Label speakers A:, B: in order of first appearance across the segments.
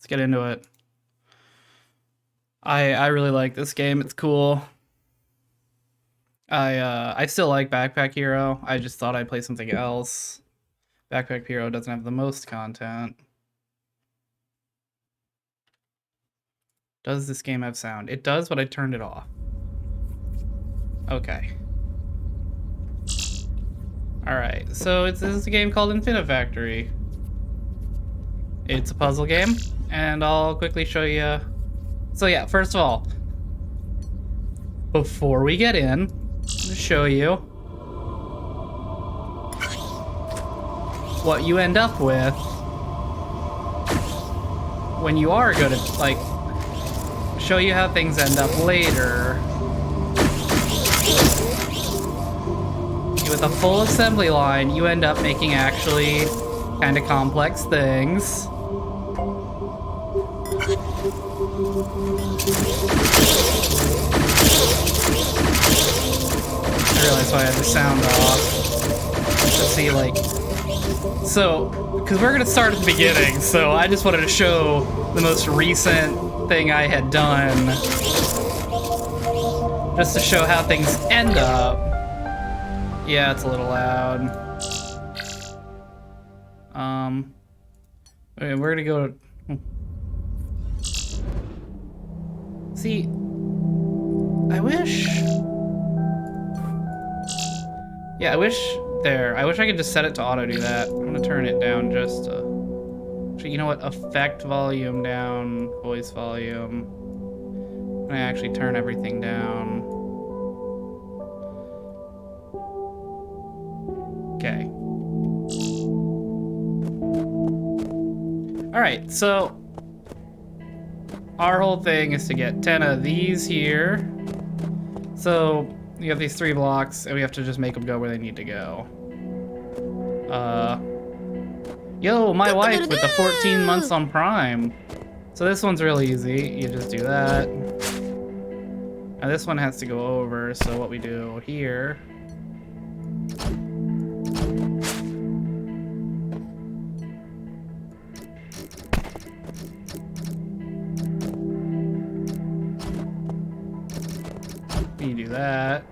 A: Let's get into it. I really like this game. It's cool. I still like Backpack Hero. I just thought I'd play something else. Backpack Hero doesn't have the most content. Does this game have sound? It does, but I turned it off. Okay. Alright, so this is a game called Infinite Factory. It's a puzzle game, and I'll quickly show you. So yeah, first of all, before we get in, to show you what you end up with when you are good at, like, show you how things end up later. With a full assembly line, you end up making actually kind of complex things. I realized why I had the sound off. To see, like, so, because we're gonna start at the beginning, so I just wanted to show the most recent thing I had done, just to show how things end up. Yeah, it's a little loud. Okay, we're gonna go. See, I wish. Yeah, I wish I could just set it to auto do that. I'm gonna turn it down just to. Actually, you know what? Effect volume down, voice volume. I'm gonna actually turn everything down. Okay. Alright, so our whole thing is to get 10 of these here. So you have these 3 blocks, and we have to just make them go where they need to go. Yo, my wife with the 14 months on Prime. So this one's really easy. You just do that. Now this one has to go over, so what we do here. You do that.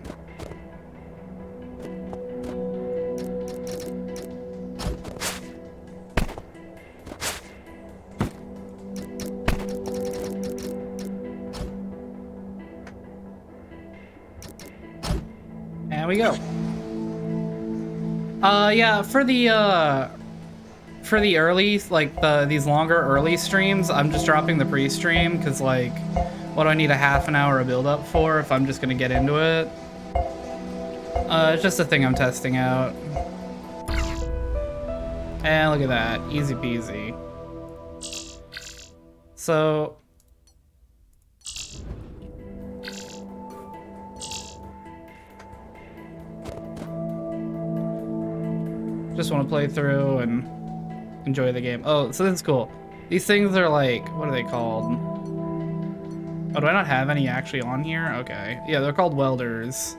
A: And we go. Yeah, for the early, like these longer early streams, I'm just dropping the pre-stream because, like, what do I need a half an hour of build-up for if I'm just gonna get into it? It's just a thing I'm testing out. And look at that, easy peasy. So just want to play through and enjoy the game. Oh, so this is cool. These things are like, what are they called? Oh, do I not have any actually on here? Okay. Yeah, they're called welders.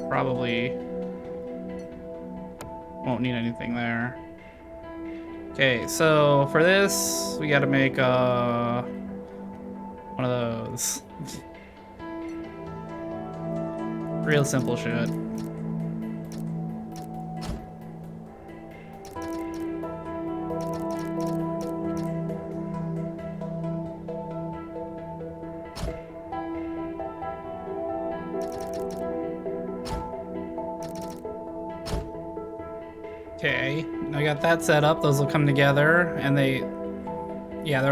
A: Probably won't need anything there. Okay, so for this, we gotta make one of those. Real simple shit. Okay, I got that set up. Those will come together, and they're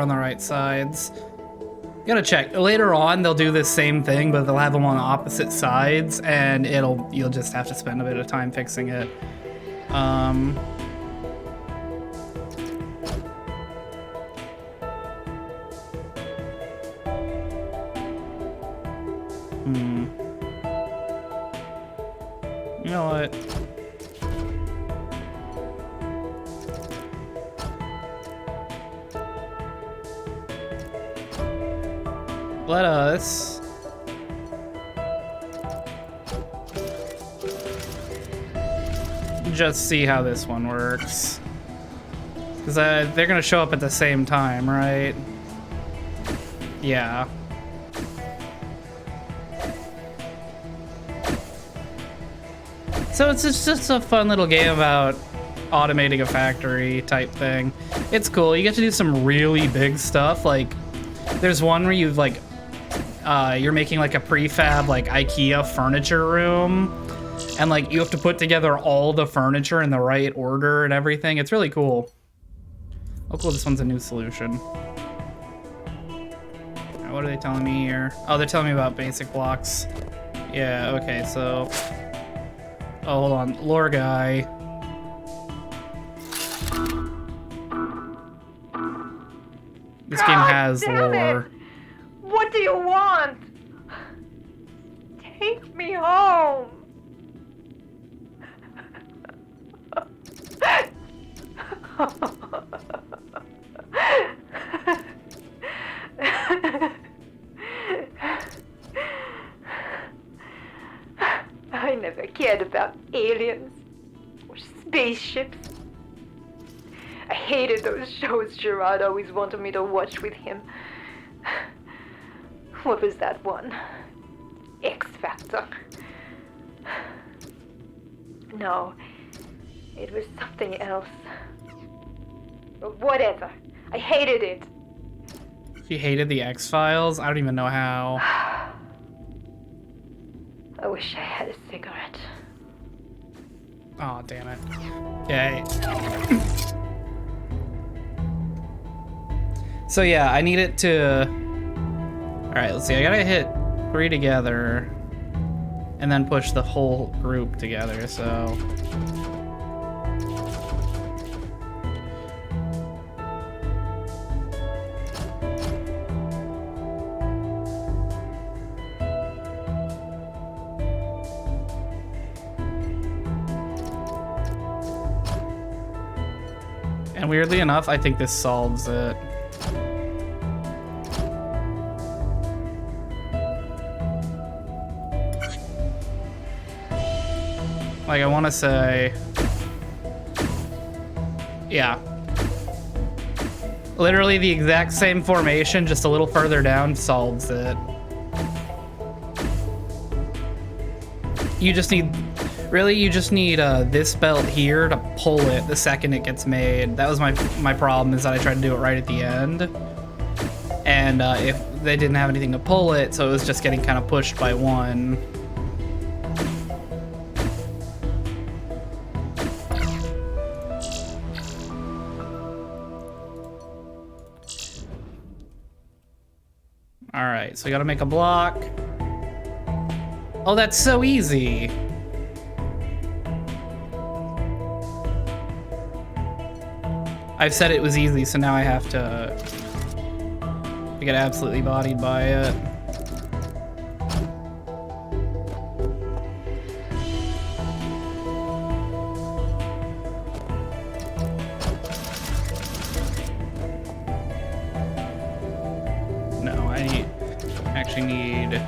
A: on the right sides. You gotta check. Later on, they'll do this same thing, but they'll have them on opposite sides, and you'll just have to spend a bit of time fixing it. You know what? Let us just see how this one works. Because they're gonna show up at the same time, right? Yeah. So it's just a fun little game about automating a factory type thing. It's cool. You get to do some really big stuff. Like, there's one where you've like, you're making like a prefab like IKEA furniture room, and like you have to put together all the furniture in the right order and everything. It's really cool. Oh, cool. This one's a new solution. What are they telling me here? Oh, they're telling me about basic blocks. Yeah. Okay. So. Oh, hold on. Lore guy. This game has lore.
B: What do you want? Take me home. I never cared about aliens or spaceships. I hated those shows Gerard always wanted me to watch with him. What was that one? X Factor. No, it was something else. Whatever. I hated it.
A: She hated the X-Files? I don't even know how.
B: I wish I had a cigarette.
A: Oh, damn it. Okay. So yeah, I need it to... Alright, let's see. I gotta hit 3 together and then push the whole group together, so... And weirdly enough, I think this solves it. Like, I want to say... Yeah. Literally the exact same formation, just a little further down, solves it. You just need... Really, you just need this belt here to pull it the second it gets made. That was my problem, is that I tried to do it right at the end. And if they didn't have anything to pull it, so it was just getting kind of pushed by one. All right, so we gotta make a block. Oh, that's so easy. I've said it was easy, so now I have to get absolutely bodied by it. No, I actually need...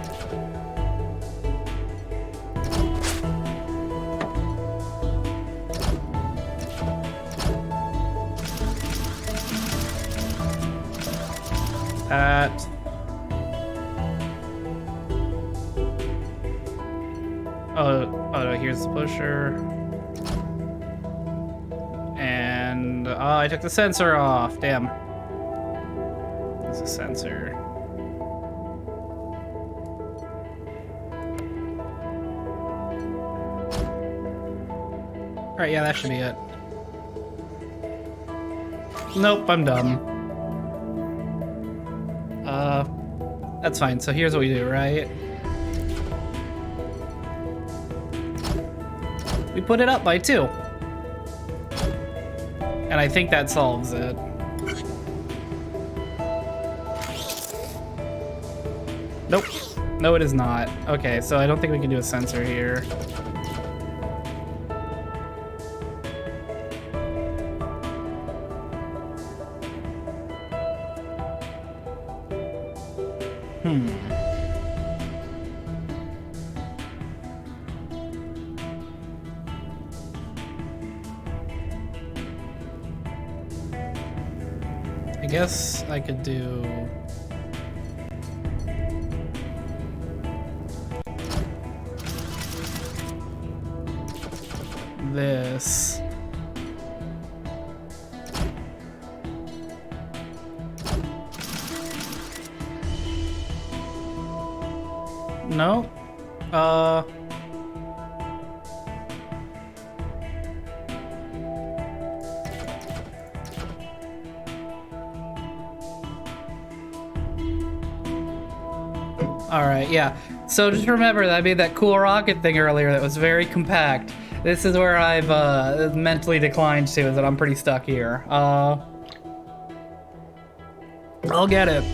A: that. Oh no, here's the pusher. And I took the sensor off. Damn. There's a sensor. Alright, yeah, that should be it. Nope, I'm dumb. That's fine. So here's what we do, right? We put it up by 2. And I think that solves it. Nope. No, it is not. Okay, so I don't think we can do a sensor here. I guess I could do... this. No. Alright, yeah. So just remember that I made that cool rocket thing earlier that was very compact. This is where I've mentally declined to, is that I'm pretty stuck here. I'll get it.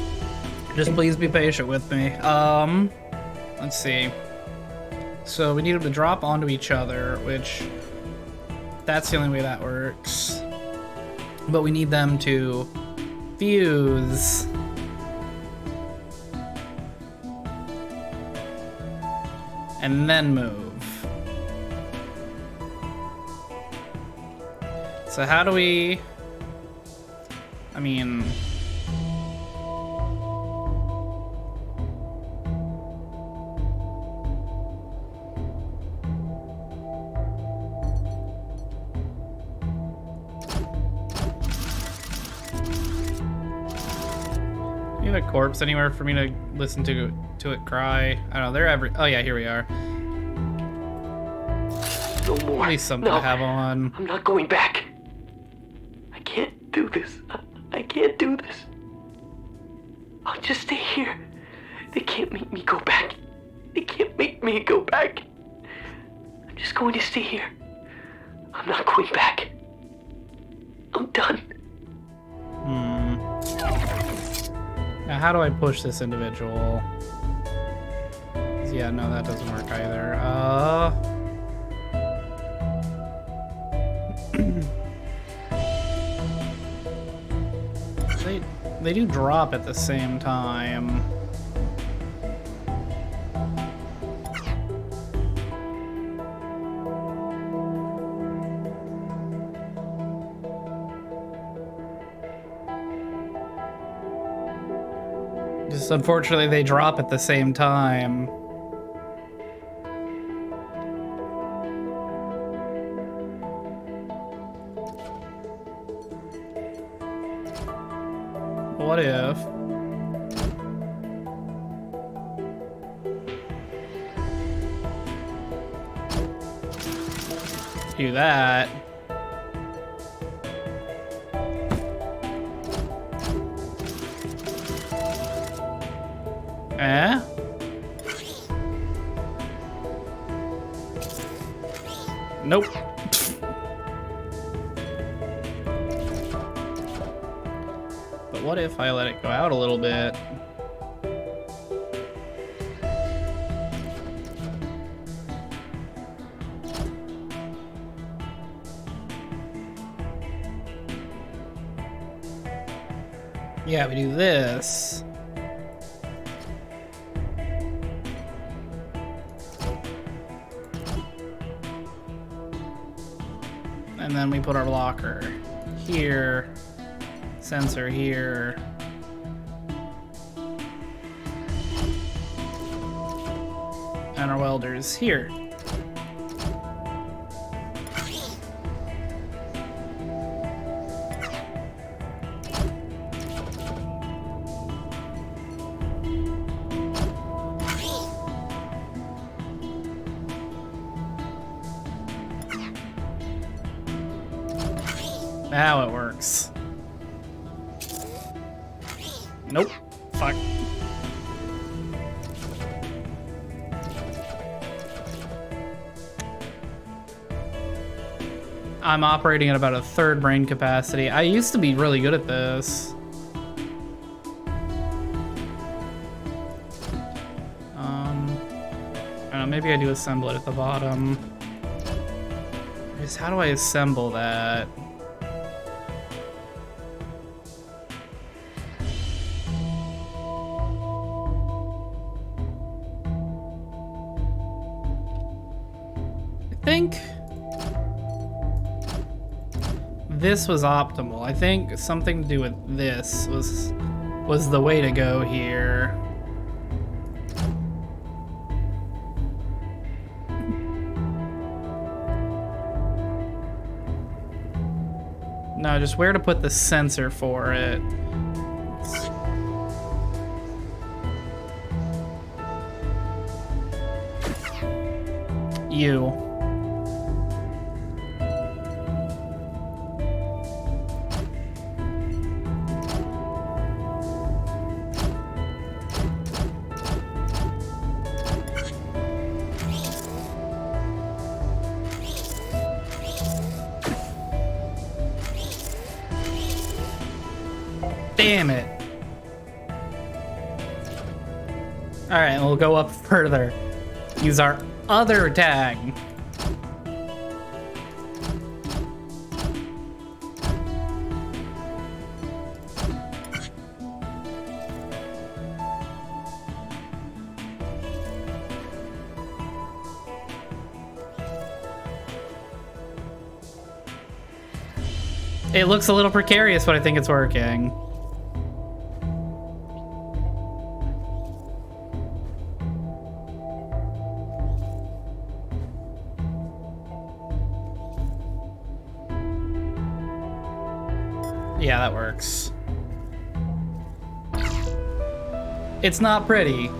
A: Just please be patient with me. Let's see. So we need them to drop onto each other, which that's the only way that works. But we need them to fuse. And then move. So how do we... I mean... You have a corpse anywhere for me to listen to it cry? I don't know, they're every... Oh yeah, here we are.
C: No more.
A: At least something to have on.
C: I'm not going back. I can't do this. I can't do this. I'll just stay here. They can't make me go back. They can't make me go back. I'm just going to stay here. I'm not going back. I'm done.
A: Now how do I push this individual? Yeah, no, that doesn't work either. They do drop at the same time. Just unfortunately they drop at the same time. What if... do that. Eh? Nope. But what if I let it go out a little bit? Yeah, we do this. And then we put our locker here, sensor here. And our welders here. Now it works. Nope. Fuck. I'm operating at about a third brain capacity. I used to be really good at this. I don't know, maybe I do assemble it at the bottom. Just how do I assemble that? I think this was optimal. I think something to do with this was the way to go here. No, just where to put the sensor for it. You. Damn it. Alright, we'll go up further. Use our other tag. It looks a little precarious, but I think it's working. Yeah, that works. It's not pretty.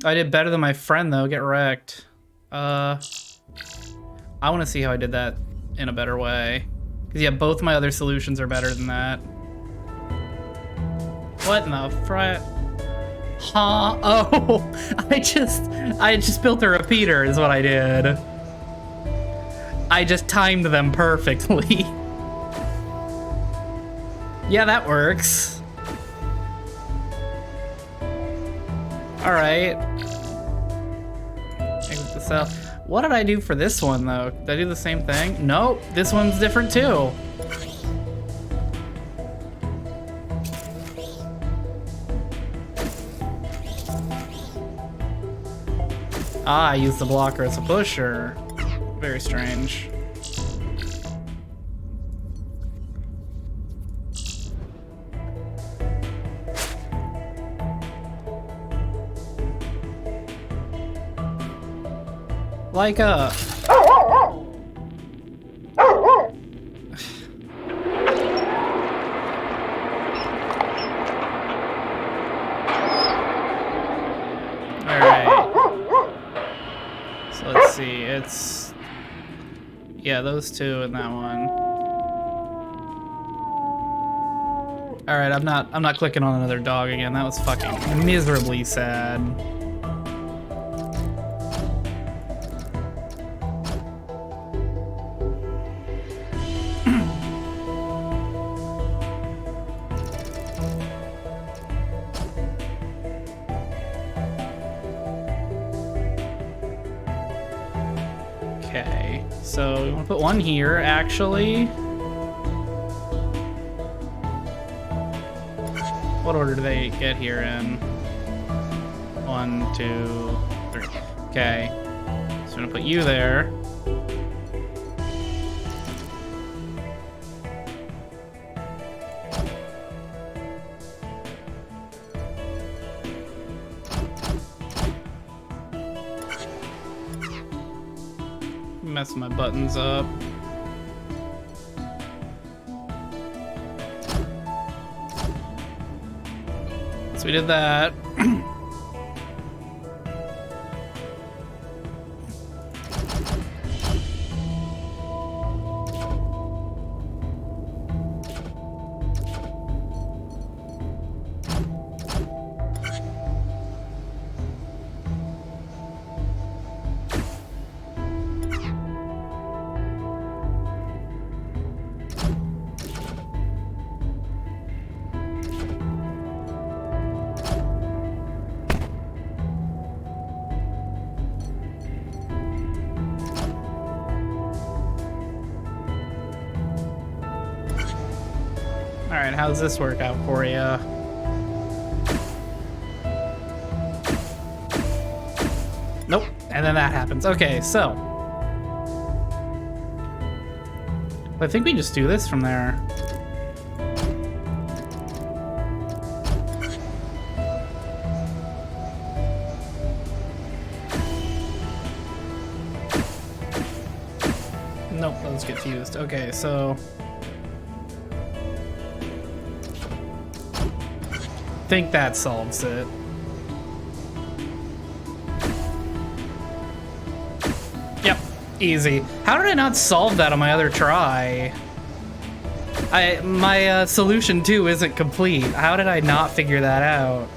A: I did better than my friend, though. Get wrecked. I want to see how I did that in a better way. Because, yeah, both my other solutions are better than that. What in the fret? Huh? Oh, I just built a repeater is what I did. I just timed them perfectly. Yeah, that works. All right. Exit the cell. What did I do for this one, though? Did I do the same thing? Nope, this one's different, too. Ah, I used the blocker as a pusher. Very strange. Like a... Alright. So let's see, it's... Yeah, those two and that one. Alright, I'm not clicking on another dog again. That was fucking miserably sad. Okay, so we want to put one here, actually. What order do they get here in? 1, 2, 3. Okay, so I'm gonna put you there. Mess my buttons up. So we did that. Alright, how's this work out for you? Nope, and then that happens. Okay, so I think we just do this from there. Nope, I was confused. Okay, so... I think that solves it. Yep, easy. How did I not solve that on my other try? My solution 2 isn't complete. How did I not figure that out?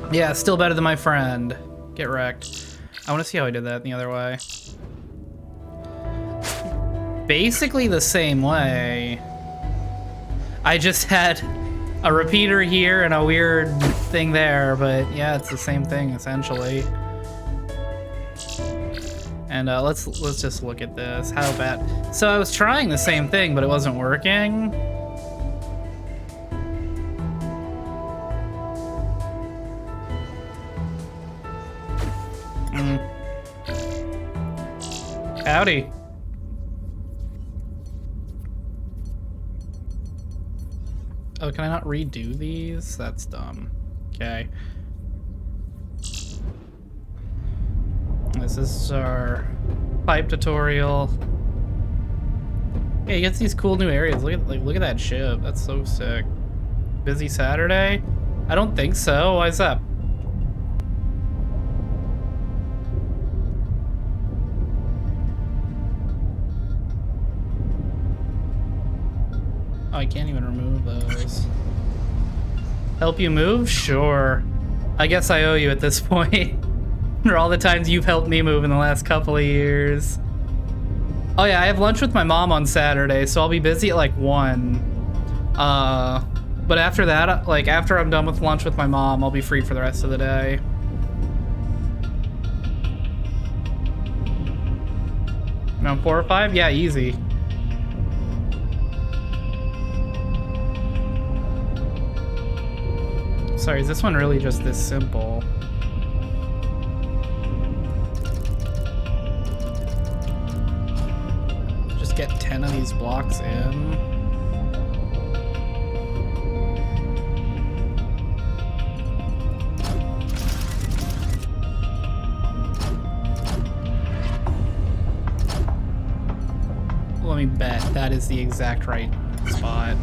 A: Yeah, still better than my friend. Get wrecked. I want to see how I did that the other way. Basically the same way. I just had a repeater here and a weird thing there, but yeah, it's the same thing essentially. And let's just look at this. How bad? So I was trying the same thing, but it wasn't working. Howdy. Oh, can I not redo these? That's dumb. Okay. This is our pipe tutorial. Yeah, you get these cool new areas. Look at that ship. That's so sick. Busy Saturday? I don't think so. Why is that? Oh, I can't even remove those. Help you move? Sure. I guess I owe you at this point. For all the times you've helped me move in the last couple of years. Oh yeah, I have lunch with my mom on Saturday, so I'll be busy at like 1. But after that, like after I'm done with lunch with my mom, I'll be free for the rest of the day. Around 4 or 5? Yeah, easy. Sorry, is this one really just this simple? Just get 10 of these blocks in. Let me bet that is the exact right spot.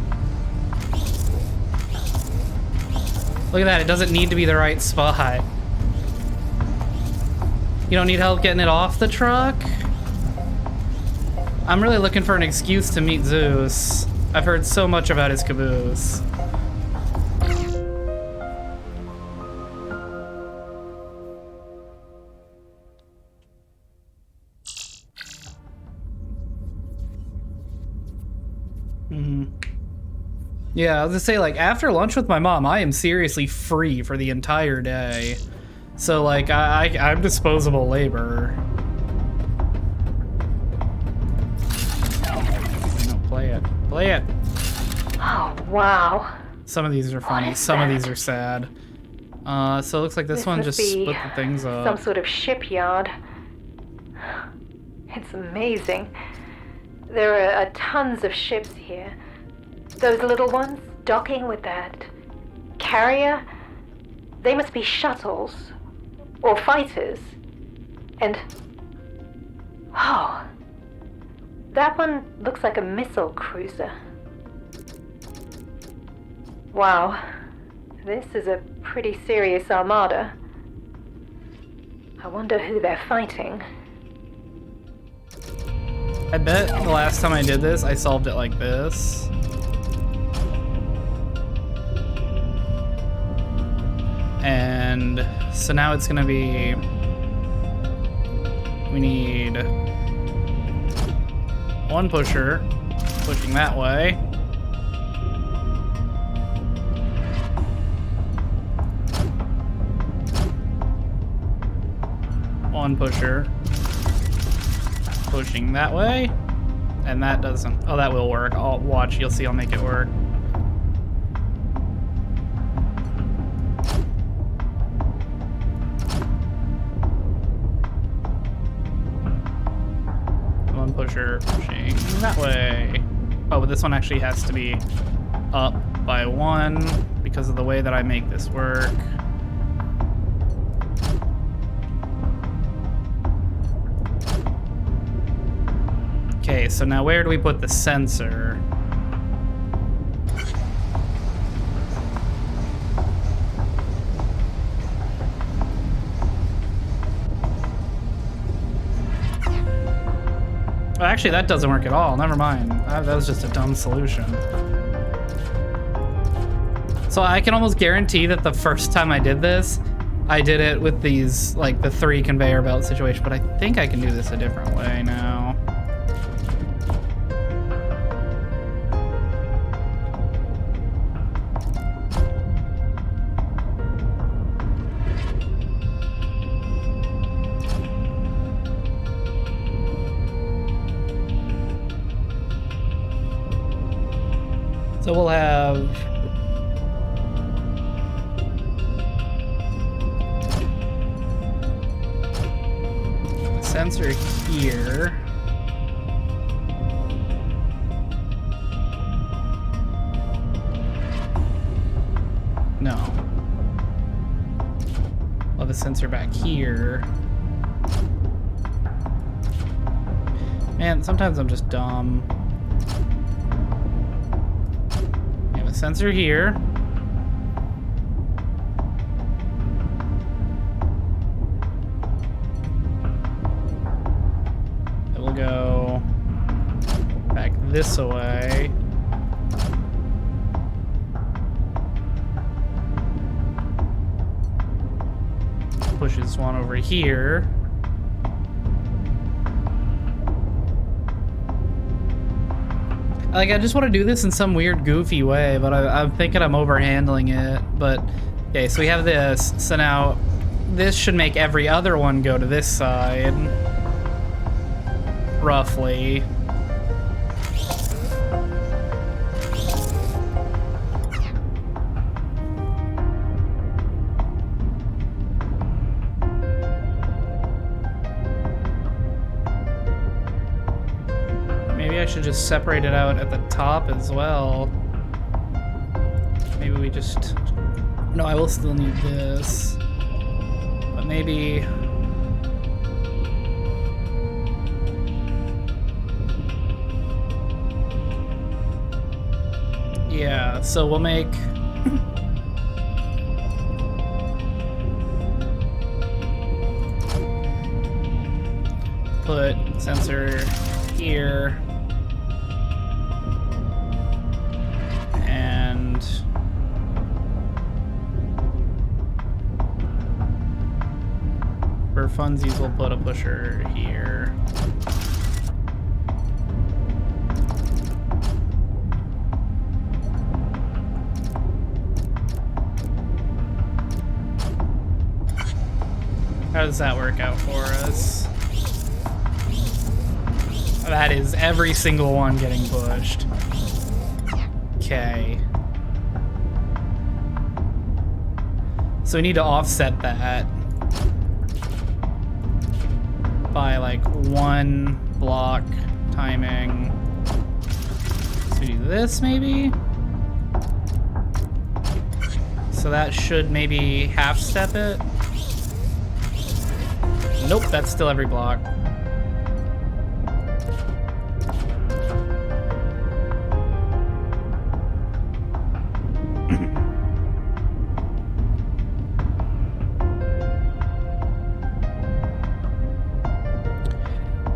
A: Look at that, it doesn't need to be the right spot. You don't need help getting it off the truck? I'm really looking for an excuse to meet Zeus. I've heard so much about his caboose. Yeah, I was gonna say, like, after lunch with my mom, I am seriously free for the entire day. So, like, I'm disposable labor. No, play it. Play it!
B: Oh, wow.
A: Some of these are funny, some of these are sad. So it looks like this one
B: must
A: just
B: be
A: split the things up.
B: some sort of shipyard. It's amazing. There are tons of ships here. Those little ones docking with that carrier, they must be shuttles or fighters. And oh, that one looks like a missile cruiser. Wow, this is a pretty serious armada. I wonder who they're fighting.
A: I bet the last time I did this, I solved it like this. And so now it's gonna be, we need one pusher pushing that way. One pusher. Pushing that way. And that doesn't... Oh, that will work. I'll watch. You'll see I'll make it work. One pusher pushing that way. Oh, but this one actually has to be up by one because of the way that I make this work. Okay, so now where do we put the sensor? Oh, actually, that doesn't work at all. Never mind. That was just a dumb solution. So I can almost guarantee that the first time I did this, I did it with these, like, the 3 conveyor belt situation, but I think I can do this a different way now. So we'll have a sensor here. No. We'll have a sensor back here. Man, sometimes I'm just dumb. Sensor here. It will go back this way. Pushes one over here. Like, I just want to do this in some weird, goofy way, but I'm thinking I'm overhandling it. But, okay, so we have this. So now, this should make every other one go to this side. Roughly. I should just separate it out at the top as well. Maybe we just... No, I will still need this. But maybe... Yeah, so we'll make... Put sensor here. For funsies, we'll put a pusher here. How does that work out for us? That is every single one getting pushed. Okay. So we need to offset that by like 1 block timing. So we do this maybe? So that should maybe half step it. Nope, that's still every block.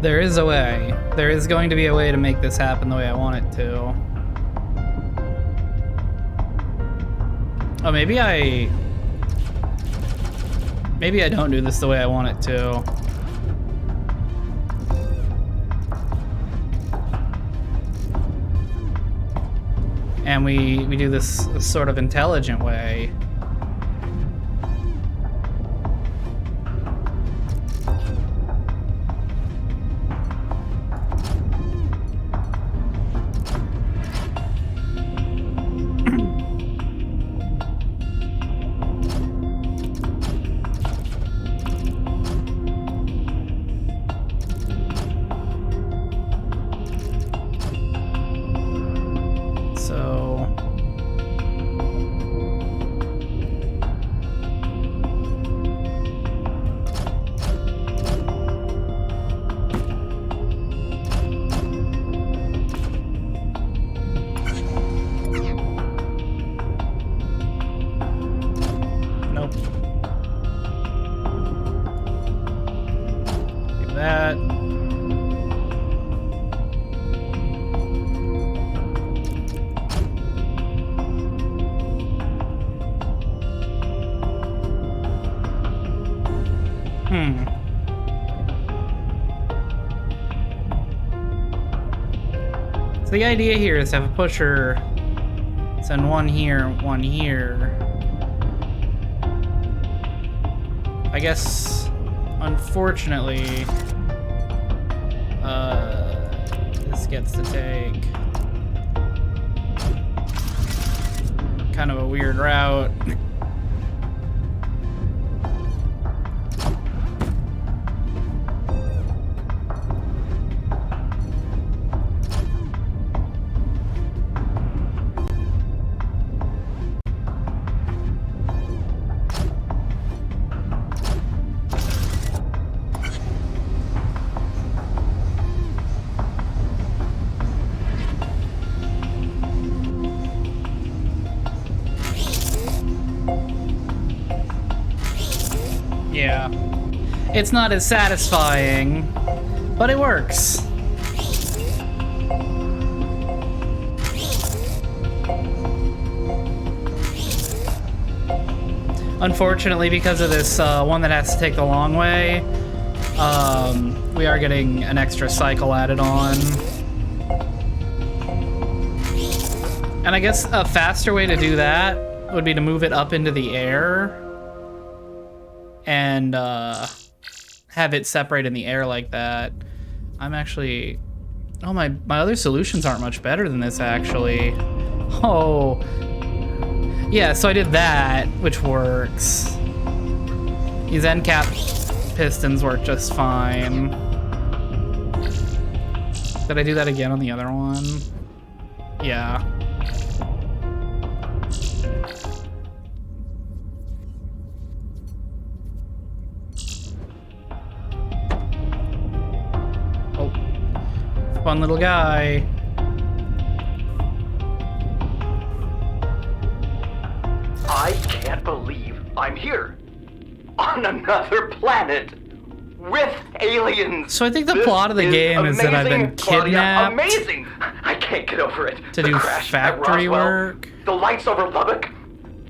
A: There is a way. There is going to be a way to make this happen the way I want it to. Oh, maybe I don't do this the way I want it to. And we do this sort of intelligent way. So the idea here is to have a pusher, send one here, one here. I guess, unfortunately, this gets to take kind of a weird route. Yeah. It's not as satisfying, but it works. Unfortunately, because of this one that has to take the long way, we are getting an extra cycle added on. And I guess a faster way to do that would be to move it up into the air and have it separate in the air like that. I'm actually... Oh, my other solutions aren't much better than this, actually. Oh. Yeah, so I did that, which works. These end cap pistons work just fine. Did I do that again on the other one? Yeah. Oh. Fun little guy.
C: I can't believe I'm here. On another planet. With aliens.
A: So I think the plot of the game is that I've been kidnapped.
C: Amazing! I can't get over it.
A: To
C: The
A: do
C: crash at
A: factory
C: Roswell,
A: work.
C: The lights over Lubbock.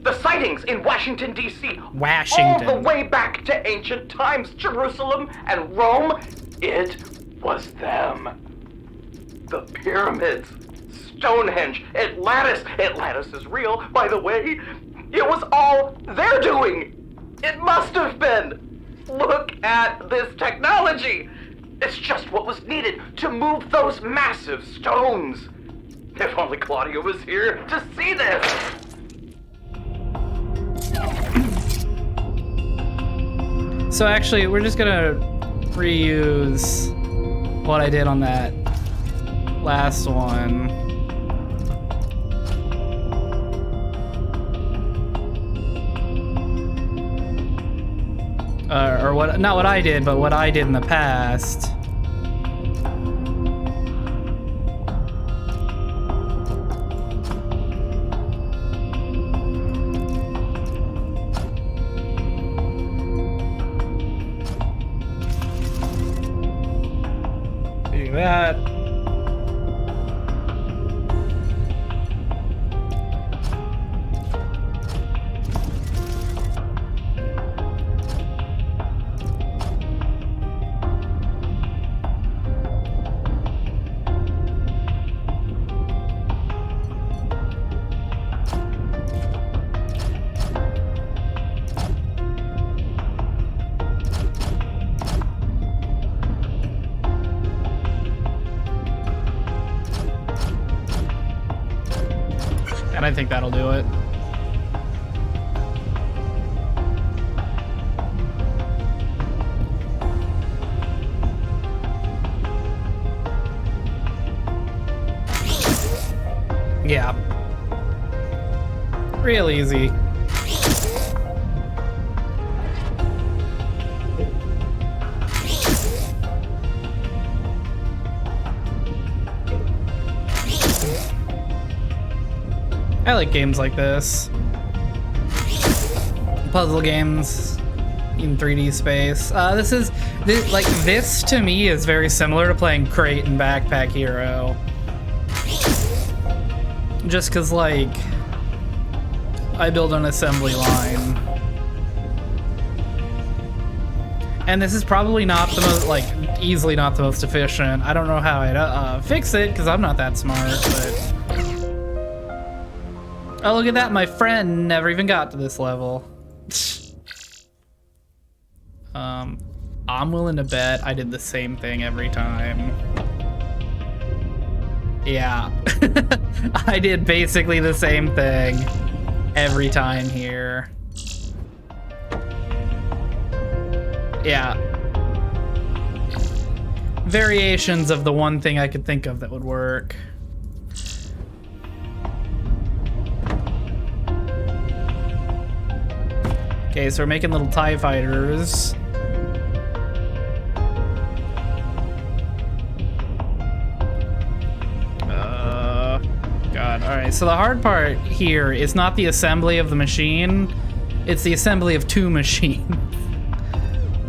C: The sightings in Washington, D.C.
A: Washington.
C: All the way back to ancient times. Jerusalem and Rome. It was them. The pyramids. Stonehenge. Atlantis. Atlantis is real, by the way. It was all their doing. It must have been. Look at this technology. It's just what was needed to move those massive stones. If only Claudia was here to see this.
A: So actually, we're just gonna reuse what I did on that last one. Or what, not what I did, but what I did in the past. Do that. And I think that'll do it. Yeah. Real easy. I like games like this. Puzzle games in 3D space. This to me is very similar to playing Crate and Backpack Hero. Just cause like, I build an assembly line. And this is probably not the most, like, easily not the most efficient. I don't know how I'd fix it, because I'm not that smart, but... Oh, look at that, my friend never even got to this level. I'm willing to bet I did the same thing every time. Yeah. I did basically the same thing every time here. Yeah. Variations of the one thing I could think of that would work. Okay, so we're making little TIE fighters. God, alright, so the hard part here is not the assembly of the machine, it's the assembly of two machines.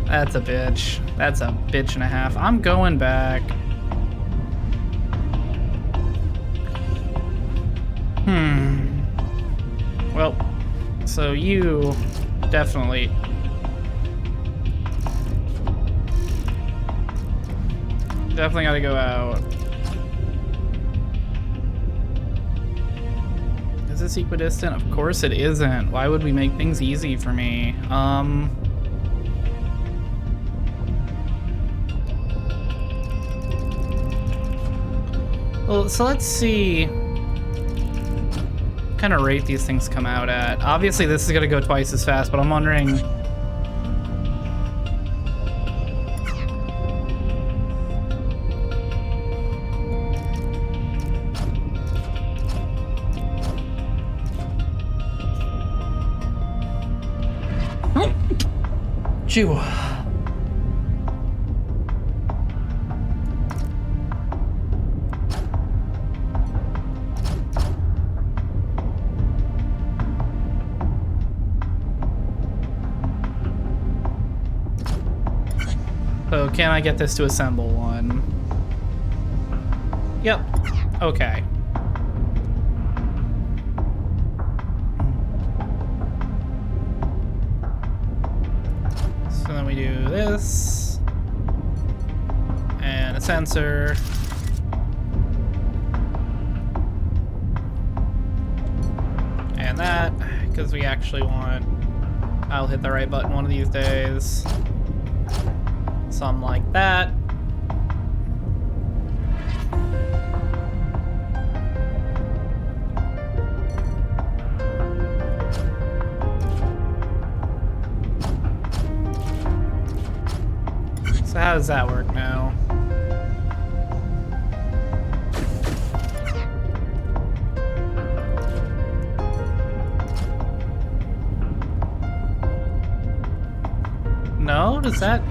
A: That's a bitch. That's a bitch and a half. I'm going back. Well, so you definitely gotta go out. Is this equidistant? Of course it isn't. Why would we make things easy for me? Well, so let's see what kind of rate these things come out at. Obviously this is gonna go twice as fast, but I'm wondering... Chew. So can I get this to assemble one? Yep. Okay. So then we do this. And a sensor. And that, because we actually want... I'll hit the right button one of these days. Something like that. So how does that work now? No? Does that...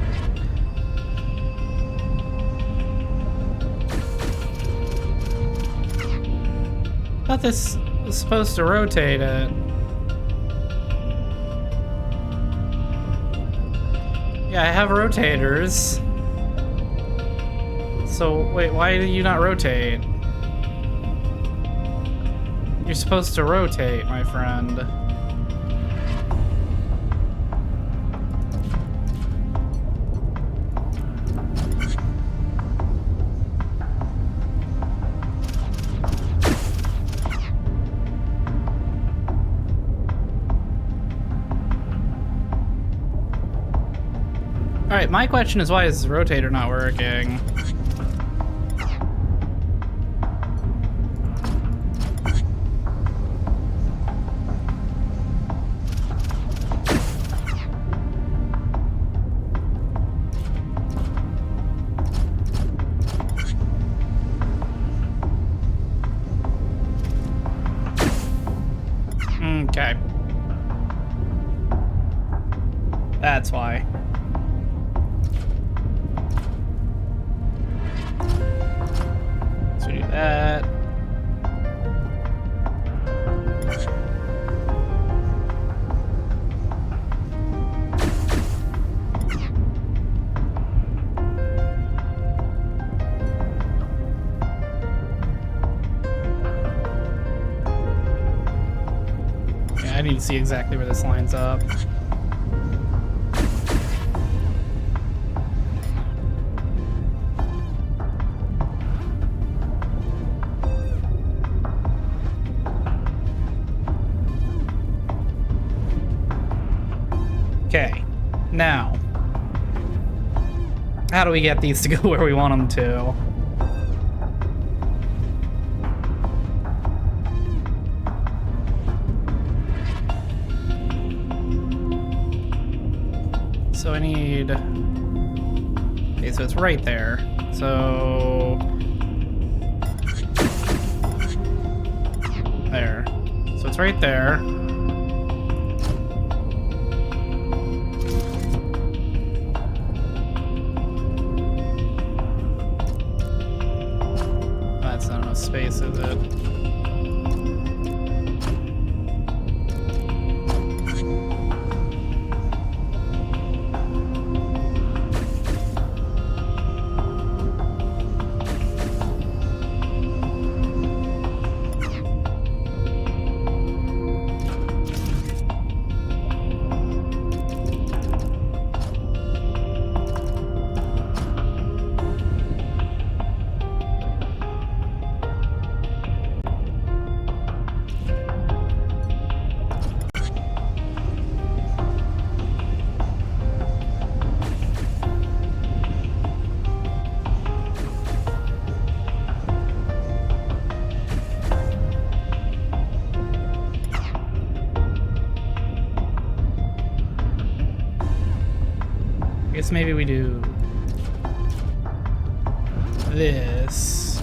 A: I thought this was supposed to rotate it. Yeah, I have rotators. So, wait, why do you not rotate? You're supposed to rotate, my friend. Alright, my question is why is this rotator not working? Okay. That's why. So do that. I need to see exactly where this lines up. Now, how do we get these to go where we want them to? So I need... Okay, so it's right there. So... There. So it's right there. That's not enough space, is it? I guess maybe we do this.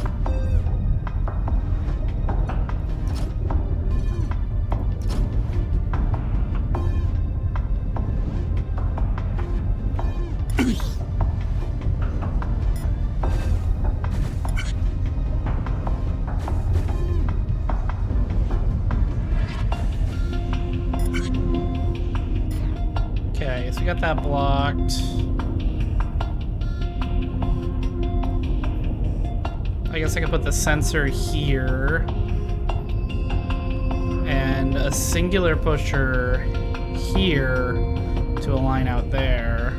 A: Okay, so we got that blocked. I guess I could put the sensor here and a singular pusher here to align out there.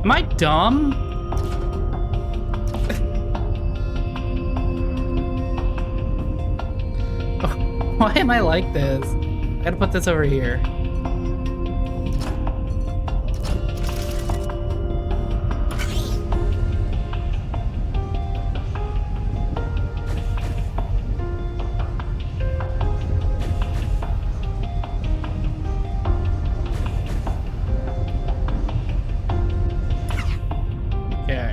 A: Am I dumb? Why am I like this? I gotta put this over here. Okay.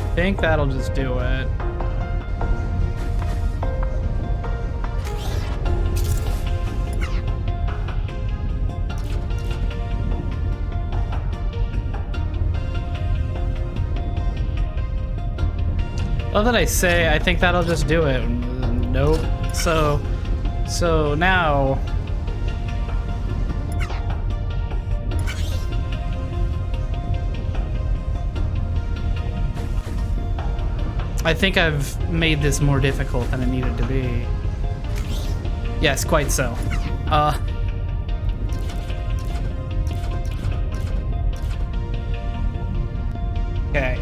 A: I think that'll just do it. Love that I say I think that'll just do it. Nope. So now I think I've made this more difficult than it needed to be. Yes, quite so. Okay.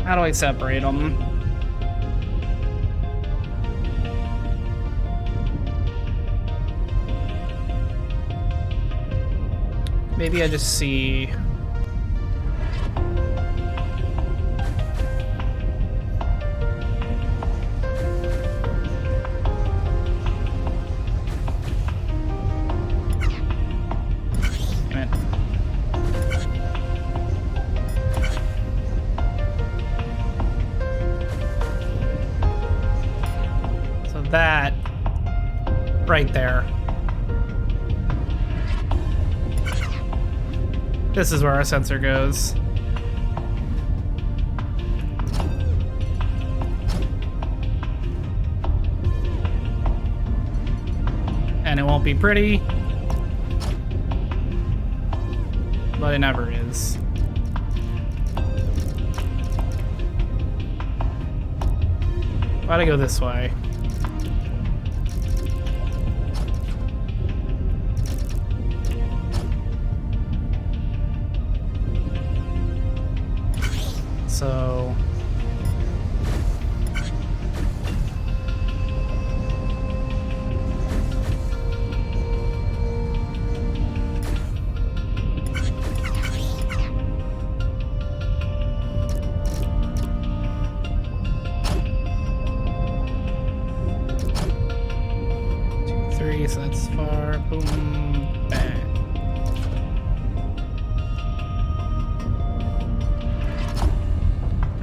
A: How do I separate them? Maybe I just see... that right there. This is where our sensor goes. And it won't be pretty. But it never is. Why'd I go this way? So... so that's far. Boom, bang.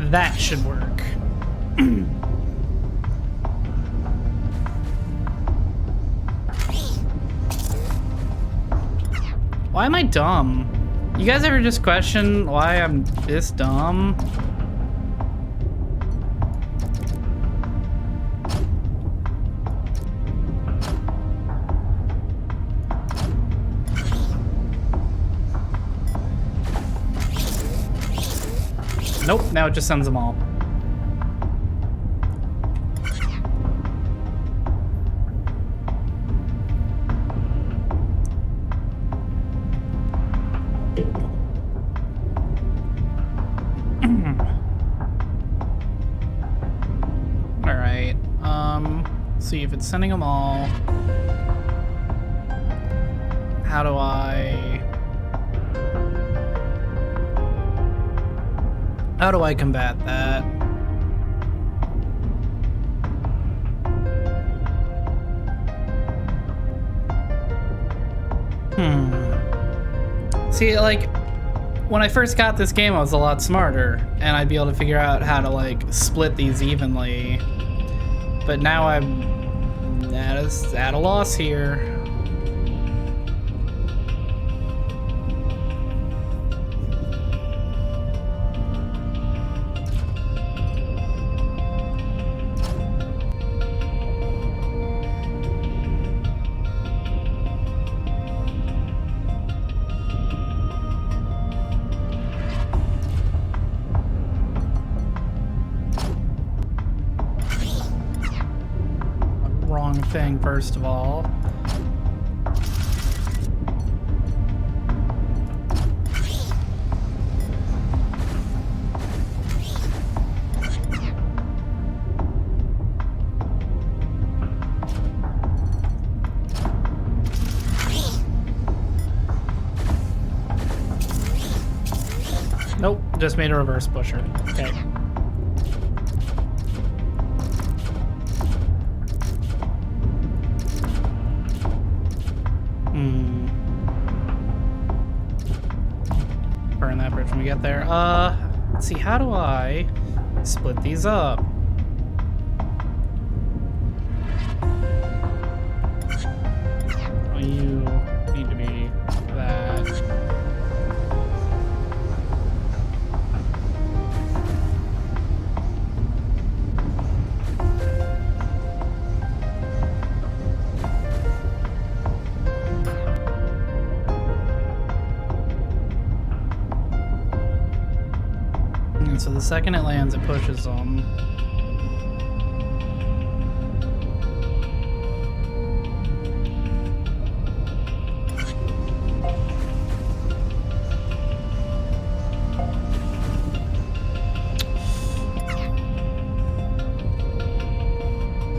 A: That should work. Why am I dumb? You guys ever just question why I'm this dumb? Nope, now it just sends them all. Alright, see if it's sending them all. How do I combat that? See, like, when I first got this game, I was a lot smarter, and I'd be able to figure out how to, like, split these evenly. But now I'm at a loss here. Thing first of all. Nope, just made a reverse pusher. Okay. Burn that bridge when we get there. Let's see, how do I split these up? Oh, you need to be that. So the second it lands, it pushes them.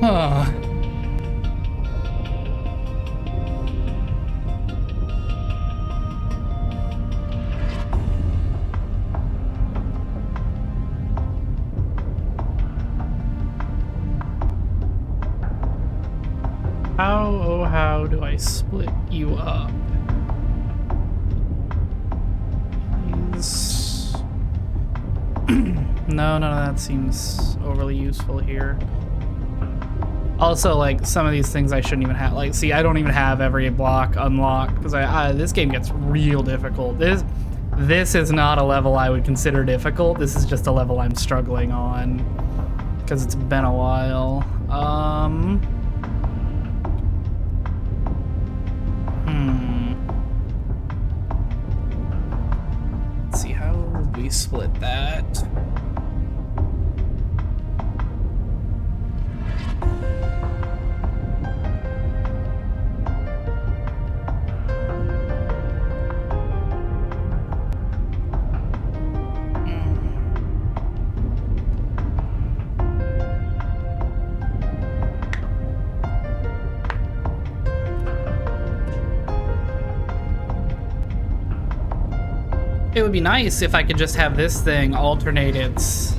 A: Huh. How do I split you up? Please. No, none of that seems overly useful here. Also, like, some of these things I shouldn't even have. Like, see, I don't even have every block unlocked because this game gets real difficult. This is not a level I would consider difficult. This is just a level I'm struggling on because it's been a while. Let's see, how would we split that? It would be nice if I could just have this thing alternate its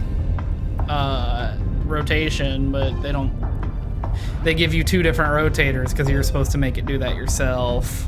A: rotation, but they don't. They give you 2 different rotators because you're supposed to make it do that yourself.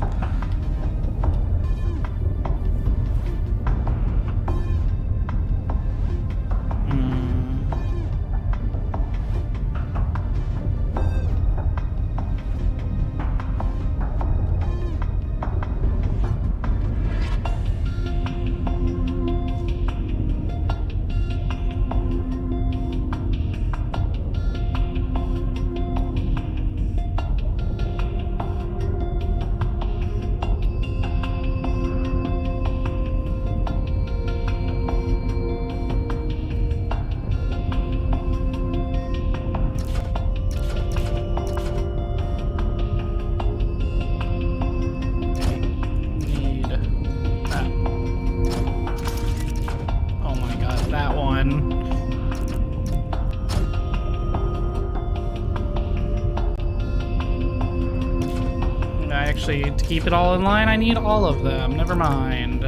A: To keep it all in line, I need all of them. Never mind.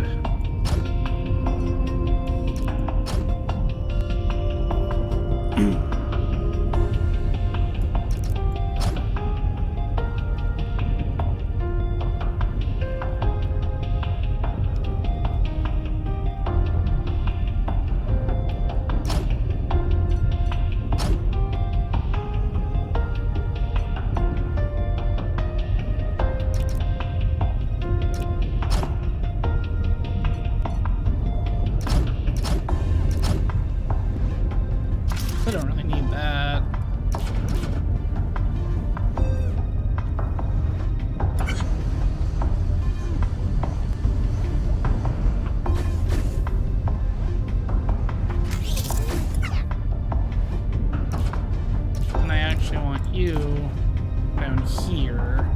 A: I don't really need that. And I actually want you down here.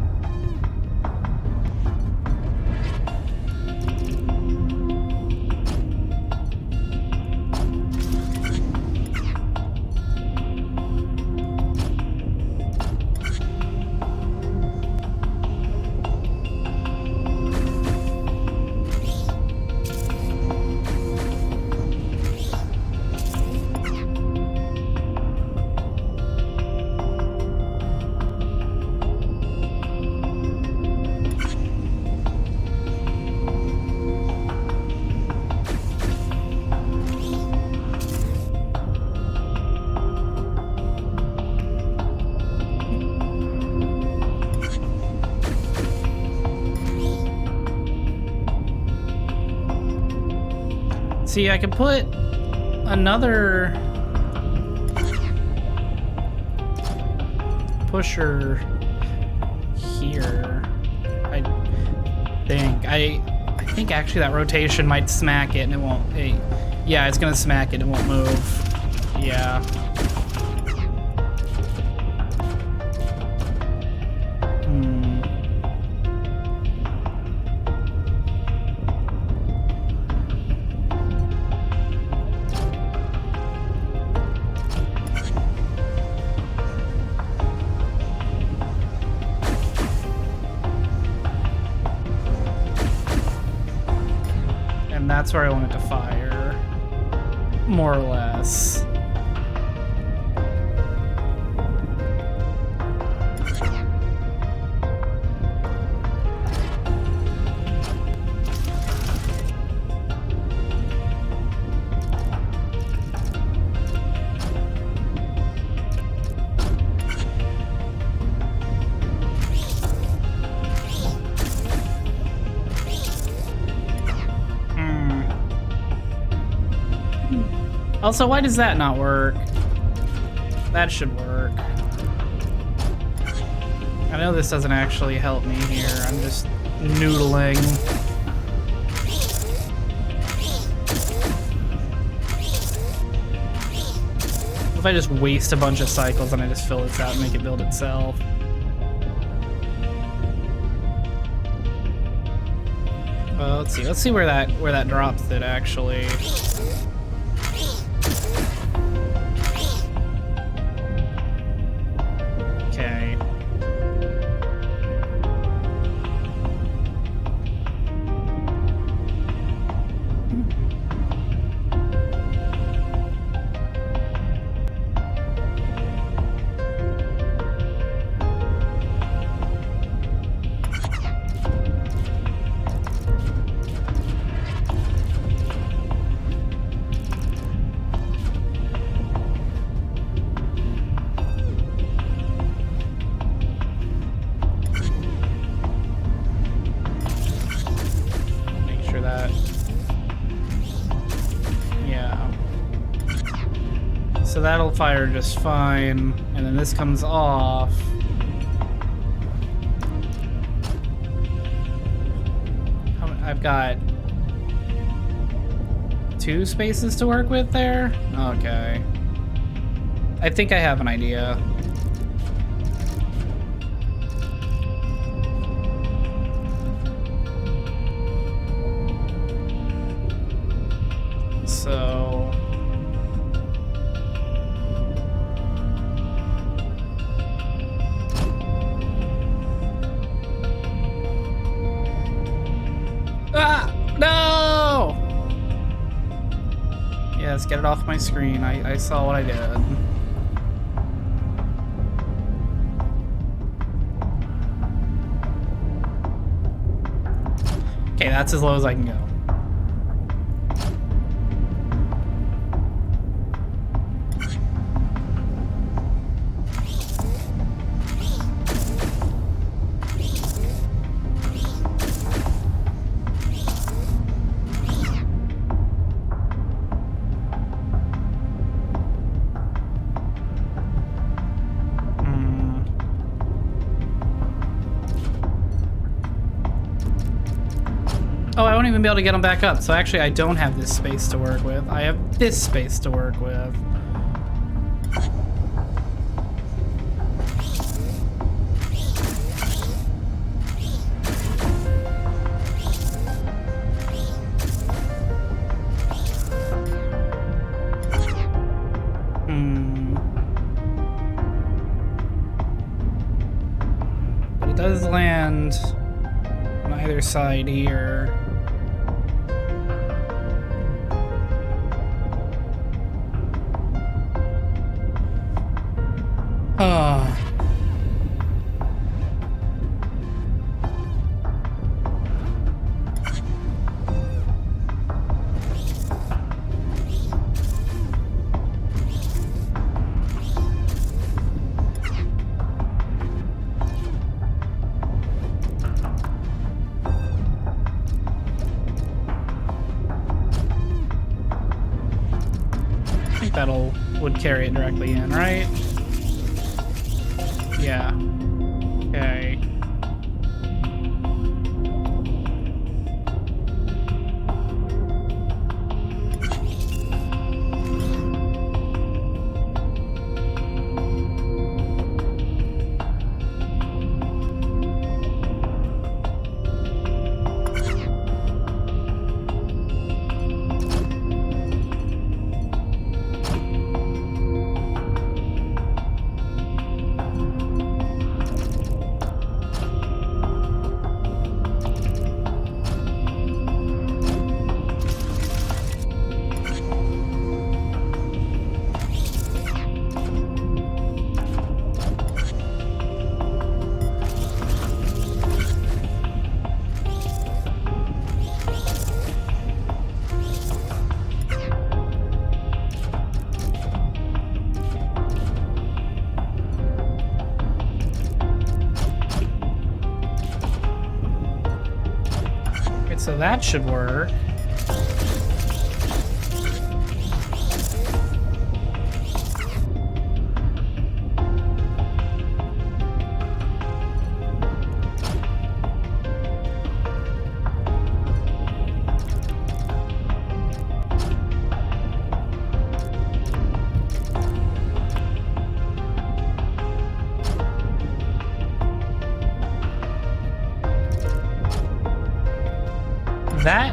A: See, I could put another pusher here. I think actually that rotation might smack it and it won't. Yeah, it's gonna smack it. It won't move. Yeah. That's where I want it to fire, more or less. Also, why does that not work? That should work. I know this doesn't actually help me here. I'm just noodling. If I just waste a bunch of cycles and I just fill this out and make it build itself. Well, let's see. Let's see where that drops it actually. Okay. So that'll fire just fine, and then this comes off. I've got 2 spaces to work with there? Okay. I think I have an idea. So... Ah! No! Yes, get it off my screen. I saw what I did. Okay, that's as low as I can go. Oh, I won't even be able to get them back up. So actually, I don't have this space to work with. I have this space to work with. But it does land on either side here. Would carry it directly in, right? Yeah. Okay. So that should work.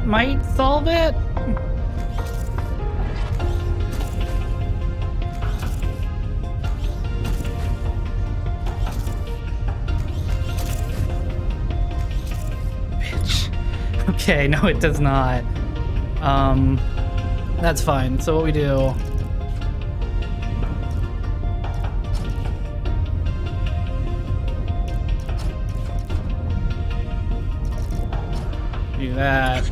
A: might solve it. Bitch. Okay, no, it does not. That's fine. So what we do... Do that.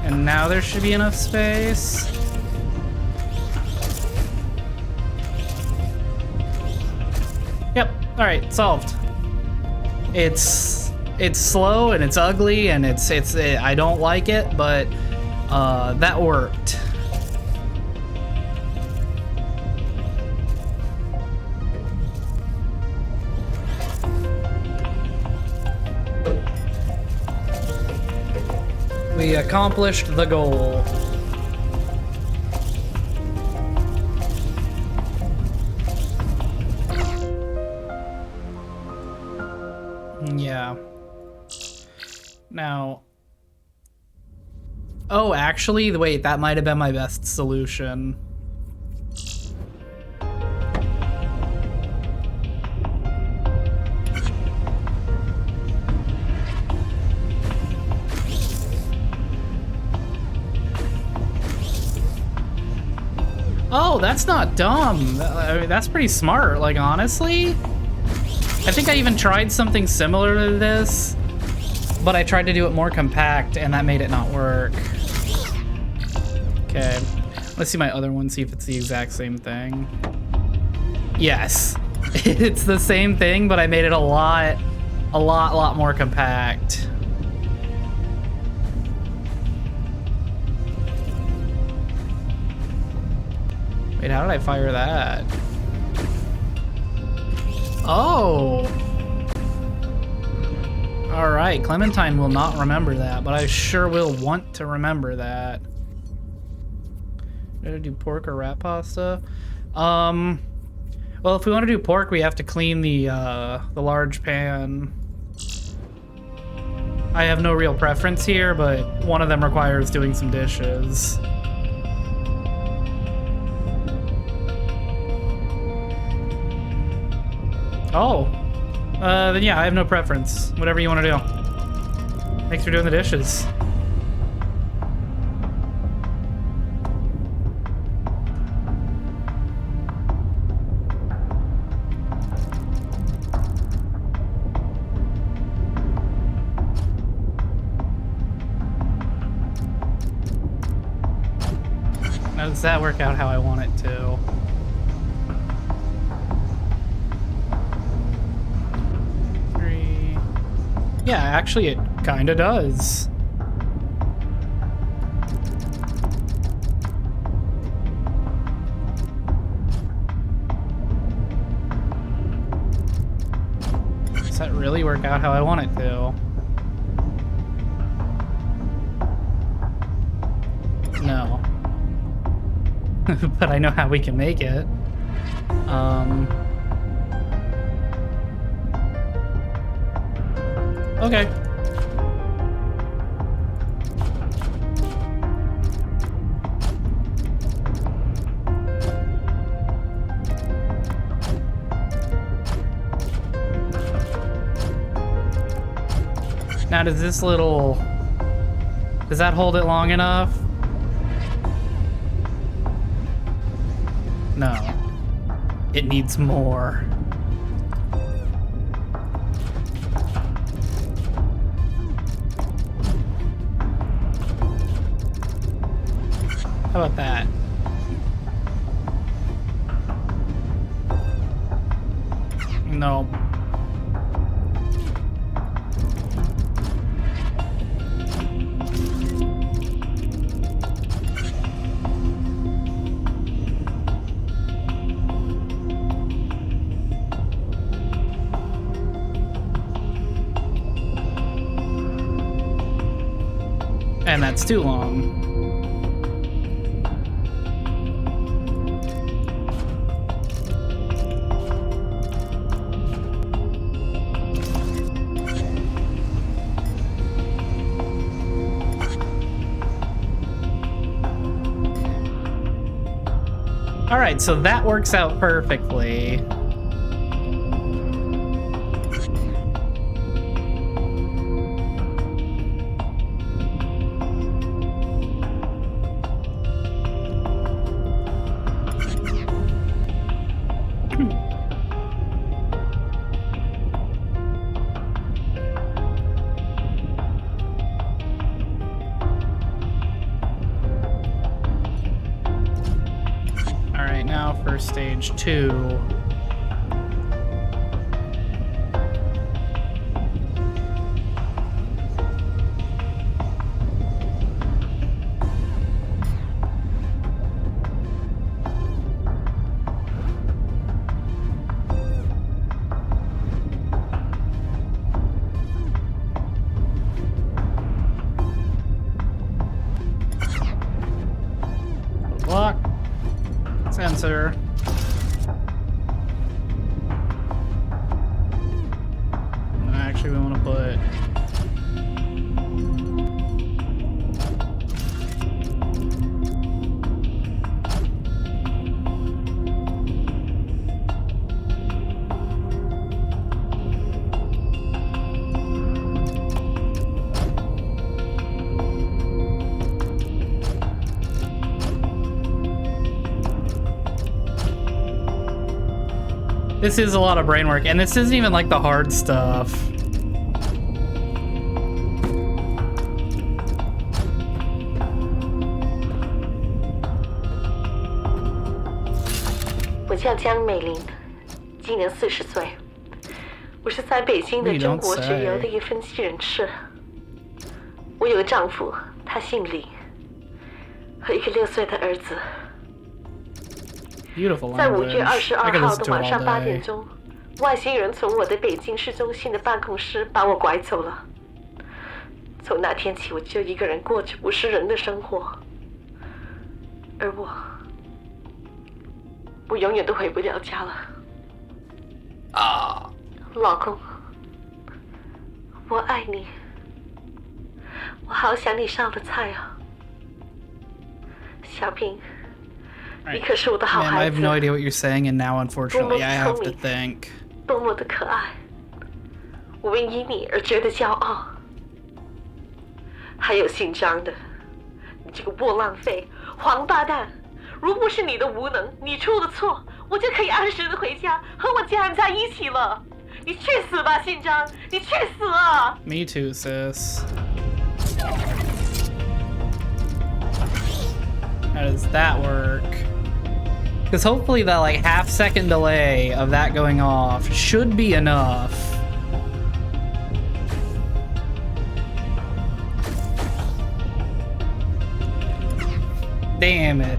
A: And now there should be enough space. Yep. All right, solved. It's slow and it's ugly and I don't like it, but that worked. We accomplished the goal. Yeah. Now... Oh, actually, wait, that might have been my best solution. Oh, that's not dumb. I mean, that's pretty smart, like, honestly. I think I even tried something similar to this, but I tried to do it more compact, and that made it not work. Okay, let's see my other one, see if it's the exact same thing. Yes, it's the same thing, but I made it a lot more compact. Wait, how did I fire that? Oh! Alright, Clementine will not remember that, but I sure will want to remember that. Did I do pork or rat pasta? Well, if we want to do pork, we have to clean the large pan. I have no real preference here, but one of them requires doing some dishes. Oh, then yeah, I have no preference. Whatever you want to do. Thanks for doing the dishes. Now, does that work out how I want it to? Yeah, actually it kinda does. Does that really work out how I want it to? No. But I know how we can make it. Okay. Now does this little... Does that hold it long enough? No. It needs more. How about that? No. And that's too long. All right, so that works out perfectly. Now for stage 2. Block. Sensor. Actually, we want to put this is a lot of brain work, and this isn't even like the hard stuff.
D: 我叫江美玲，今年40岁，我是在北京的中国直邮的一分析人士。我有个丈夫，他姓李，和一个6岁的儿子。 在5月22号的晚上8点钟，外星人从我的北京市中心的办公室把我拐走了。从那天起，我就一个人过着不是人的生活，而我永远都回不了家了。啊，老公，我爱你，我好想你烧的菜啊，小平。
A: Right. Man, I have no idea what you're saying, and now unfortunately I have to think.
D: 多么的可爱，我为因你而觉得骄傲。还有姓张的，你这个窝囊废、黄八蛋！如不是你的无能，你出了错，我就可以按时的回家和我家人在一起了。你去死吧，姓张！你去死啊
A: ！Me too, sis. How does that work? Because hopefully that like half-second delay of that going off should be enough. Damn it.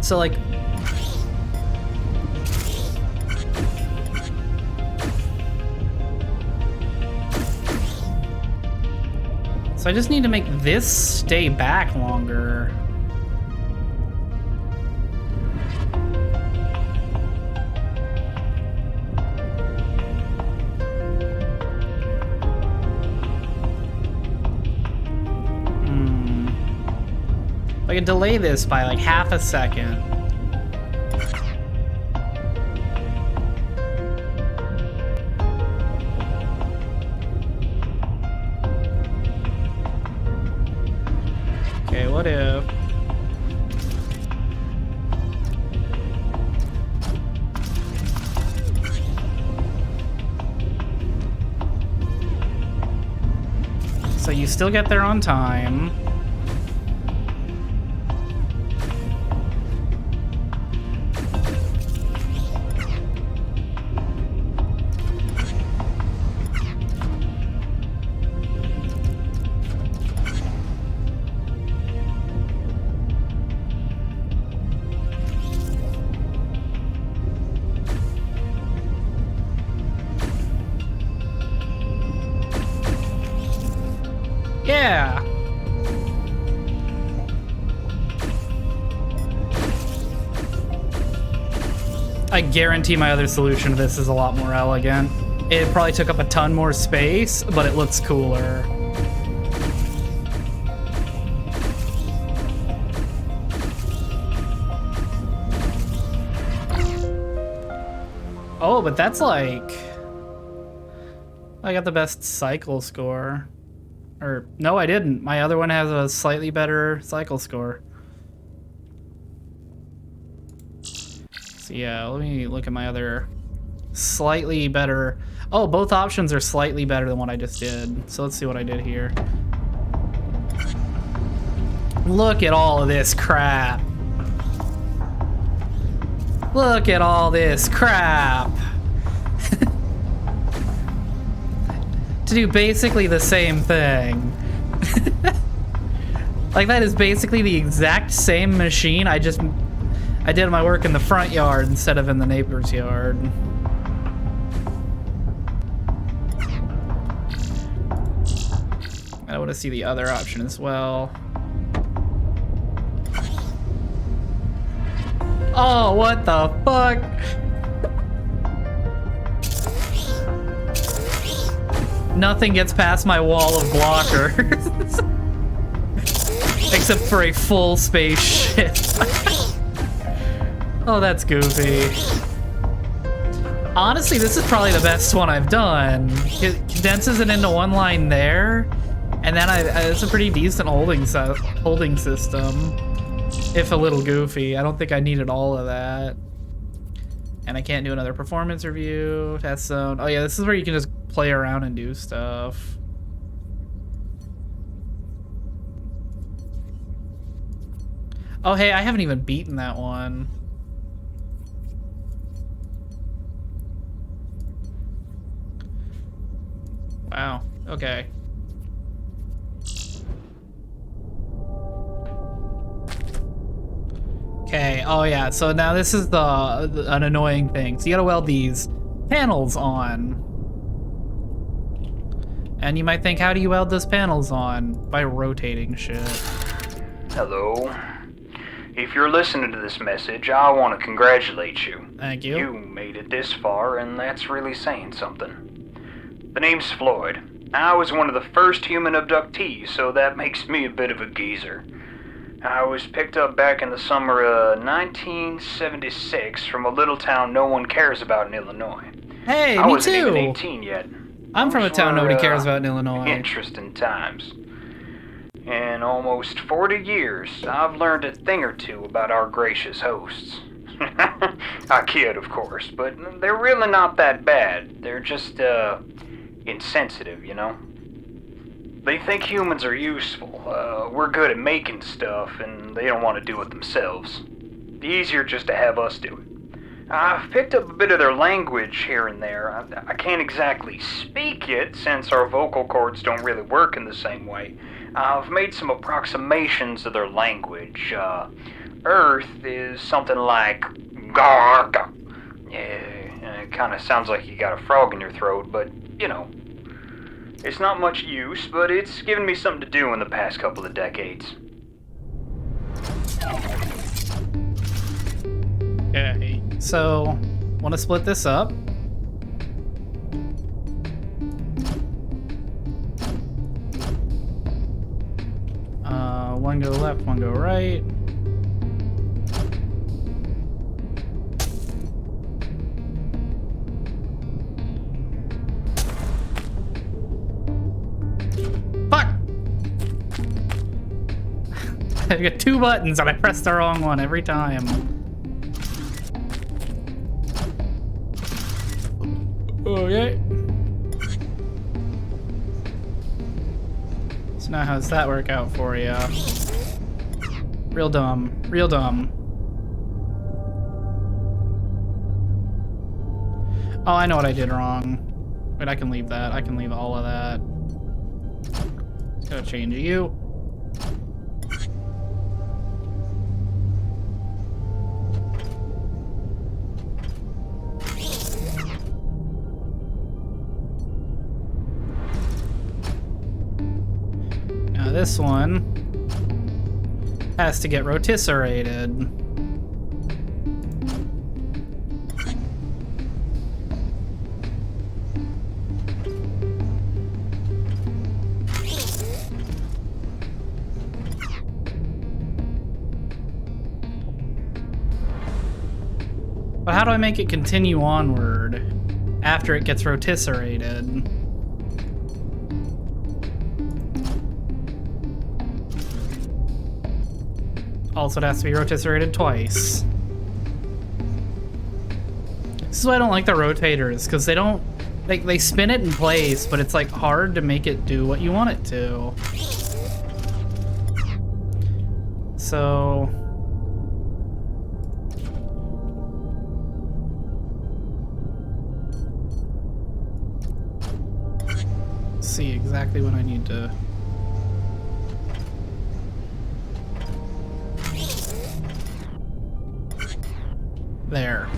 A: So like so I just need to make this stay back longer. I can delay this by like half a second. Okay, what if... So you still get there on time. Yeah. I guarantee my other solution to this is a lot more elegant. It probably took up a ton more space, but it looks cooler. Oh, but that's like... I got the best cycle score. Or, no, I didn't. My other one has a slightly better cycle score. So yeah, let me look at my other slightly better. Oh, both options are slightly better than what I just did. So let's see what I did here. Look at all of this crap. Look at all this crap. To do basically the same thing. Like, that is basically the exact same machine. I did my work in the front yard instead of in the neighbor's yard. I want to see the other option as well. Oh, what the fuck? Nothing gets past my wall of blockers. Except for a full spaceship. Oh, that's goofy. Honestly, this is probably the best one I've done. It condenses it into one line there, and then it's a pretty decent holding system. If a little goofy. I don't think I needed all of that. And I can't do another performance review, test zone. Oh yeah, this is where you can just play around and do stuff. Oh hey, I haven't even beaten that one. Wow, okay. Okay, oh yeah, so now this is an annoying thing. So you gotta weld these panels on. And you might think, how do you weld those panels on? By rotating shit.
E: Hello. If you're listening to this message, I want to congratulate you.
A: Thank you.
E: You made it this far, and that's really saying something. The name's Floyd. I was one of the first human abductees, so that makes me a bit of a geezer. I was picked up back in the summer of 1976 from a little town no one cares about in Illinois.
A: Hey,
E: I
A: me
E: wasn't
A: too.
E: even 18 yet.
A: I'm from a
E: Those
A: town nobody
E: were,
A: cares about in Illinois.
E: Interesting times. In almost 40 years, I've learned a thing or two about our gracious hosts. I kid, of course, but they're really not that bad. They're just, insensitive, you know? They think humans are useful. We're good at making stuff, and they don't want to do it themselves. The easier just to have us do it. I've picked up a bit of their language here and there. I can't exactly speak it, since our vocal cords don't really work in the same way. I've made some approximations of their language. Earth is something like garg. Yeah, it kind of sounds like you got a frog in your throat, but, you know. It's not much use, but it's given me something to do in the past couple of decades.
A: Okay, so want to split this up. One go left, one go right. Fuck! I got two buttons and I pressed the wrong one every time. Okay. So now how's that work out for you? Real dumb. Real dumb. Oh, I know what I did wrong. Wait, I can leave that. I can leave all of that. Just gotta change you. Now this one has to get rotisserrated. how do I make it continue onward after it gets rotisserrated? Also, it has to be rotisserrated twice. This is why I don't like the rotators, because they don't... They spin it in place, but it's like hard to make it do what you want it to. So... see exactly what I need to... There.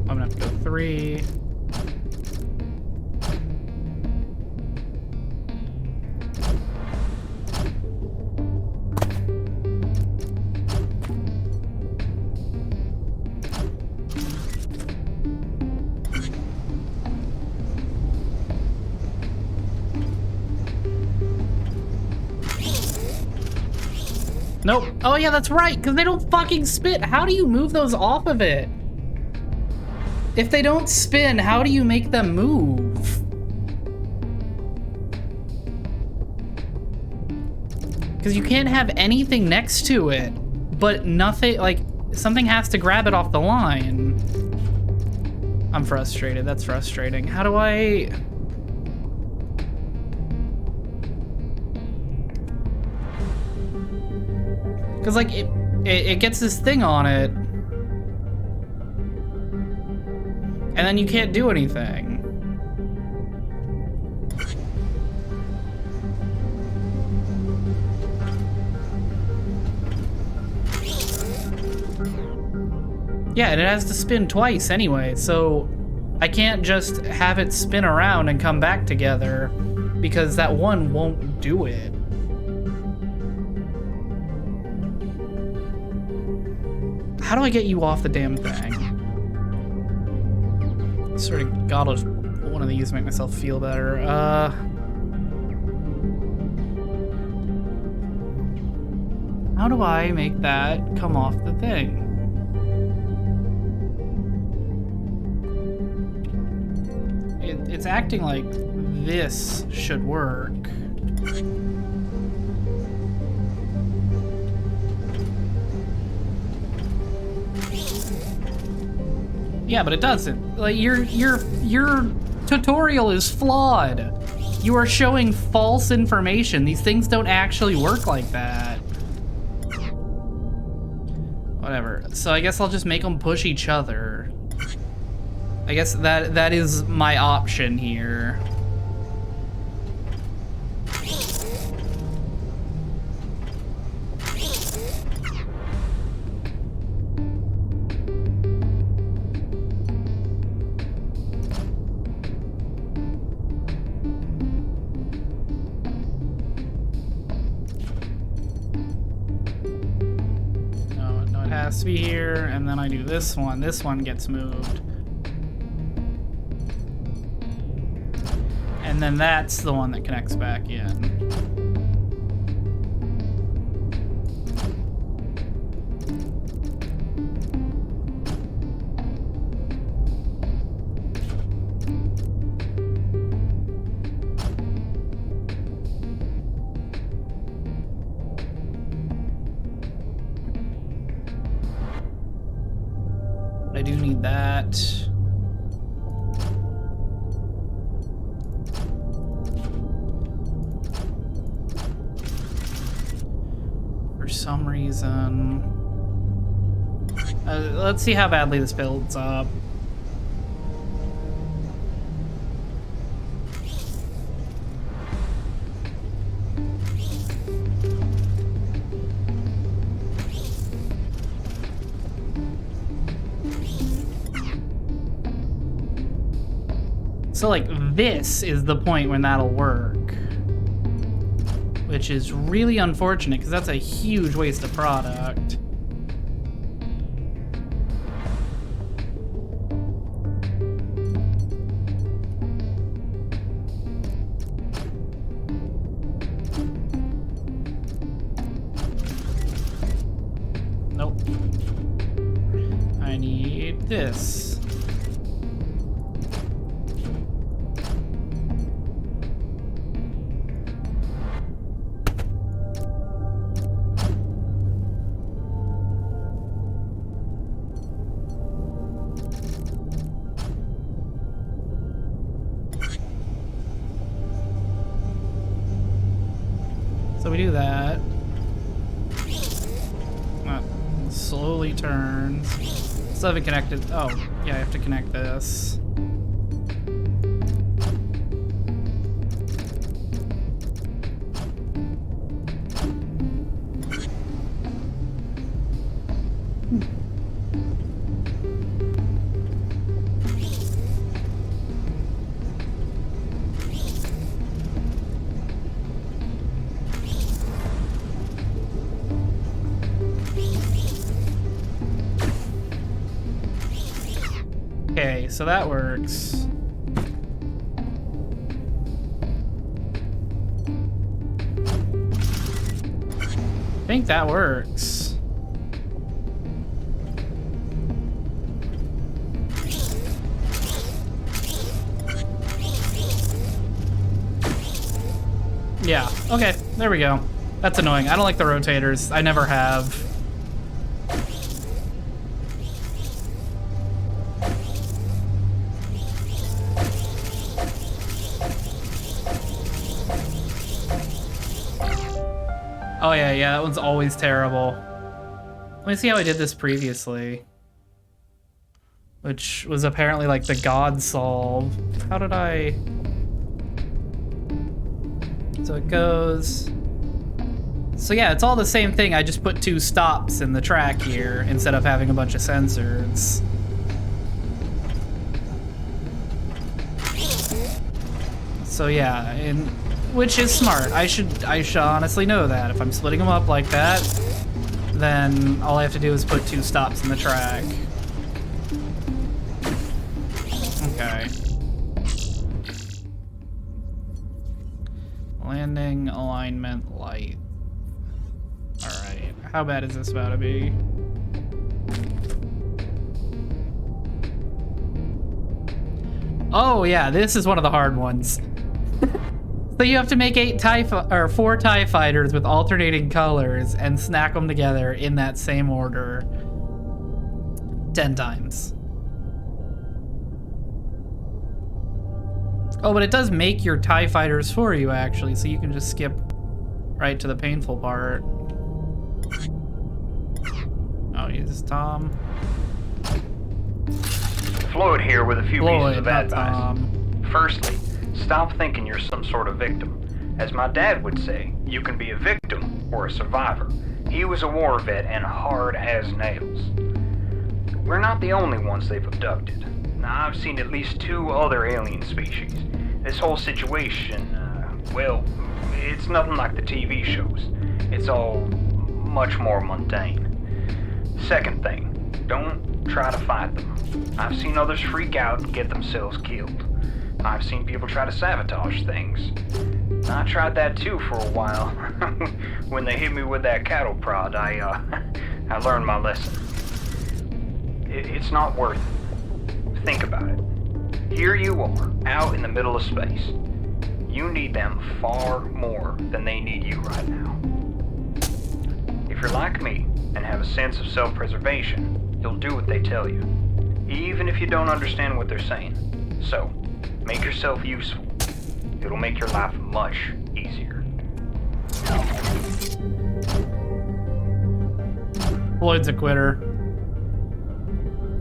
A: I'm gonna have to go 3. Nope. Oh yeah, that's right, because they don't fucking spit. How do you move those off of it? If they don't spin, how do you make them move? Because you can't have anything next to it, but nothing, like, something has to grab it off the line. I'm frustrated. That's frustrating. How do I... Because, like, it gets this thing on it, and then you can't do anything. Yeah, and it has to spin twice anyway, so I can't just have it spin around and come back together, because that one won't do it. How do I get you off the damn thing? Sort of gotta one of these to make myself feel better. How do I make that come off the thing? It's acting like this should work. Yeah, but it doesn't. Like, your tutorial is flawed. You are showing false information. These things don't actually work like that. Whatever. So I guess I'll just make them push each other. I guess that is my option here. To be here, and then I do this one gets moved, and then that's the one that connects back in. I do need that. For some reason. Let's see how badly this builds up. So, like, this is the point when that'll work. Which is really unfortunate, because that's a huge waste of product. this? So we do that. That slowly turns. Still haven't connected. Oh, yeah, I have to connect this. Okay, so that works. I think that works. Yeah, okay, there we go. That's annoying. I don't like the rotators. I never have. Oh yeah, that one's always terrible. Let me see how I did this previously. Which was apparently like the god solve. How did I... So it goes... So yeah, it's all the same thing. I just put 2 stops in the track here instead of having a bunch of sensors. So yeah, which is smart. I should honestly know that. If I'm splitting them up like that, then all I have to do is put 2 stops in the track. Okay. Landing, alignment, light. Alright, how bad is this about to be? Oh yeah, this is one of the hard ones. So you have to make 4 TIE fighters with alternating colors and snack them together in that same order 10 times. Oh, but it does make your TIE fighters for you, actually, so you can just skip right to the painful part. Oh, he's Tom.
E: Floyd here with a few pieces of
A: not
E: advice.
A: Tom.
E: Firstly, stop thinking you're some sort of victim. As my dad would say, you can be a victim or a survivor. He was a war vet and hard as nails. We're not the only ones they've abducted. Now, I've seen at least 2 other alien species. This whole situation, well, it's nothing like the TV shows. It's all much more mundane. Second thing, don't try to fight them. I've seen others freak out and get themselves killed. I've seen people try to sabotage things. I tried that too for a while. When they hit me with that cattle prod, I learned my lesson. It's not worth it. Think about it. Here you are, out in the middle of space. You need them far more than they need you right now. If you're like me and have a sense of self-preservation, you'll do what they tell you, even if you don't understand what they're saying. So, make yourself useful. It'll make your life much easier.
A: Floyd's a quitter.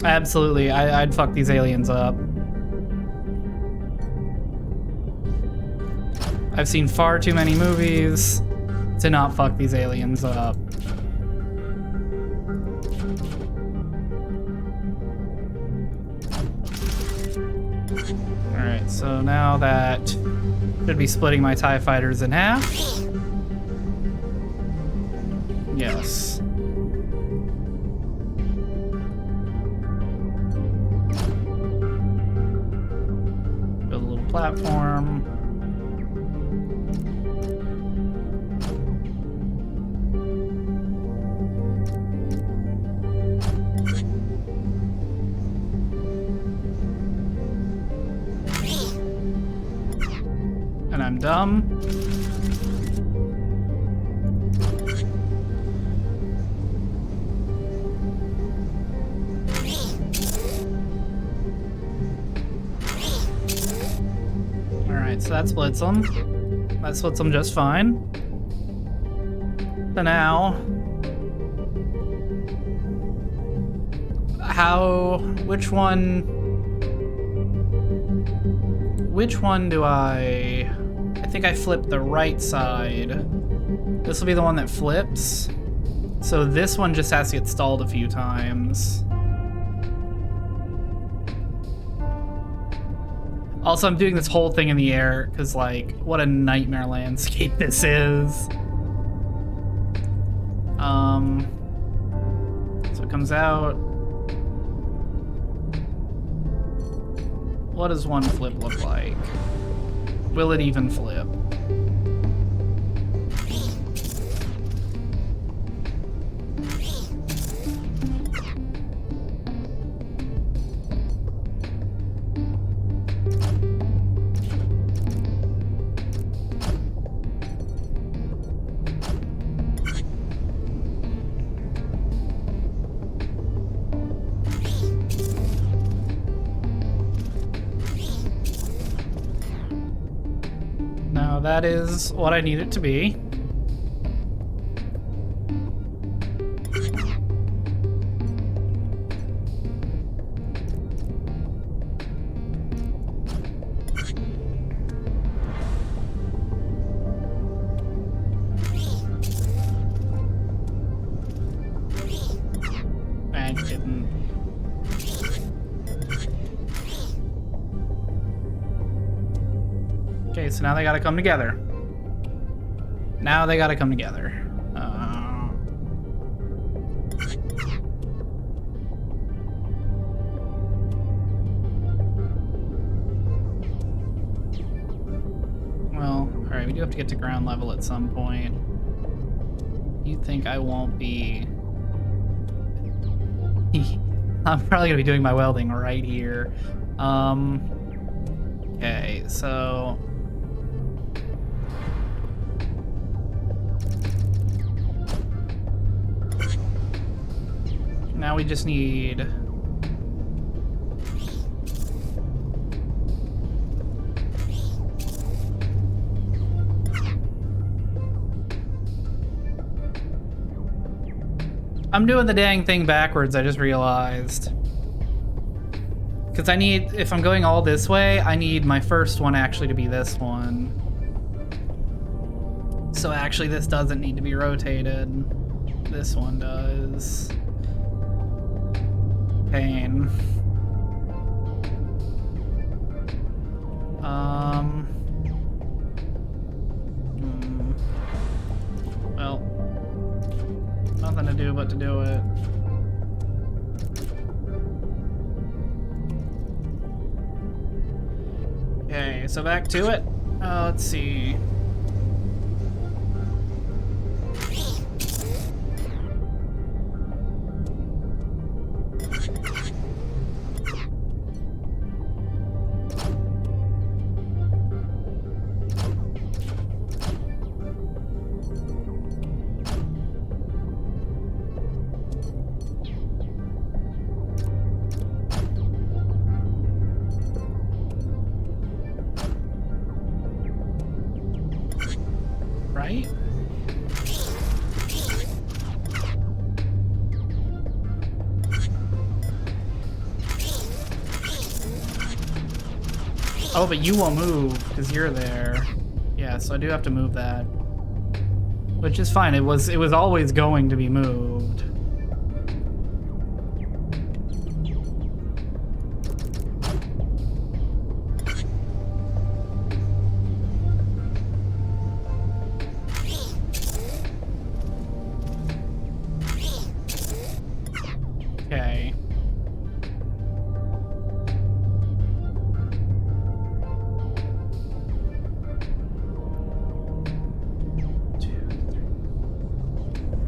A: Absolutely, I'd fuck these aliens up. I've seen far too many movies to not fuck these aliens up. Alright, so now that should be splitting my TIE fighters in half. Yes. Build a little platform. I'm dumb. Alright, so that splits them. That splits them just fine. So now... Which one do I think I flipped the right side. This will be the one that flips. So this one just has to get stalled a few times. Also, I'm doing this whole thing in the air because, like, what a nightmare landscape this is. So it comes out. What does one flip look like? Will it even flip? Now that is what I need it to be. I didn't. Okay, so now they gotta come together. Now they gotta come together. Well, alright, we do have to get to ground level at some point. You think I won't be... I'm probably gonna be doing my welding right here. Okay, so... Now we just need... I'm doing the dang thing backwards, I just realized. Because I need, if I'm going all this way, I need my first one actually to be this one. So actually this doesn't need to be rotated. This one does. Pain. Well, nothing to do but to do it. Okay, so back to it. Let's see. Right? Oh, but you won't move because you're there. Yeah, so I do have to move that. Which is fine. It was always going to be moved. Okay.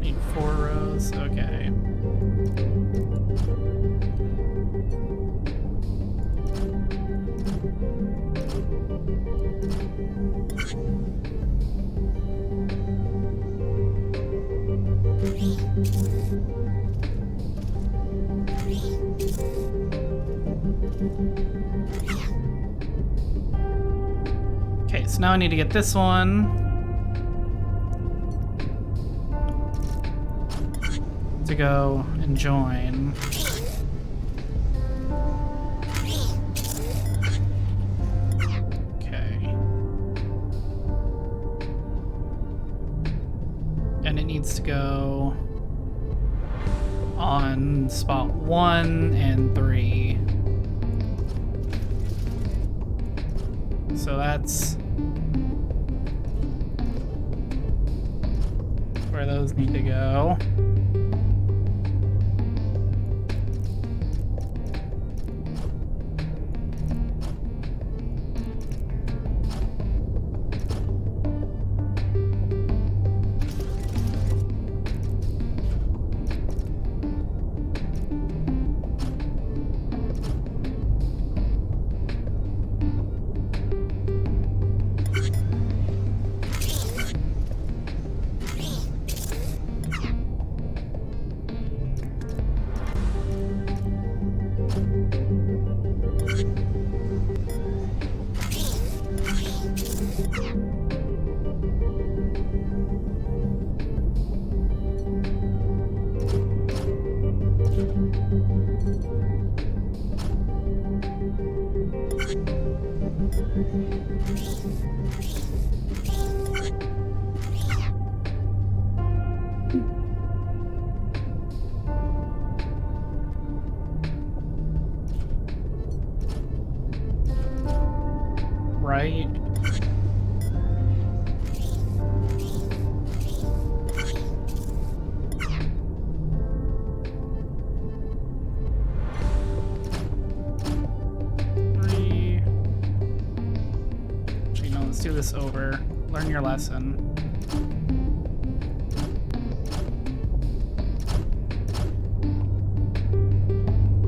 A: Need 4 rows. Alright, so now I need to get this one. To go and join. Okay. And it needs to go on spot 1 and 3. So that's where those need to go. Right? Actually, no, let's do this over. Learn your lesson.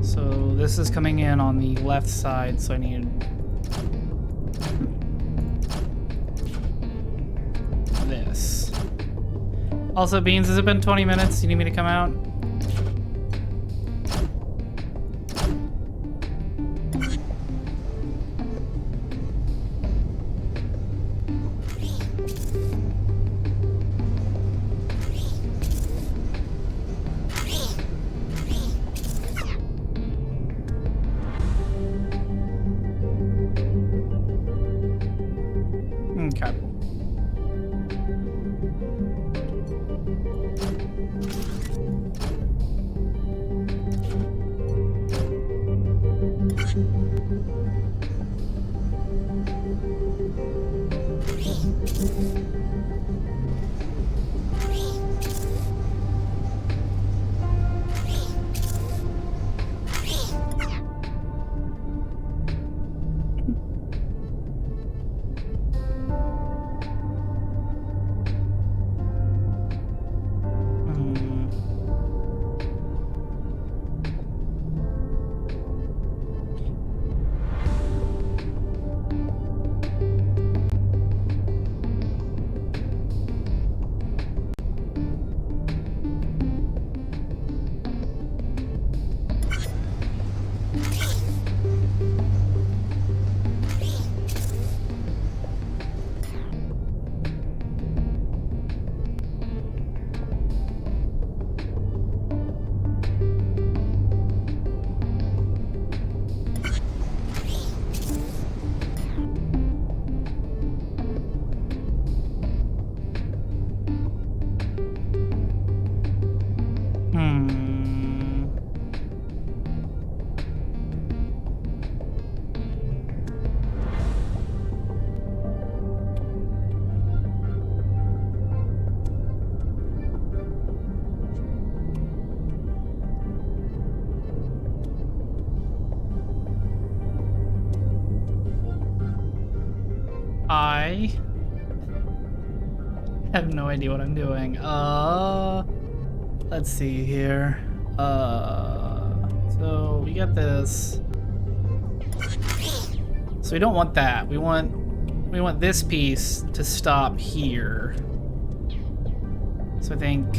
A: So this is coming in on the left side, so I need this. Also, Beans, has it been 20 minutes? You need me to come out? Okay. I have no idea what I'm doing. Let's see here. So we got this. So we don't want that. We want this piece to stop here. So I think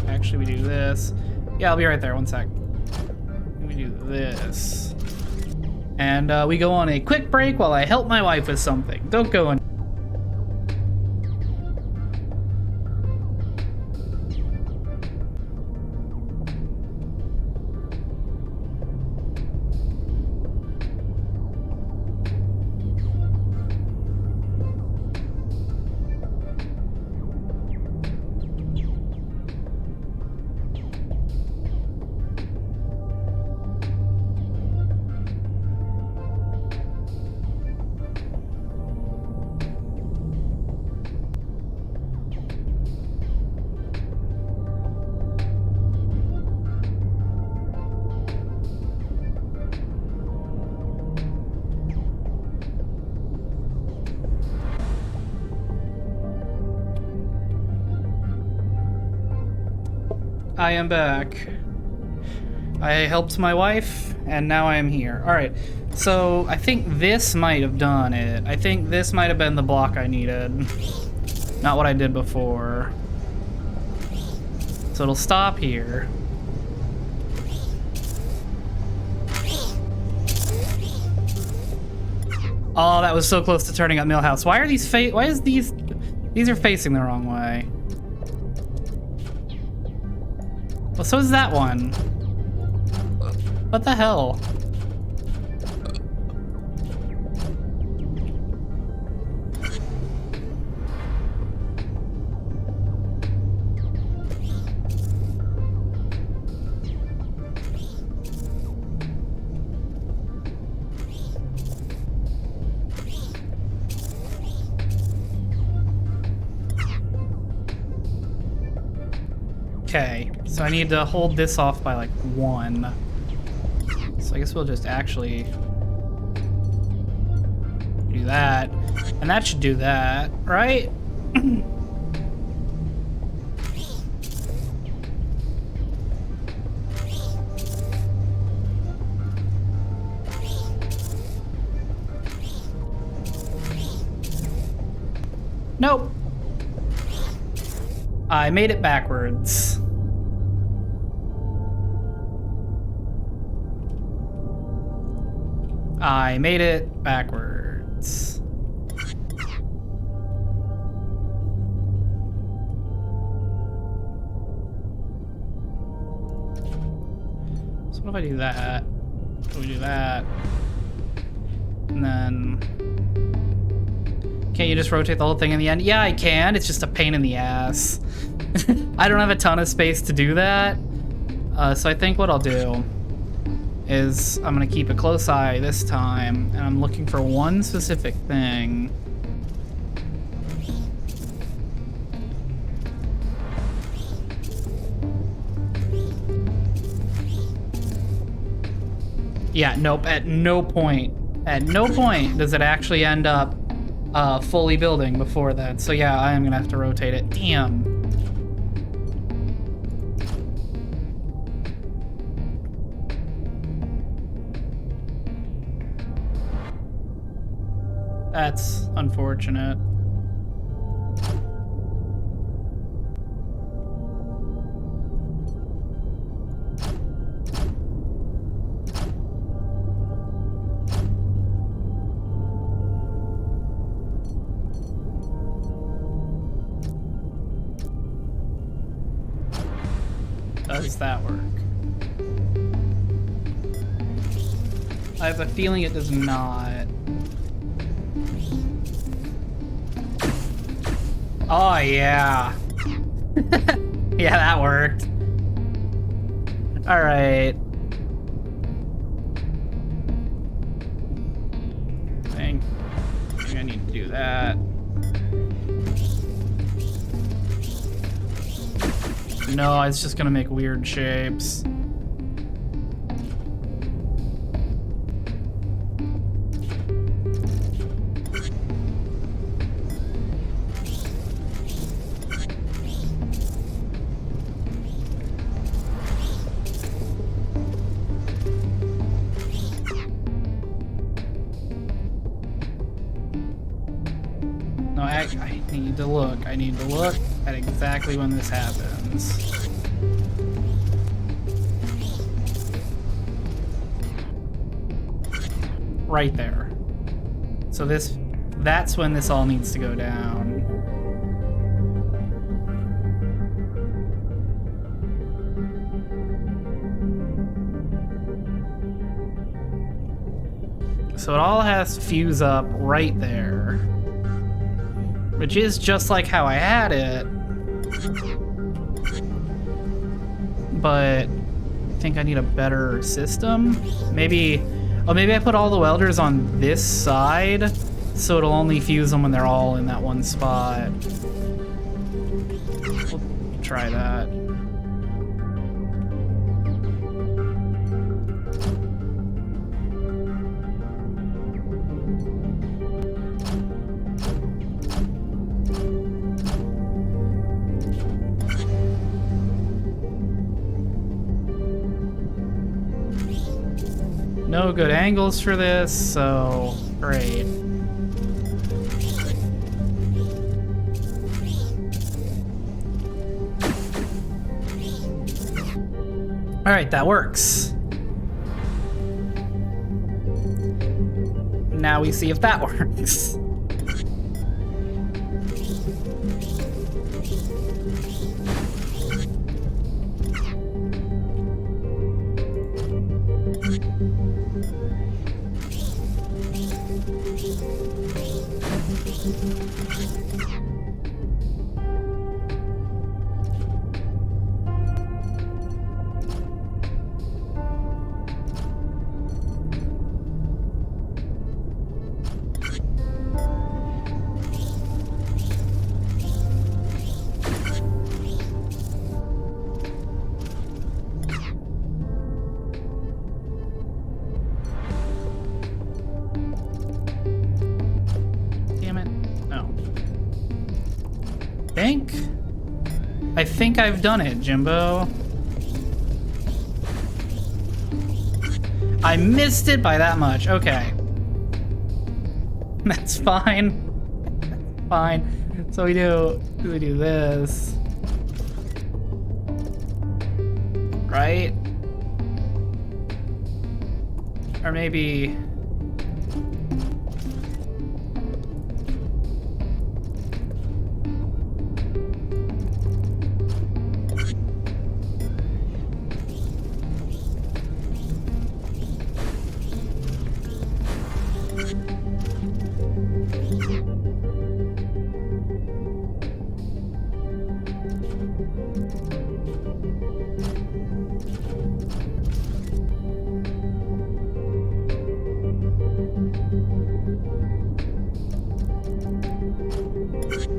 A: actually we do this. Yeah, I'll be right there. One sec. We do this. And we go on a quick break while I help my wife with something. Don't go in. I am back. I helped my wife, and now I am here. Alright, so I think this might have done it. I think this might have been the block I needed. Not what I did before. So it'll stop here. Oh, that was so close to turning up Millhouse. Why are these why is these are facing the wrong way? Well, so is that one. What the hell? Okay, so I need to hold this off by like 1. So I guess we'll just actually do that. And that should do that, right? Nope. I made it backwards. I made it backwards. So what if I do that? We do that. And then... Can't you just rotate the whole thing in the end? Yeah, I can. It's just a pain in the ass. I don't have a ton of space to do that. So I think what I'll do is I'm gonna keep a close eye this time, and I'm looking for one specific thing. Yeah, nope, at no point does it actually end up fully building before that. So yeah, I am gonna have to rotate it. Damn. That's unfortunate. Does that work? I have a feeling it does not. Oh, yeah. Yeah, that worked. All right. I think I need to do that. No, it's just gonna make weird shapes. No, I need to look. I need to look at exactly when this happens. right there. So that's when this all needs to go down. So it all has to fuse up right there. Which is just like how I had it. But I think I need a better system. Maybe I put all the welders on this side, so it'll only fuse them when they're all in that one spot. We'll try that. No good angles for this, so great. All right, that works. Now we see if that works. I think I've done it, Jimbo. I missed it by that much. Okay. That's fine. Fine. So we do this. Right? Or maybe...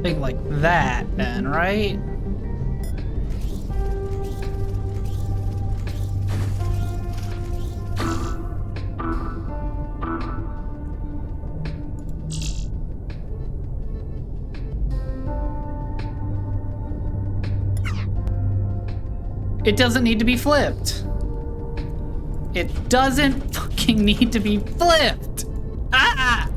A: Big like that, then, right? It doesn't need to be flipped. It doesn't fucking need to be flipped. Ah!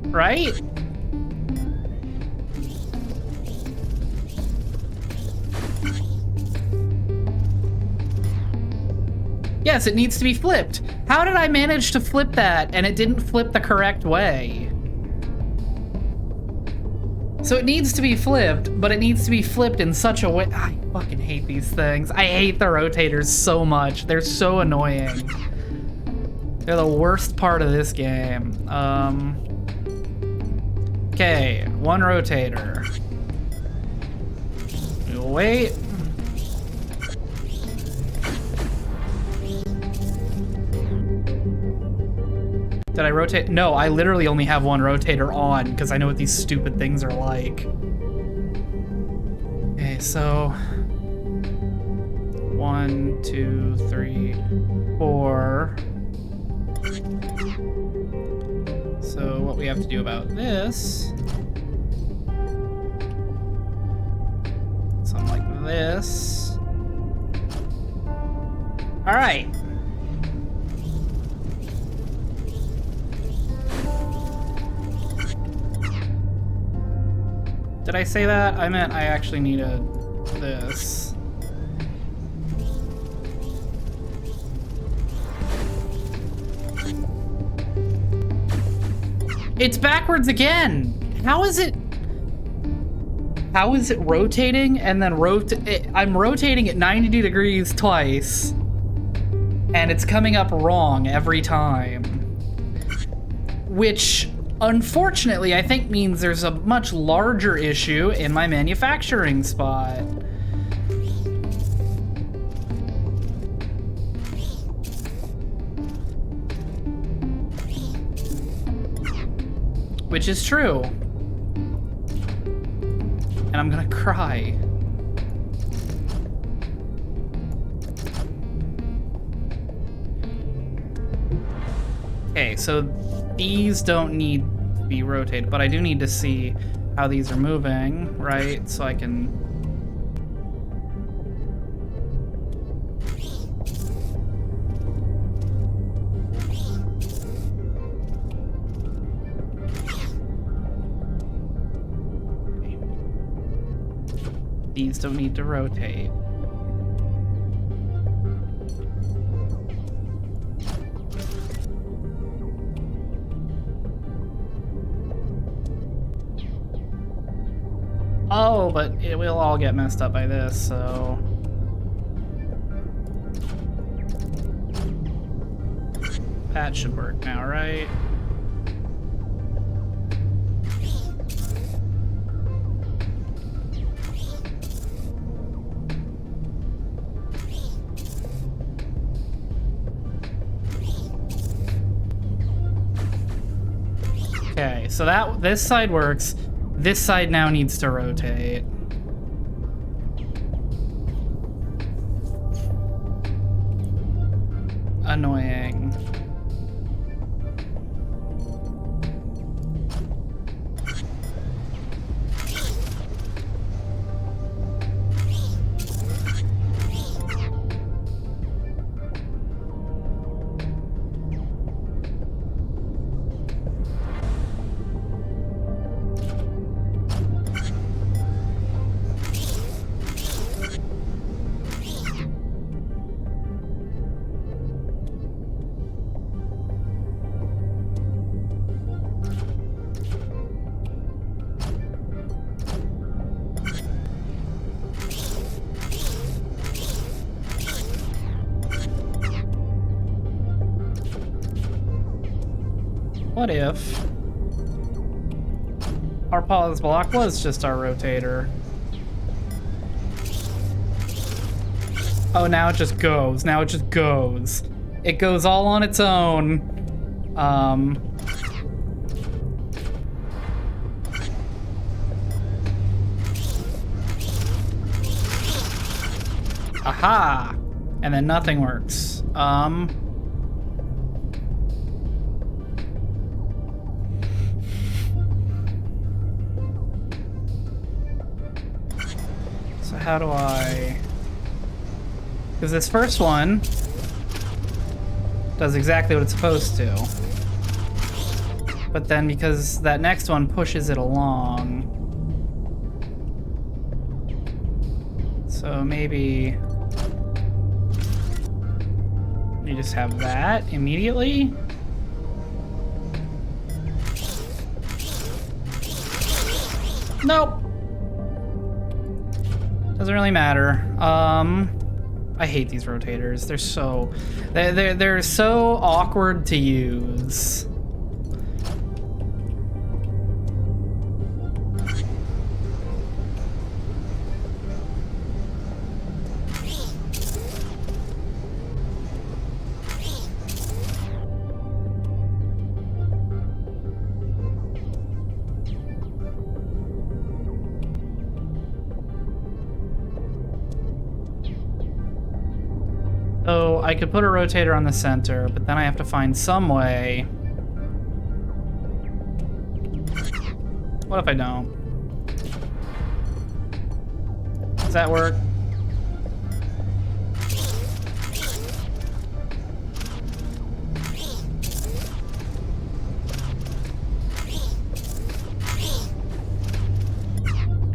A: Right? Yes, it needs to be flipped. How did I manage to flip that and it didn't flip the correct way? So it needs to be flipped, but it needs to be flipped in such a way. I fucking hate these things. I hate the rotators so much. They're so annoying. They're the worst part of this game. Okay, one rotator. We'll wait. Did I rotate? No, I literally only have one rotator on because I know what these stupid things are like. Okay, so 1, 2, 3, 4. So what we have to do about this, something like this. All right. Did I say that? I meant I actually needed this. It's backwards again. How is it rotating and then I'm rotating at 90 degrees twice and it's coming up wrong every time. Which, unfortunately, I think means there's a much larger issue in my manufacturing spot. Which is true. And I'm gonna cry. Okay, so these don't need to be rotated, but I do need to see how these are moving, right? So I can... These don't need to rotate. Oh, but it will all get messed up by this, so... That should work now, right? Okay, so this side works. This side now needs to rotate. Annoying. What if our pause block was just our rotator? Oh, now it just goes. Now it just goes. It goes all on its own. Aha! And then nothing works. So how do I... Because this first one does exactly what it's supposed to. But then because that next one pushes it along. So maybe you just have that immediately. Nope. Doesn't really matter. I hate these rotators. They're so awkward to use. So I could put a rotator on the center, but then I have to find some way. What if I don't? Does that work?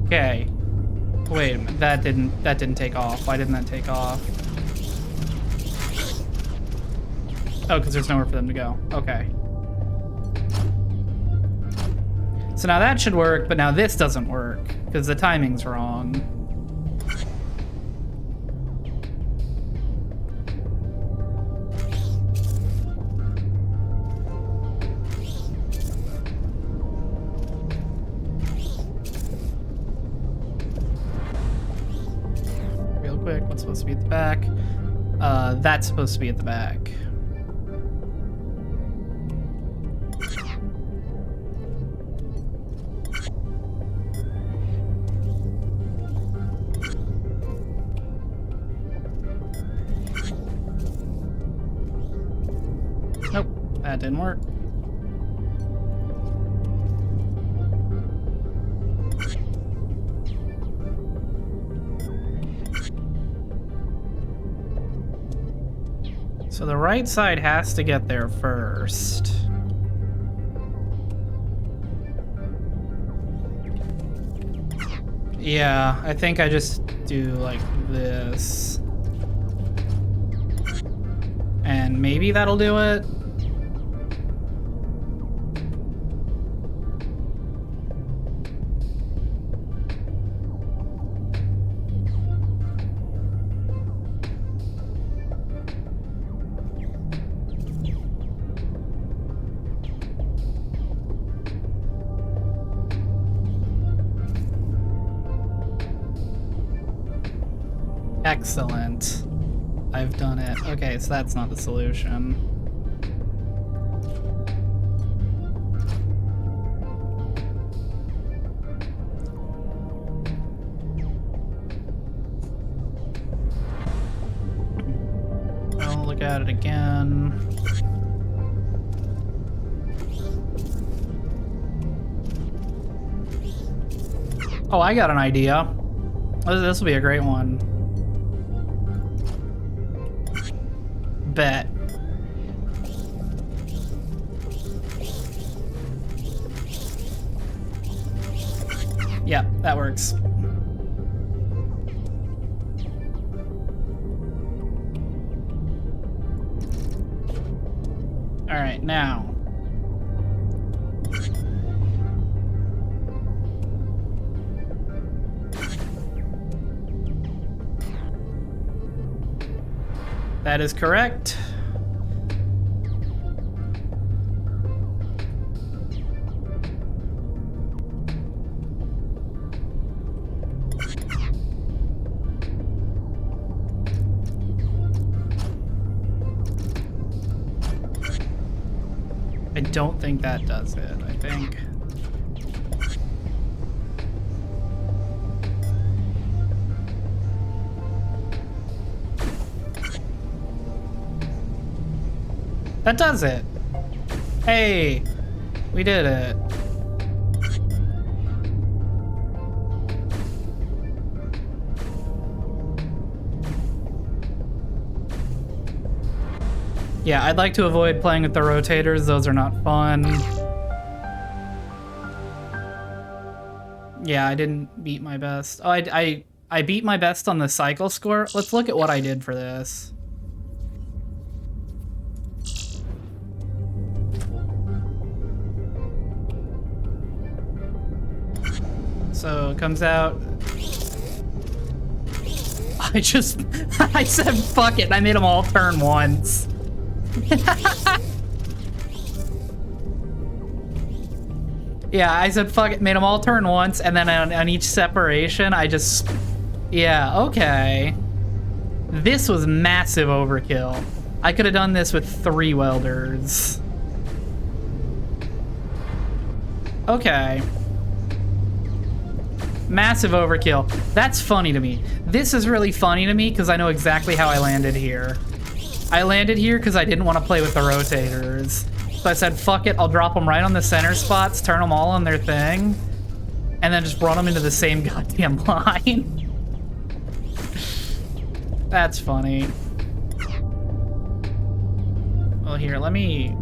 A: Okay. Wait a minute, that didn't take off. Why didn't that take off? Oh, because there's nowhere for them to go. Okay. So now that should work, but now this doesn't work because the timing's wrong. Real quick, what's supposed to be at the back? That's supposed to be at the back. Nope, that didn't work. So the right side has to get there first. Yeah, I think I just do like this. And maybe that'll do it. Excellent. I've done it. Okay, so that's not the solution. I'll look at it again. Oh, I got an idea. This will be a great one. Bet. Yeah, that works. All right, now. That is correct. I don't think that does it, I think. That does it. Hey, we did it. Yeah, I'd like to avoid playing with the rotators. Those are not fun. Yeah, I didn't beat my best. Oh, I beat my best on the cycle score. Let's look at what I did for this. So it comes out. I said fuck it and I made them all turn once. Yeah, I said fuck it, made them all turn once, and then on each separation, I just... Yeah, okay. This was massive overkill. I could have done this with 3 welders. Okay. Massive overkill. That's funny to me. This is really funny to me because I know exactly how I landed here. I landed here because I didn't want to play with the rotators. So I said, fuck it, I'll drop them right on the center spots, turn them all on their thing, and then just run them into the same goddamn line. That's funny. Well, here, let me...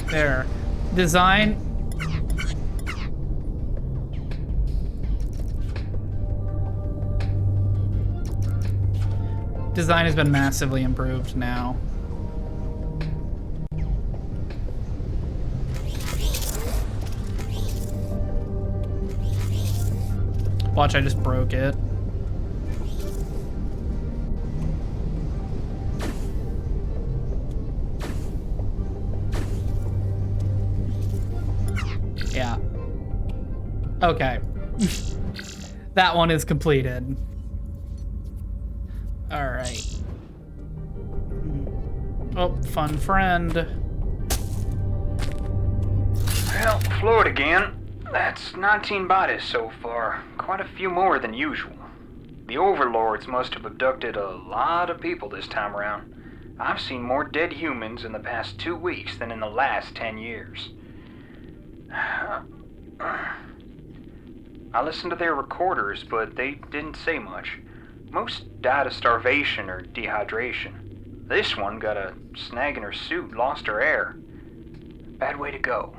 A: There. Design... Design has been massively improved now. Watch, I just broke it. Yeah. Okay. That one is completed. All right. Oh, fun friend.
E: Well, Florida again. That's 19 bodies so far. Quite a few more than usual. The overlords must have abducted a lot of people this time around. I've seen more dead humans in the past 2 weeks than in the last 10 years. I listened to their recorders, but they didn't say much. Most died of starvation or dehydration. This one got a snag in her suit, lost her air. Bad way to go.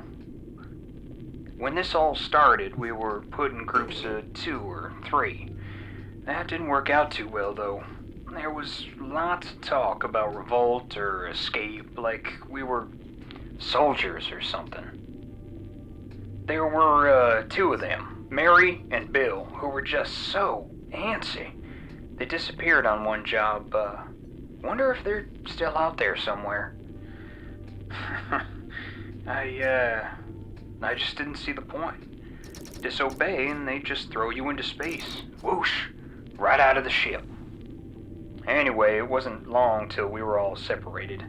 E: When this all started, we were put in groups of 2 or 3. That didn't work out too well, though. There was lots of talk about revolt or escape, like we were soldiers or something. There were 2 of them, Mary and Bill, who were just so antsy. They disappeared on one job. Wonder if they're still out there somewhere. I just didn't see the point. Disobey and they just throw you into space. Whoosh! Right out of the ship. Anyway, it wasn't long till we were all separated.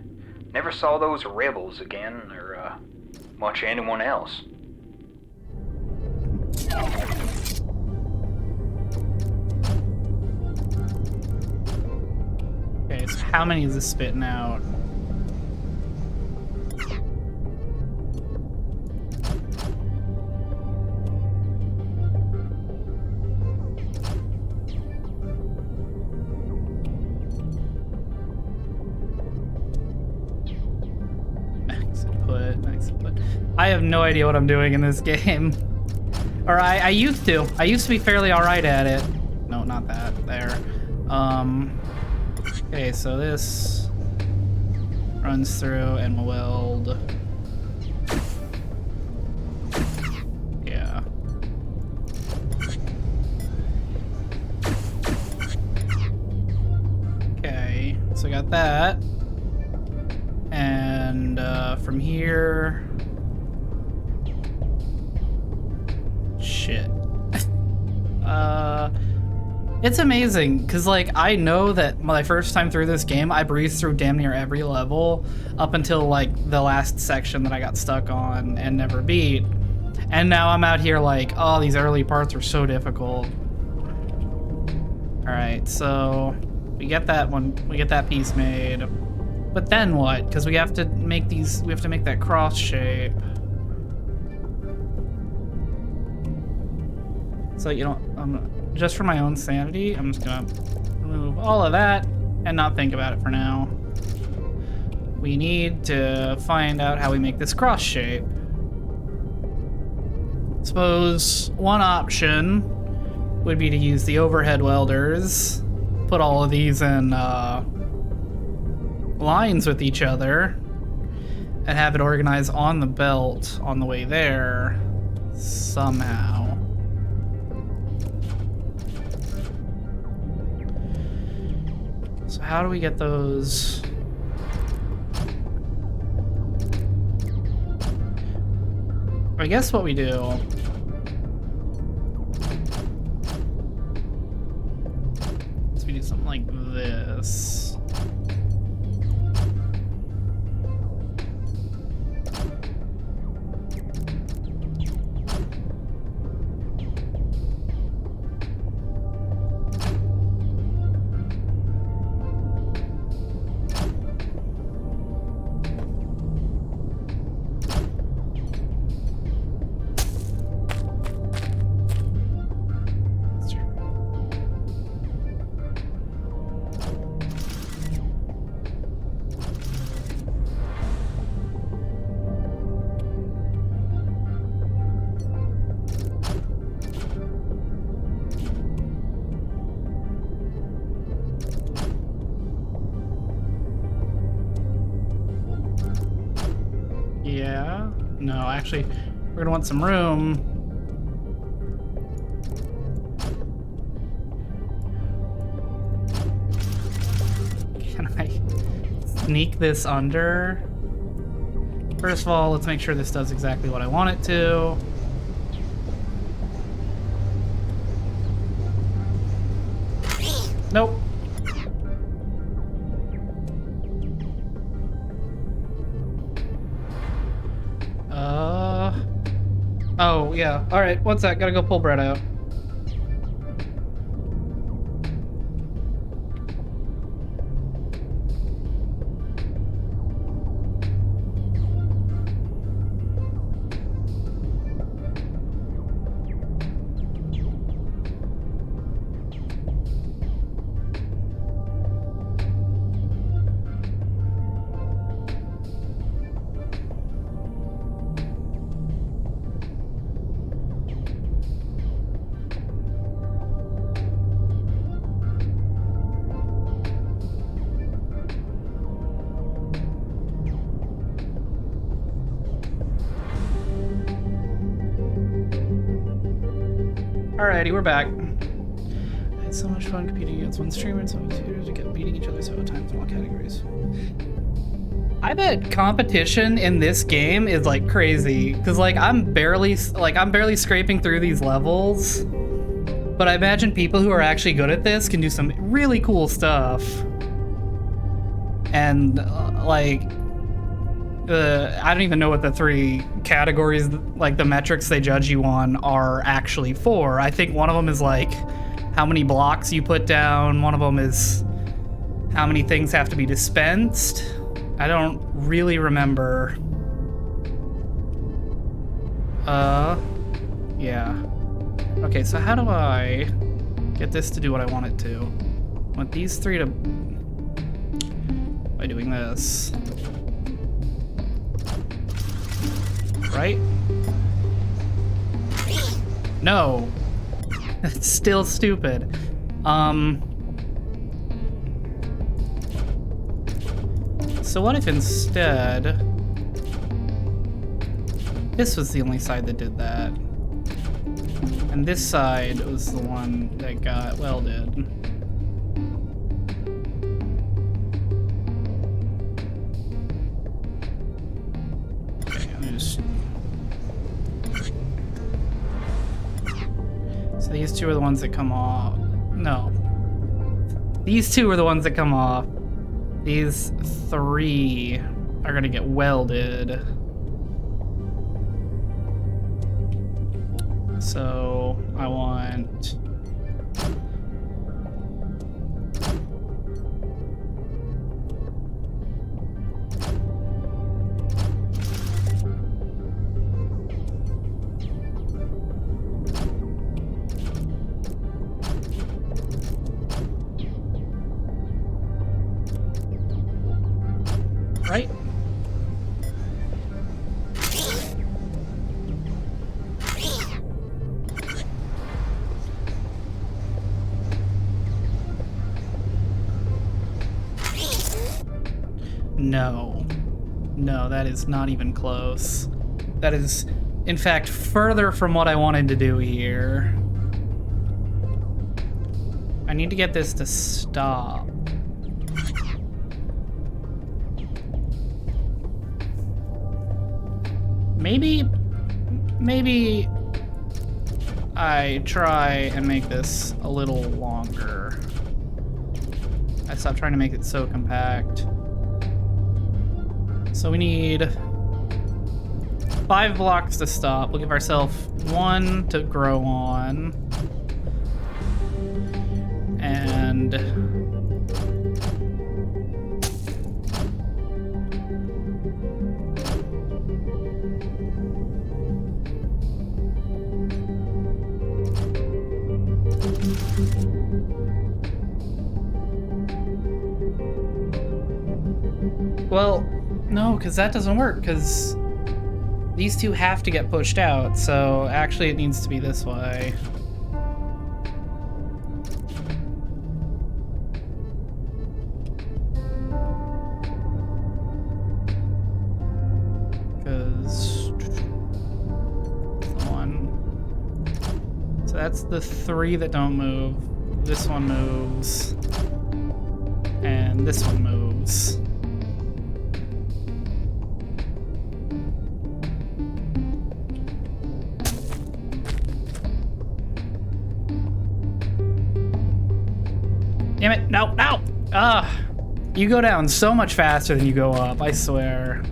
E: Never saw those rebels again, or, much anyone else.
A: Okay, so how many is this spitting out? I have no idea what I'm doing in this game. Or I used to. I used to be fairly alright at it. No, not that. There. Okay, so this runs through and will weld. Yeah. Okay, so I got that. And from here... Shit. It's amazing, because, like, I know that my first time through this game, I breezed through damn near every level up until, like, the last section that I got stuck on and never beat. And now I'm out here like, oh, these early parts are so difficult. Alright, so we get that one, we get that piece made. But then what? Because we have to make these, we have to make that cross shape. So, you know, just for my own sanity, I'm just gonna remove all of that and not think about it for now. We need to find out how we make this cross shape. Suppose one option would be to use the overhead welders, put all of these in lines with each other, and have it organized on the belt on the way there somehow. So how do we get those? I guess what we do is we do something like this. Yeah, no, actually, we're gonna want some room Can I sneak this under? First of all, let's make sure this does exactly what I want it to. Nope. Oh, yeah. Alright, what's that? Gotta go pull bread out. Alrighty, we're back. I had so much fun competing against one streamer and some tutors to get beating each other several times in all categories. I bet competition in this game is like crazy, because like I'm barely scraping through these levels, but I imagine people who are actually good at this can do some really cool stuff. And I don't even know what the 3 categories, like the metrics they judge you on, are actually for. I think one of them is like how many blocks you put down. One of them is how many things have to be dispensed. I don't really remember. Yeah. Okay, so how do I get this to do what I want it to? I want these 3 to... by doing this. Right? No. It's still stupid. So what if instead... this was the only side that did that. And this side was the one that got welded. Okay, let me just... so these 2 are the ones that come off. No. These 2 are the ones that come off. These 3 are gonna get welded. So I want... right? No. No, that is not even close. That is, in fact, further from what I wanted to do here. I need to get this to stop. Maybe I try and make this a little longer. I stopped trying to make it so compact. So we need 5 blocks to stop. We'll give ourselves 1 to grow on. And well, no, because that doesn't work, because these 2 have to get pushed out, so actually it needs to be this way. Because... so that's the 3 that don't move. This one moves. And this one moves. Damn it, no, no! Ah! You go down so much faster than you go up, I swear.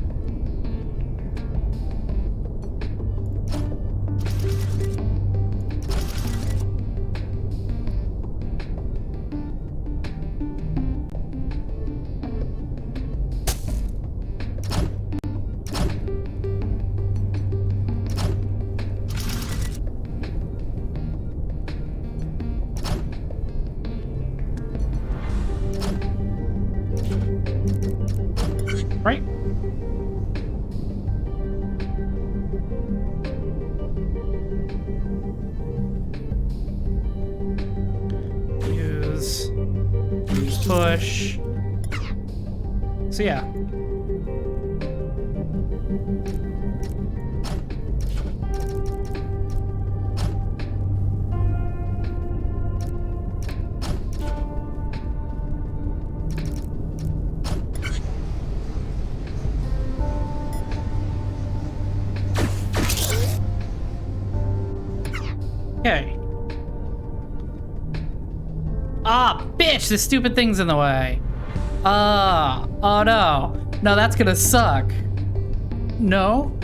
A: Right. Use push. So yeah. Okay. Ah, bitch, this stupid thing's in the way. Oh no. No, that's gonna suck. No?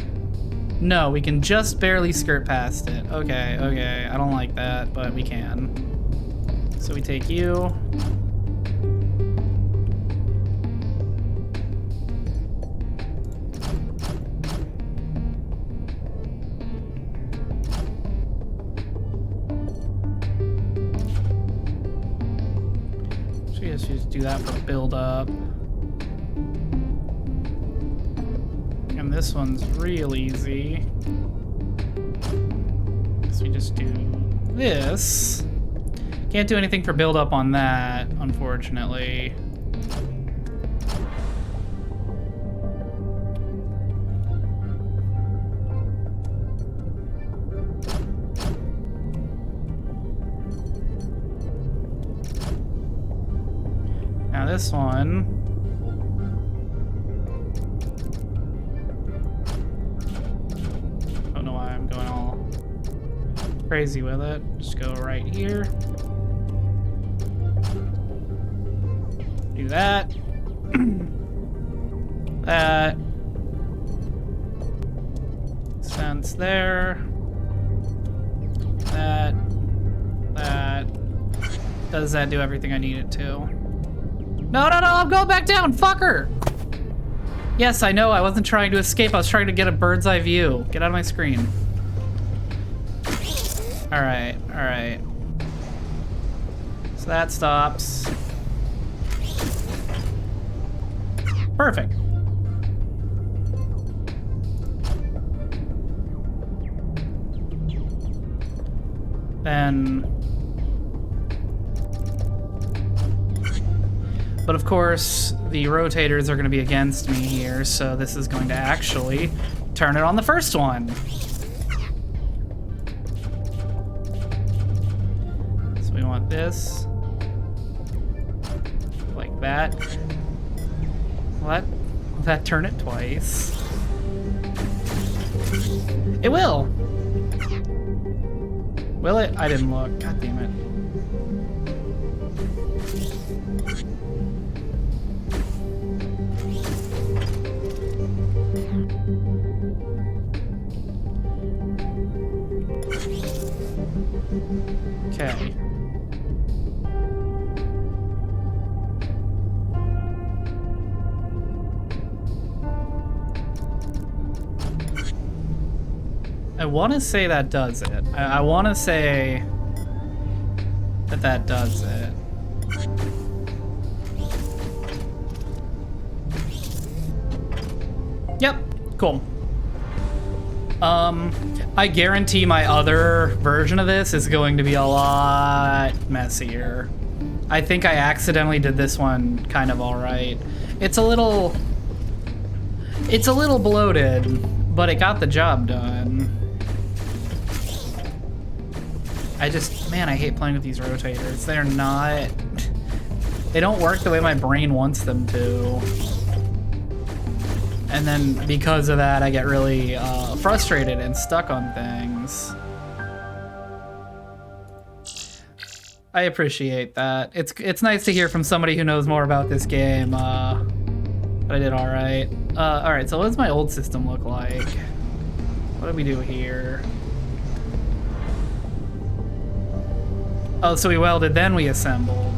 A: No, we can just barely skirt past it. Okay, okay, I don't like that, but we can. So we take you. Just do that for build up. And this one's real easy. So we just do this. Can't do anything for build up on that, unfortunately. Now this one, don't know why I'm going all crazy with it. Just go right here. Do that. That. Sense there. That. That. Does that do everything I need it to? No, no, no, I'm going back down, fucker! Yes, I know, I wasn't trying to escape, I was trying to get a bird's eye view. Get out of my screen. Alright, alright. So that stops. Perfect. Then... But of course, the rotators are going to be against me here, so this is going to actually turn it on the first one. So we want this. Like that. What? Will that turn it twice? It will! Will it? I didn't look. God damn it. Okay. I want to say that does it. I want to say that that does it. Yep, cool. I guarantee my other version of this is going to be a lot messier. I think I accidentally did this one kind of alright. It's a little bloated, but it got the job done. Man, I hate playing with these rotators. They're not They don't work the way my brain wants them to. And then because of that, I get really frustrated and stuck on things. I appreciate that. It's nice to hear from somebody who knows more about this game. But I did all right. All right, so what does my old system look like? What did we do here? Oh, so we welded, then we assembled.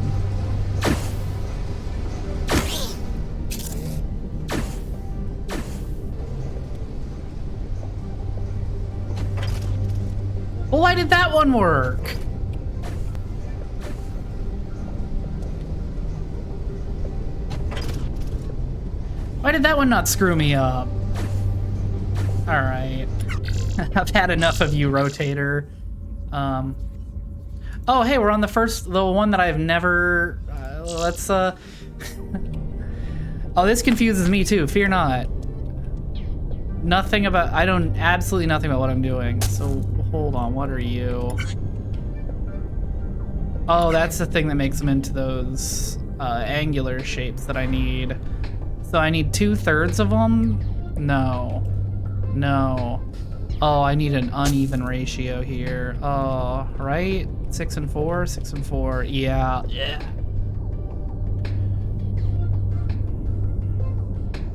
A: Well, why did that one work? Why did that one not screw me up? All right. I've had enough of you, Rotator. Oh, hey, we're on the one that I've never, let's, Oh, this confuses me too, fear not. Absolutely nothing about what I'm doing. So, hold on, what are you? Oh, that's the thing that makes them into those, angular shapes that I need. So I need 2/3 of them? No. No. Oh, I need an uneven ratio here. Oh, right? 6 and 4, 6 and 4. Yeah.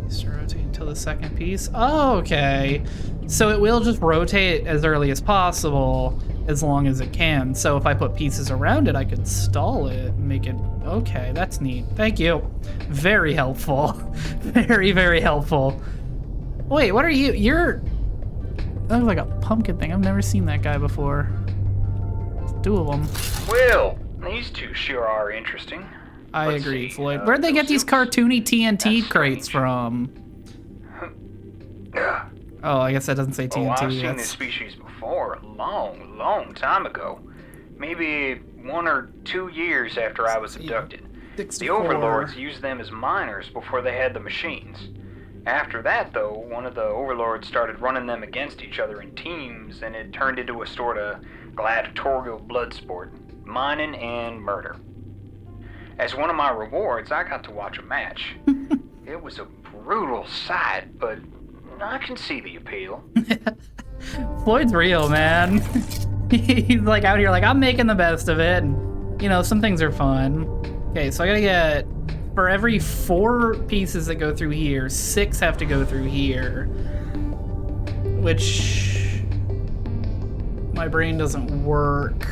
A: Just rotate until the second piece. Oh, okay. So it will just rotate as early as possible, as long as it can. So if I put pieces around it, I could stall it and make it... Okay, that's neat. Thank you. Very helpful. Very, very helpful. Wait, what are you? You're... That looks like a pumpkin thing. I've never seen that guy before. There's 2 of them.
E: Well, these two sure are interesting.
A: I
E: Let's
A: agree,
E: see,
A: Floyd. Where'd they get these cartoony TNT
E: That's
A: crates
E: strange.
A: from? Oh, I guess that doesn't say TNT.
E: Oh, I've seen
A: That's...
E: this species before, a long, long time ago. Maybe 1 or 2 years after I was abducted.
A: 64.
E: The overlords used them as miners before they had the machines. After that, though, one of the overlords started running them against each other in teams, and it turned into a sort of gladiatorial blood sport, mining and murder. As one of my rewards, I got to watch a match. It was a brutal sight, but I can see the appeal.
A: Floyd's real, man. He's like out here like, I'm making the best of it, and you know, some things are fun. Okay, so I gotta get, for every 4 pieces that go through here, 6 have to go through here. Which... my brain doesn't work.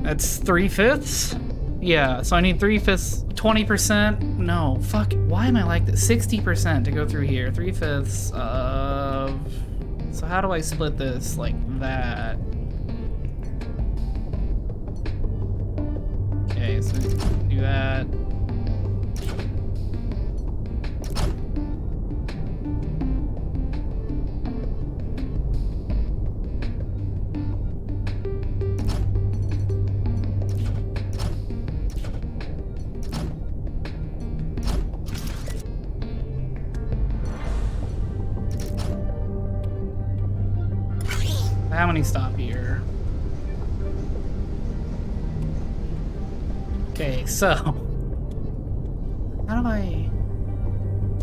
A: That's 3/5? Yeah, so I need 3/5, 20%? No, fuck, why am I like this? 60% to go through here, 3/5 of... So how do I split this like that? Okay, so do that. How many stop here? Okay, so how do I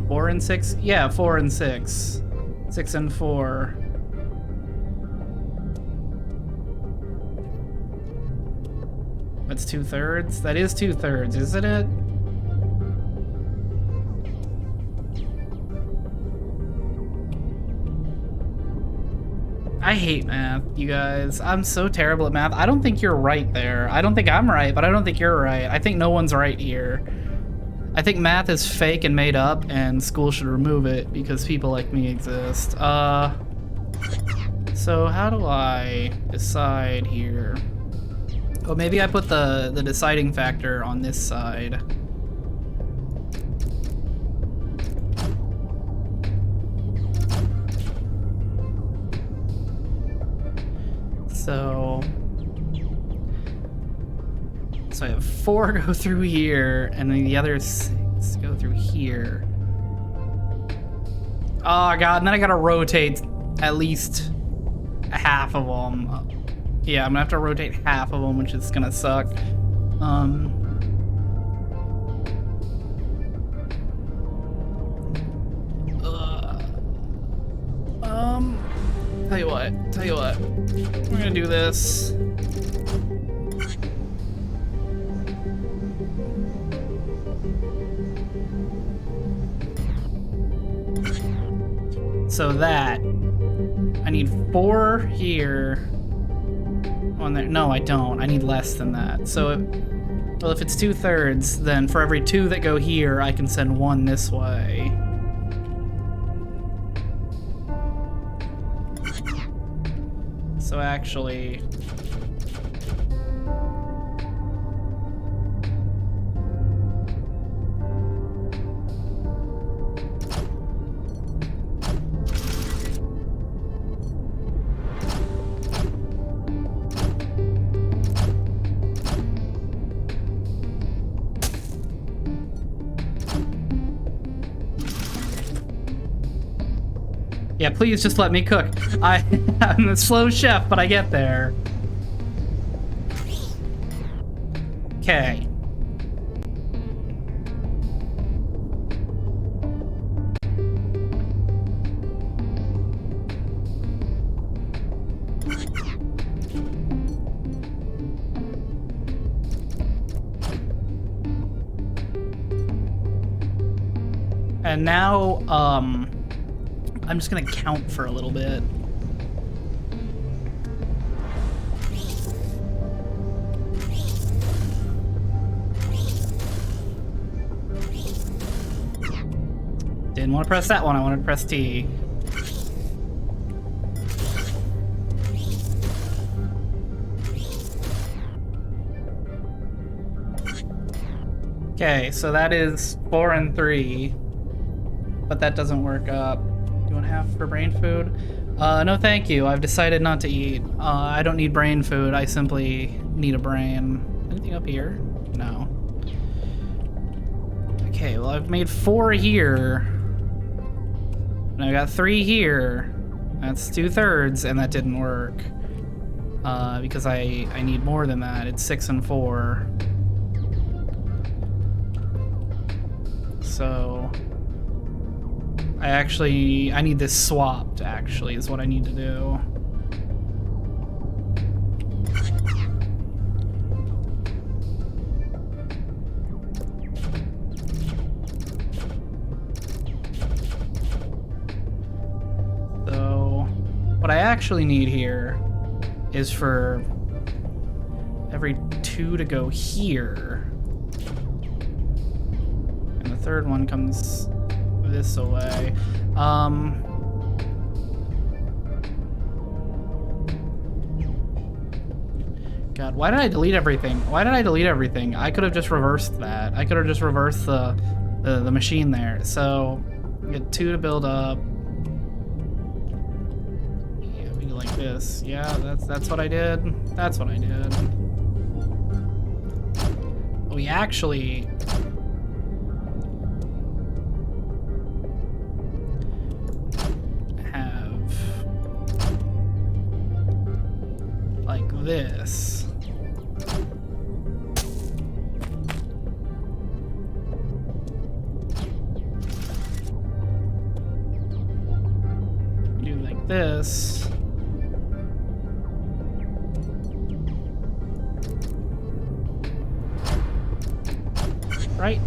A: 4 and 6? Yeah, 4 and 6. 6 and 4. That's 2/3? That is 2/3, isn't it? I hate math, you guys. I'm so terrible at math. I don't think you're right there. I don't think I'm right, but I don't think you're right. I think no one's right here. I think math is fake and made up, and school should remove it because people like me exist. So how do I decide here? Oh, maybe I put the deciding factor on this side. So I have 4 go through here, and then the other 6 go through here. Oh god, and then I gotta rotate at least half of them. Yeah, I'm gonna have to rotate half of them, which is gonna suck. Tell you what. We're gonna do this. So that, I need 4 here. On there, no, I don't. I need less than that. So, well, if it's 2/3, then for every 2 that go here, I can send 1 this way. So actually, yeah, please just let me cook. I'm a slow chef, but I get there. Okay. And now, I'm just gonna count for a little bit. Didn't want to press that one, I wanted to press T. Okay, so that is 4 and 3, but that doesn't work up. Do you want half for brain food? No thank you, I've decided not to eat. I don't need brain food, I simply need a brain. Anything up here? No. Okay, well I've made 4 here. And I got 3 here. That's 2/3, and that didn't work. Because I need more than that. It's 6 and 4. So I need this swapped, actually, is what I need to do. So what I actually need here is for every 2 to go here. And the third one comes this away. God, why did I delete everything? Why did I delete everything? I could have just reversed that. I could have just reversed the machine there. So get 2 to build up. Yeah, we do like this. Yeah, that's what I did. That's what I did. We actually this. Do like this. Right?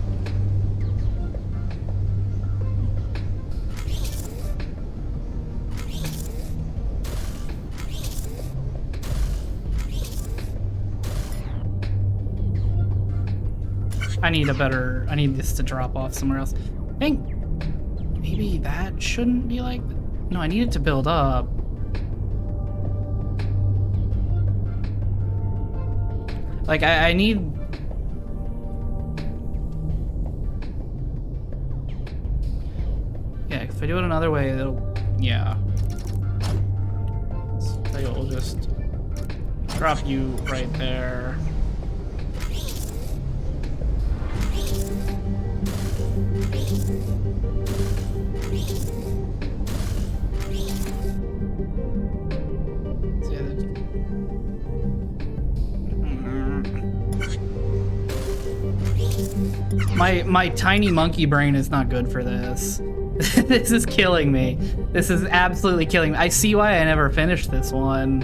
A: I need this to drop off somewhere else. I think maybe that shouldn't be like, no, I need it to build up. Like, I need, yeah, if I do it another way, it'll, yeah. So I tell you what, we'll just drop you right there. My tiny monkey brain is not good for this. This is killing me. This is absolutely killing me. I see why I never finished this one.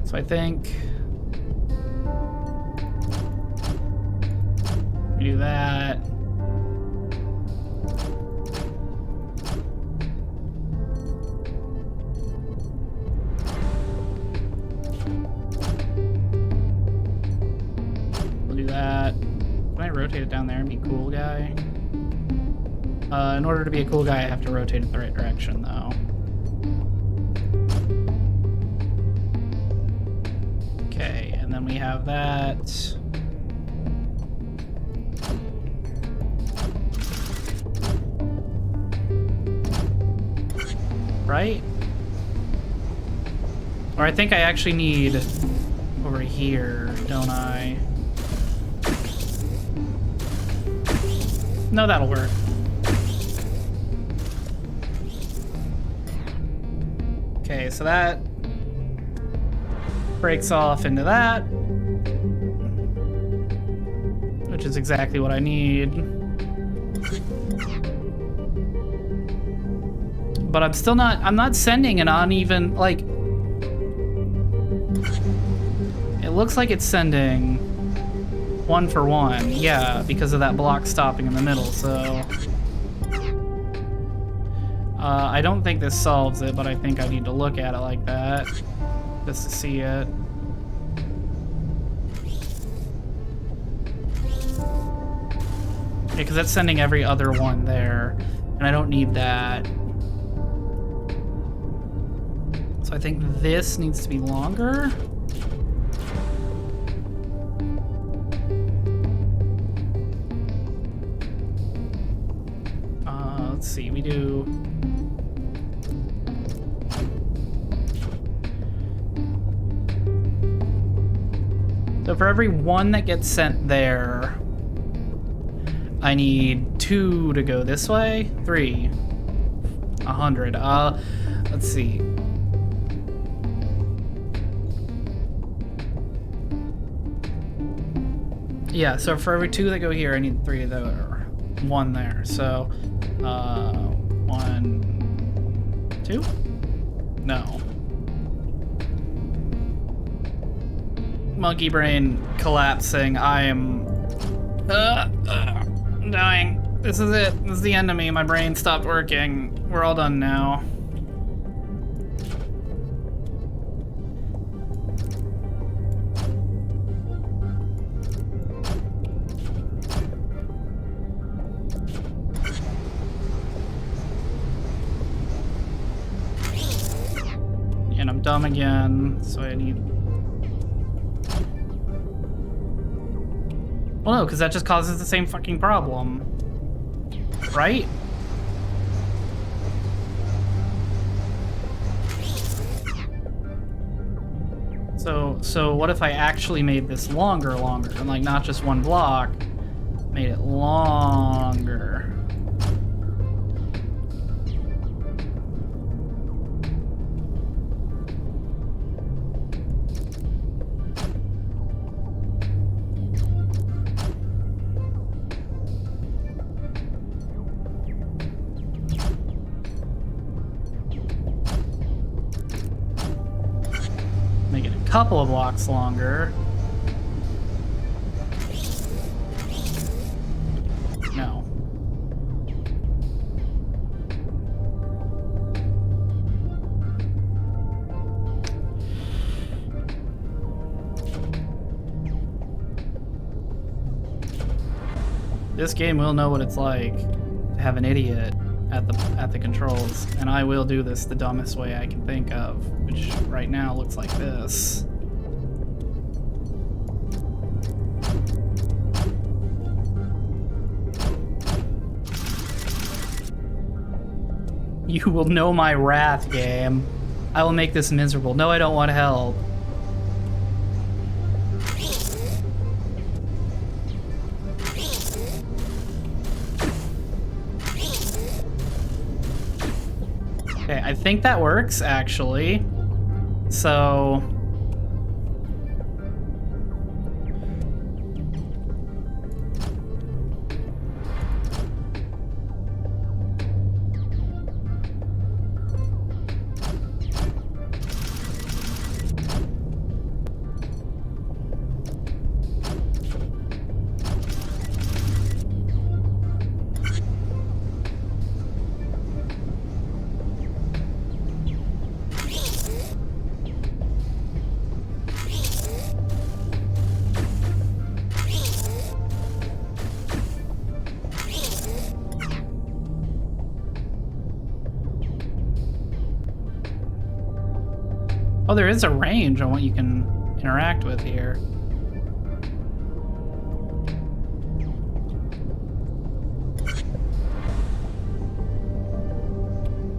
A: So I think we do that. We'll do that. Can I rotate it down there and be cool guy? In order to be a cool guy, I have to rotate it the right direction, though. Okay, and then we have that. Right? Or I think I actually need over here, don't I? No, that'll work. Okay, so that breaks off into that, which is exactly what I need. But I'm not sending an uneven, like, it looks like it's sending 1 for 1, yeah, because of that block stopping in the middle, so. I don't think this solves it, but I think I need to look at it like that, just to see it. Yeah, because that's sending every other one there, and I don't need that. So I think this needs to be longer. Let's see, we do... So for every one that gets sent there, I need 2 to go this way. 3. 100. Let's see. Yeah, so for every 2 that go here, I need 3 that are 1 there. So, 1, 2? No. Monkey brain collapsing. I am dying. This is it. This is the end of me. My brain stopped working. We're all done now. And I'm dumb again, so I need... Well, no, because that just causes the same fucking problem. Right? So what if I actually made this longer, and like not just 1 block, made it longer? Couple of blocks longer. No. This game will know what it's like to have an idiot at the controls, and I will do this the dumbest way I can think of, which right now looks like this. You will know my wrath, game. I will make this miserable. No, I don't want help. Okay, I think that works, actually. So... Oh, there is a range on what you can interact with here.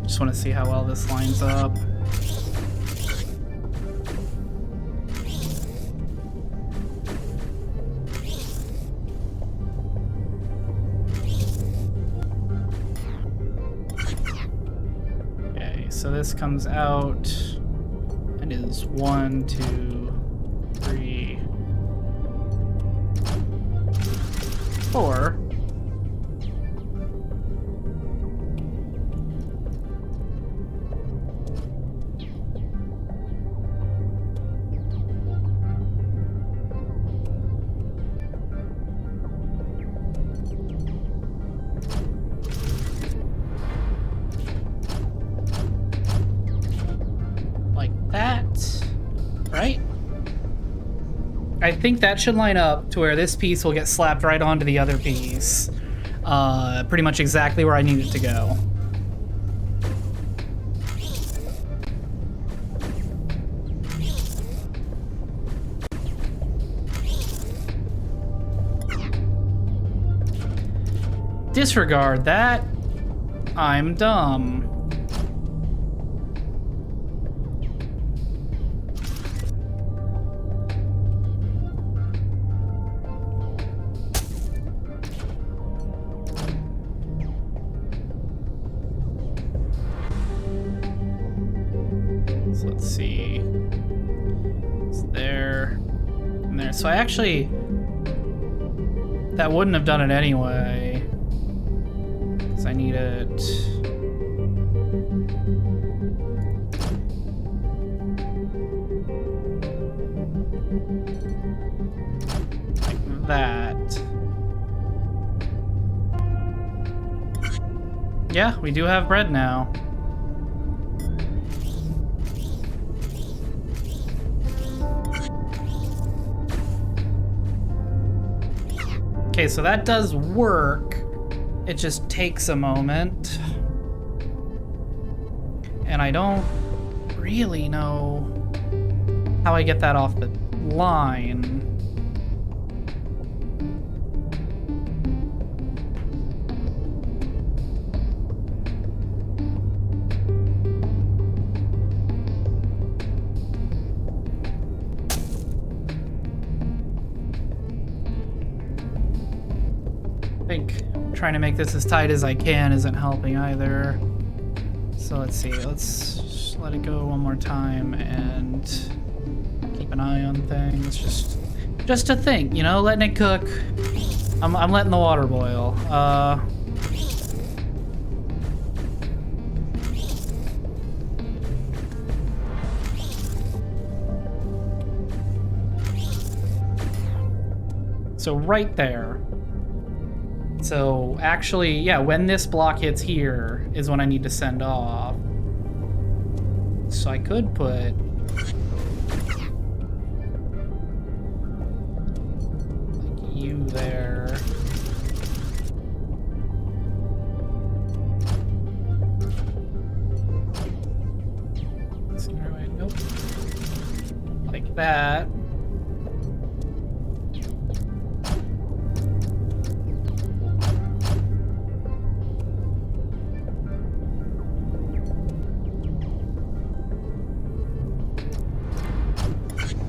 A: Just want to see how well this lines up. Okay, so this comes out and is 1, 2, 3, 4. Right? I think that should line up to where this piece will get slapped right onto the other piece. Pretty much exactly where I need it to go. Disregard that. I'm dumb. So let's see. It's there and there. So I actually, that wouldn't have done it anyway. Because I need it. Like that. Yeah, we do have bread now. Okay, so that does work. It just takes a moment. And I don't really know how I get that off the line. I think trying to make this as tight as I can isn't helping either. So let's see, let's just let it go one more time and keep an eye on things. Just to think, you know, letting it cook. I'm letting the water boil. So right there. So actually, yeah, when this block hits here is when I need to send off. So I could put like you there. Nope. Like that.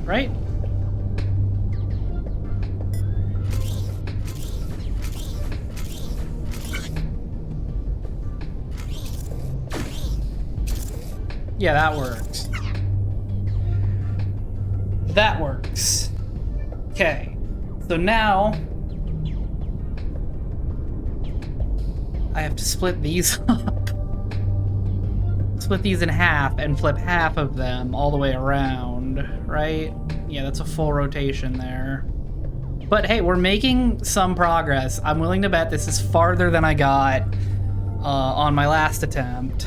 A: Right? Yeah, that works. That works. Okay. So now I have to split these up. Split these in half and flip half of them all the way around, right? Yeah, that's a full rotation there. But hey, we're making some progress. I'm willing to bet this is farther than I got on my last attempt.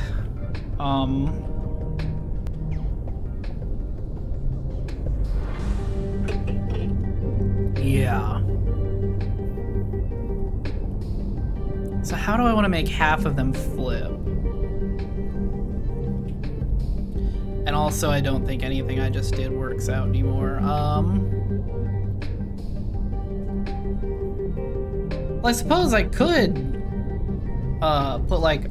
A: Yeah. So how do I want to make half of them flip? And also, I don't think anything I just did works out anymore. Well, I suppose I could put like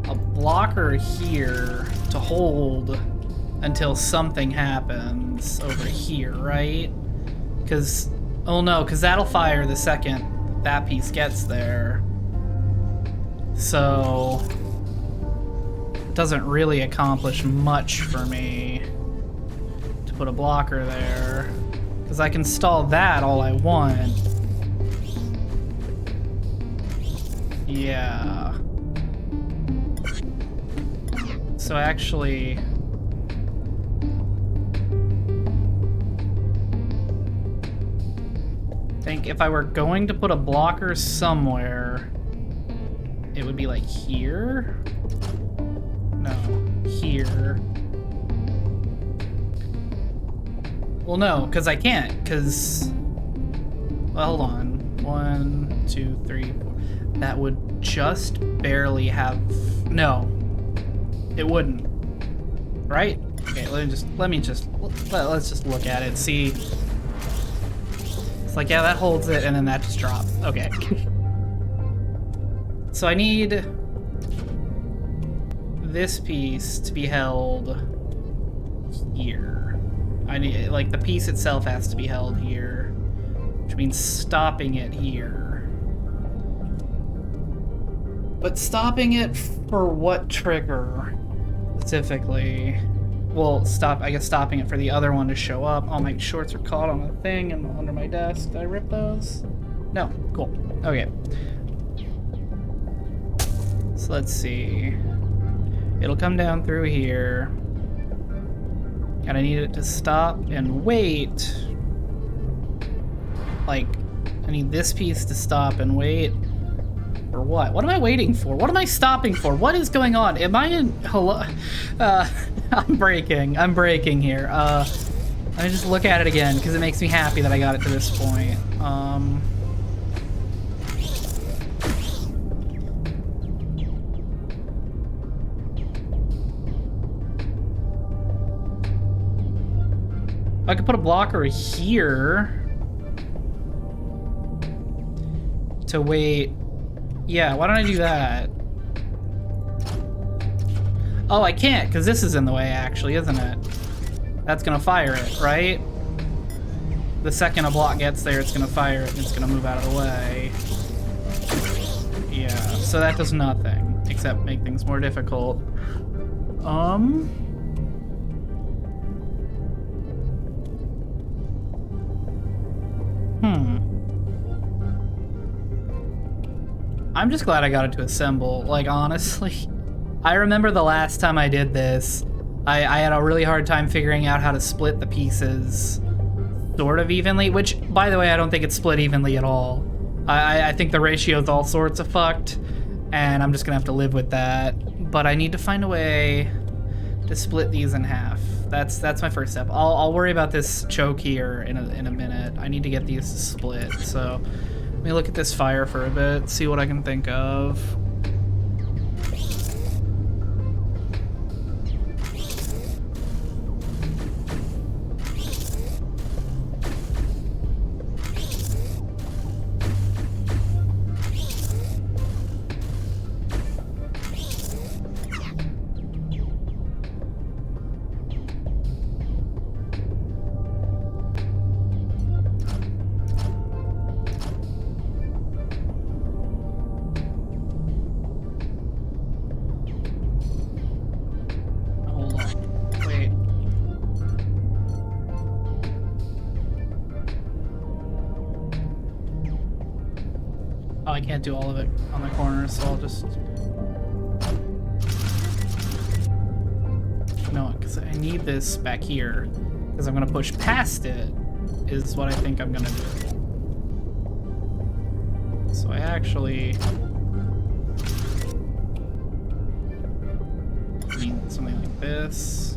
A: a blocker here to hold until something happens over here, right? Because, oh no, because that'll fire the second that piece gets there. So it doesn't really accomplish much for me to put a blocker there, because I can stall that all I want. Yeah. So actually, I think if I were going to put a blocker somewhere, it would be like here? No, here. Well, no, because I can't, because... Well, hold on. 1, 2, 3, 4. That would just barely have... No. It wouldn't. Right? Okay, let's just look at it, see. It's like, yeah, that holds it, and then that just drops. Okay. So I need this piece to be held here. I need, like, the piece itself has to be held here, which means stopping it here. But stopping it for what trigger specifically? Well, I guess stopping it for the other one to show up. All my shorts are caught on a thing and under my desk. Did I rip those? No. Cool. Okay. So let's see. It'll come down through here. And I need it to stop and wait. Like, I need this piece to stop and wait. For what? What am I waiting for? What am I stopping for? What is going on? Am I in... Hello? I'm breaking here. Let me just look at it again, because it makes me happy that I got it to this point. I could put a blocker here to wait. Yeah, why don't I do that? Oh, I can't, because this is in the way, actually, isn't it? That's gonna fire it, right? The second a block gets there, it's gonna fire it, and it's gonna move out of the way. Yeah, so that does nothing, except make things more difficult. I'm just glad I got it to assemble, like, honestly. I remember the last time I did this, I had a really hard time figuring out how to split the pieces sort of evenly, which, by the way, I don't think it's split evenly at all. I think the ratio is all sorts of fucked, and I'm just gonna have to live with that. But I need to find a way to split these in half. That's my first step. I'll worry about this choke here in a minute. I need to get these to split, so let me look at this fire for a bit, see what I can think of. I can't do all of it on the corners, so I'll just... No, because I need this back here, because I'm going to push past it, is what I think I'm going to do. So I actually need something like this.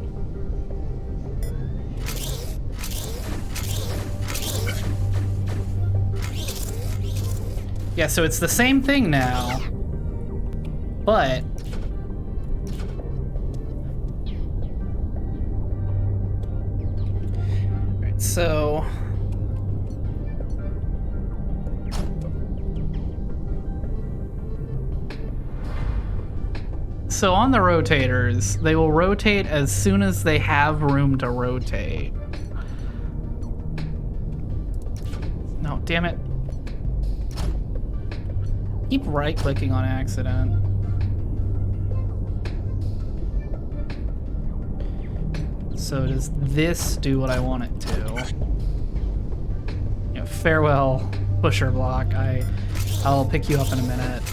A: Yeah, so it's the same thing now, but so... So on the rotators, they will rotate as soon as they have room to rotate. No, damn it. Keep right-clicking on accident. So does this do what I want it to? You know, farewell, pusher block. I'll pick you up in a minute.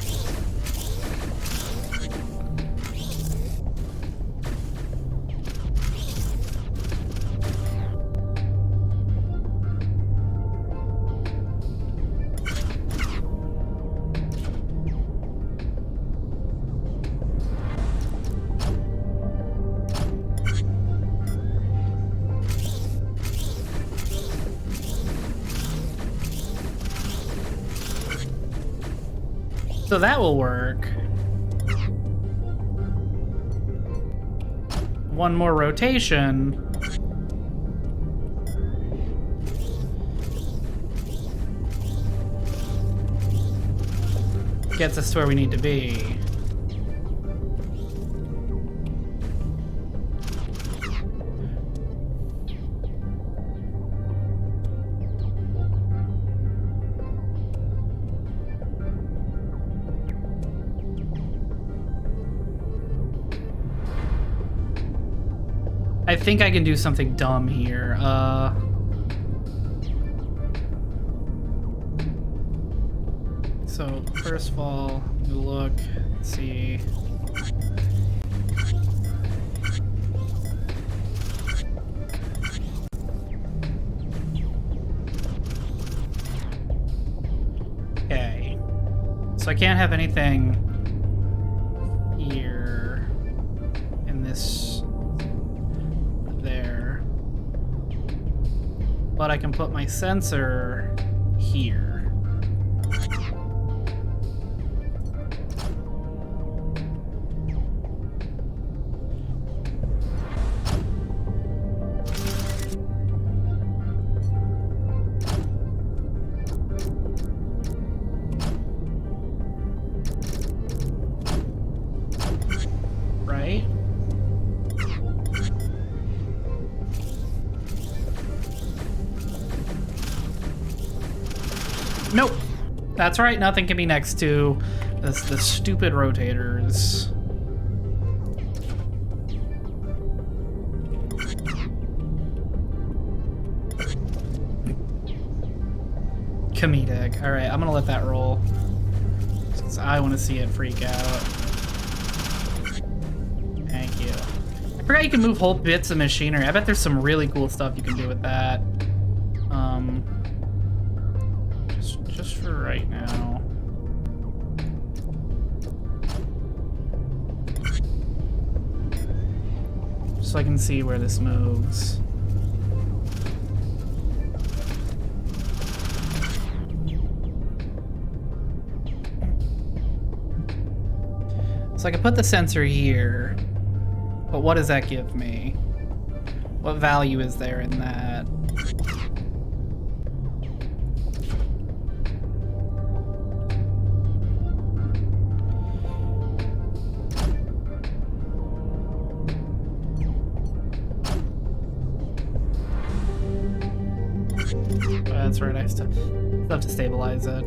A: So that will work. One more rotation. Gets us to where we need to be. I think I can do something dumb here. So first of all, look, see. Okay. So I can't have anything here in this there. But I can put my sensor here. Right? Nope. That's right, nothing can be next to the stupid rotators. Comedic. Alright, I'm gonna let that roll. Since I want to see it freak out. Thank you. I forgot you can move whole bits of machinery. I bet there's some really cool stuff you can do with that. Just for right now. So I can see where this moves. So I can put the sensor here, but what does that give me? What value is there in that? That's right, I still have to stabilize it.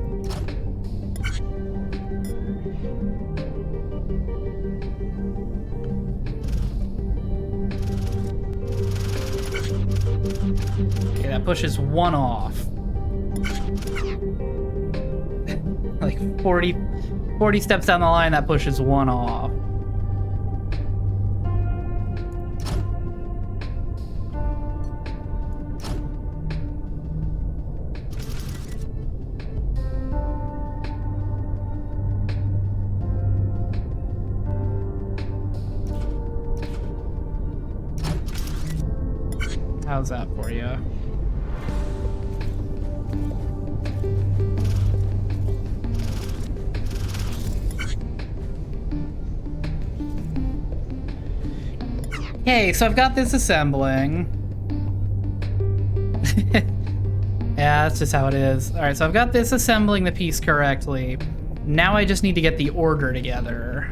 A: Okay, that pushes one off. Like 40 steps down the line, that pushes one off. How's that for you? Okay, so I've got this assembling. Yeah, that's just how it is. All right, so I've got this assembling the piece correctly. Now I just need to get the order together.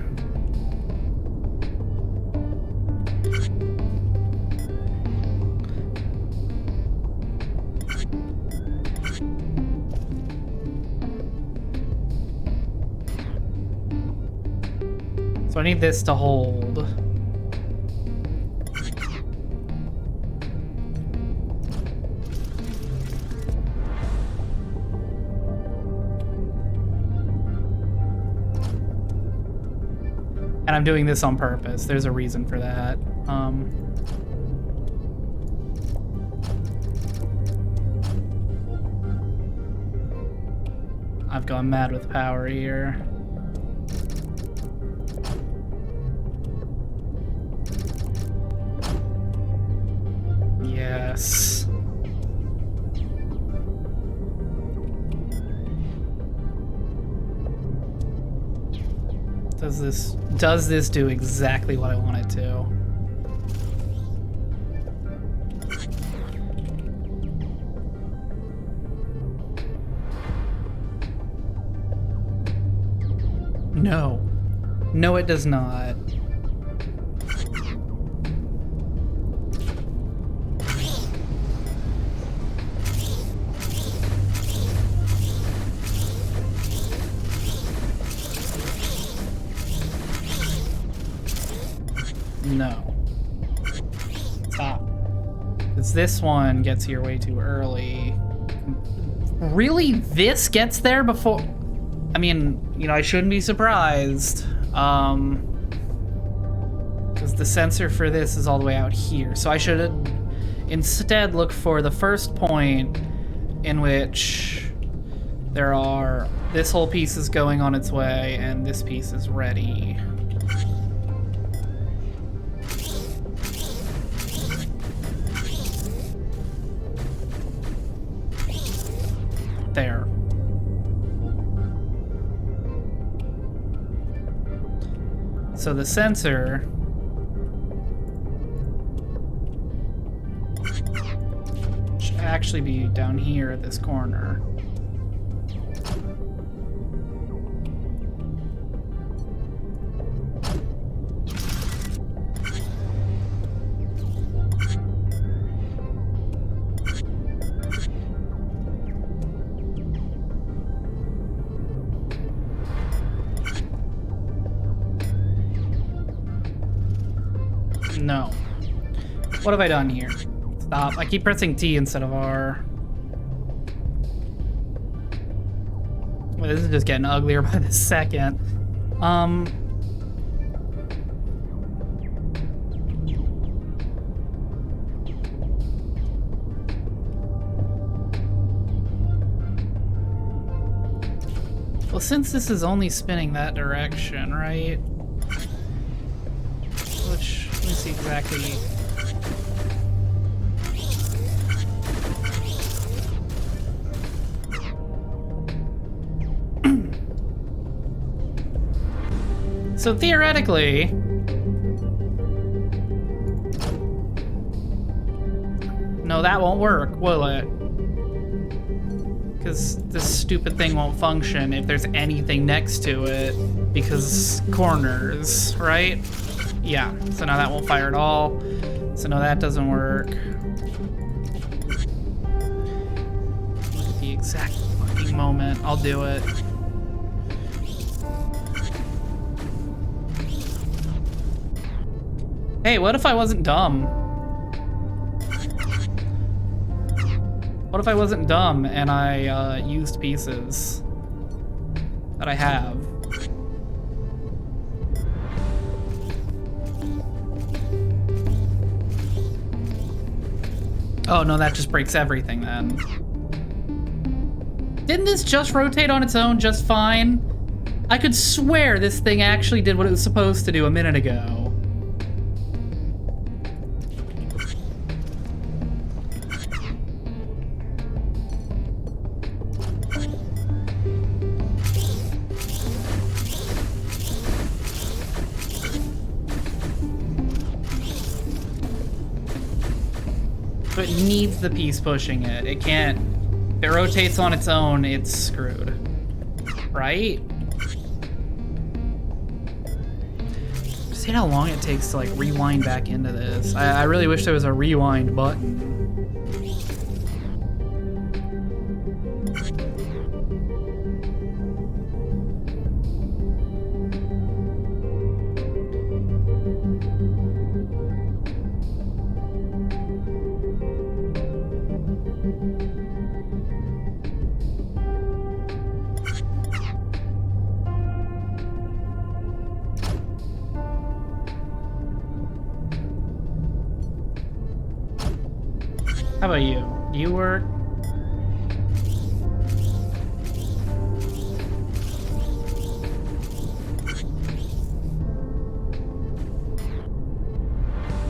A: So I need this to hold. And I'm doing this on purpose. There's a reason for that. I've gone mad with power here. Yes. Does this do exactly what I want it to? No. No, it does not. No. Stop. Because this one gets here way too early. Really? This gets there before... I mean, you know, I shouldn't be surprised. Because the sensor for this is all the way out here. So I should instead look for the first point in which there are... This whole piece is going on its way, and this piece is ready. There. So the sensor should actually be down here at this corner. No. What have I done here? Stop. I keep pressing T instead of R. Well, this is just getting uglier by the second. Well, since this is only spinning that direction, right? Which, let me see exactly. So theoretically, no, that won't work, will it? Because this stupid thing won't function if there's anything next to it, because corners, right? Yeah, so now that won't fire at all. So no, that doesn't work. Look at the exact fucking moment. I'll do it. Hey, what if I wasn't dumb? What if I wasn't dumb and I used pieces that I have? Oh no, that just breaks everything then. Didn't this just rotate on its own just fine? I could swear this thing actually did what it was supposed to do a minute ago. So it needs the piece pushing it. It can't If it rotates on its own, it's screwed. Right? Just hate how long it takes to like rewind back into this. I really wish there was a rewind button. How about you? Do you work?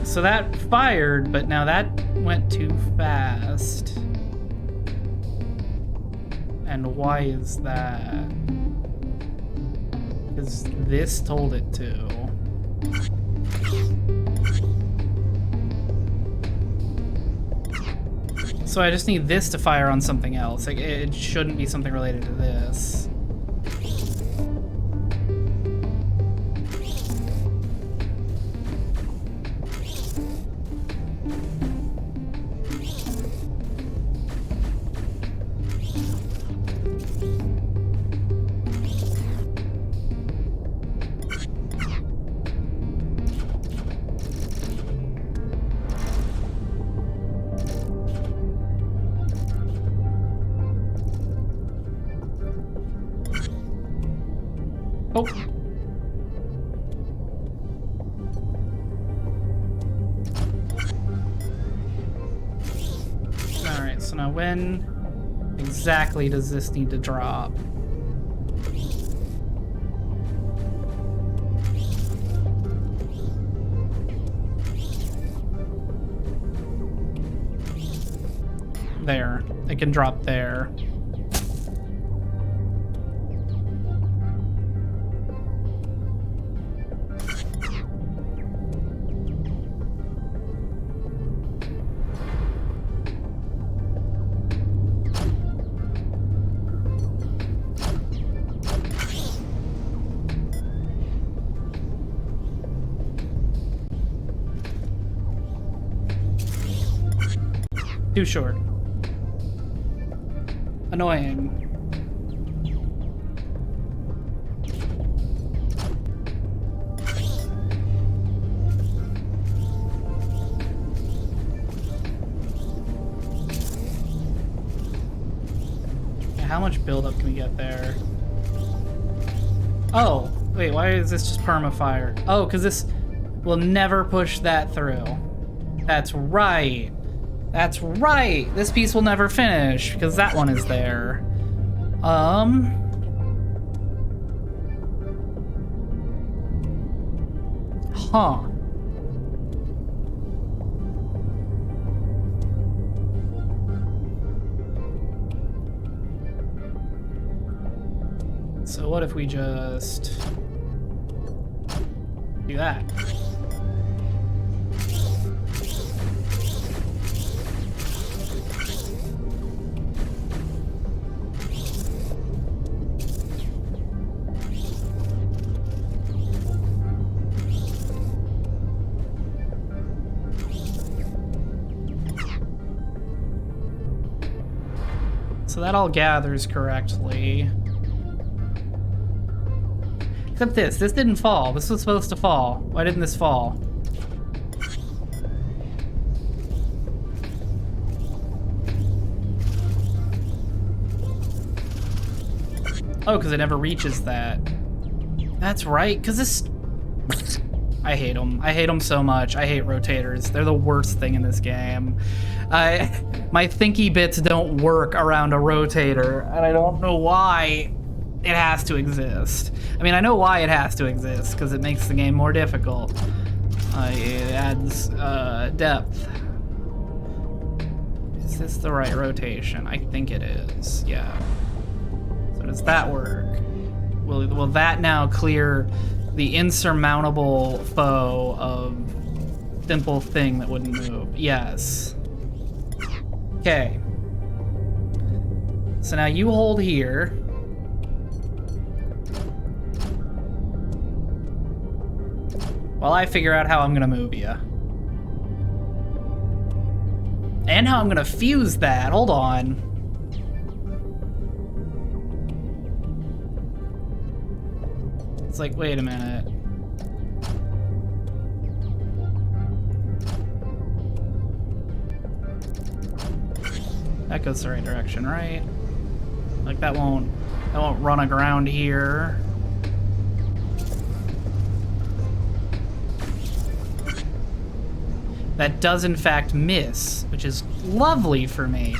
A: So that fired, but now that went too fast. And why is that? Because this told it to. So I just need this to fire on something else. Like, it shouldn't be something related to this. Oh. Alright, so now when exactly does this need to drop? There. It can drop there. Too short. Annoying. How much buildup can we get there? Oh, wait, why is this just perma-fire? Oh, because this will never push that through. That's right. That's right! This piece will never finish, because that one is there. Huh. So what if we just do that? So that all gathers correctly. Except this. This didn't fall. This was supposed to fall. Why didn't this fall? Oh, because it never reaches that. That's right, because this... I hate them. I hate them so much. I hate rotators. They're the worst thing in this game. My thinky bits don't work around a rotator, and I don't know why it has to exist. I mean, I know why it has to exist, because it makes the game more difficult. It adds depth. Is this the right rotation? I think it is, yeah. So does that work? Will that now clear the insurmountable foe of simple thing that wouldn't move? Yes. Okay. So now you hold here. While I figure out how I'm gonna move you. And how I'm gonna fuse that. Hold on. It's like, wait a minute. That goes the right direction, right? Like that won't run aground here. That does in fact miss, which is lovely for me.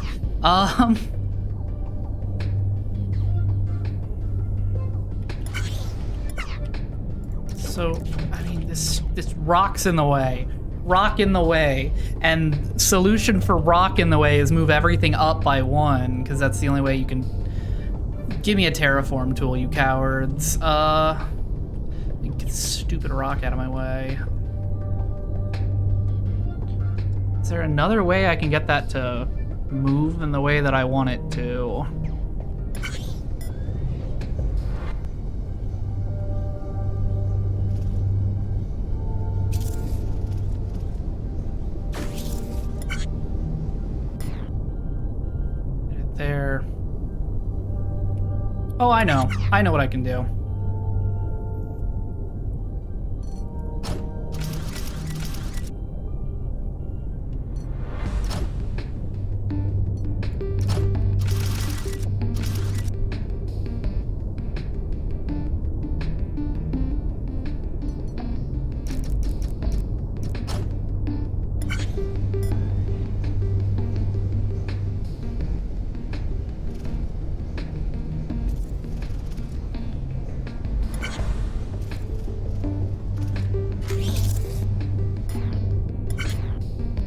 A: So, I mean, this rock's in the way. Rock in the way. And solution for rock in the way is move everything up by 1, because that's the only way you can... Give me a terraform tool, you cowards. Get this stupid rock out of my way. Is there another way I can get that to move in the way that I want it to? Right there. Oh, I know. I know what I can do.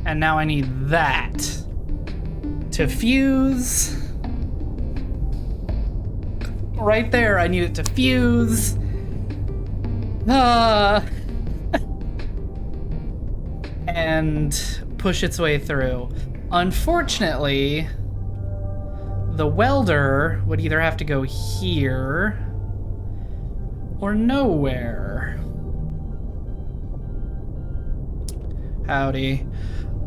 A: And now I need that to fuse. Right there, I need it to fuse. And push its way through. Unfortunately, the welder would either have to go here or nowhere. Howdy.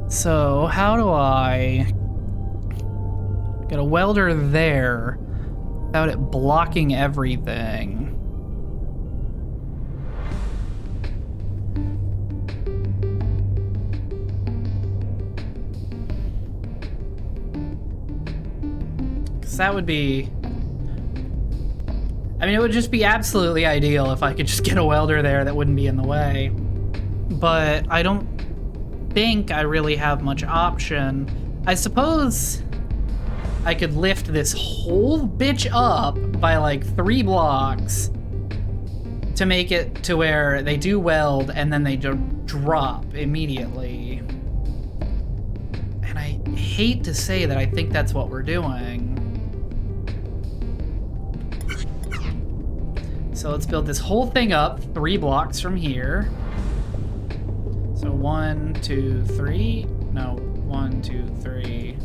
A: So, how do I get a welder there without it blocking everything? Because that would be... I mean, it would just be absolutely ideal if I could just get a welder there that wouldn't be in the way. But I don't think I really have much option. I suppose I could lift this whole bitch up by like 3 blocks to make it to where they do weld and then they drop immediately. And I hate to say that I think that's what we're doing. So let's build this whole thing up 3 blocks from here. So 1, 2, 3. No, 1, 2, 3.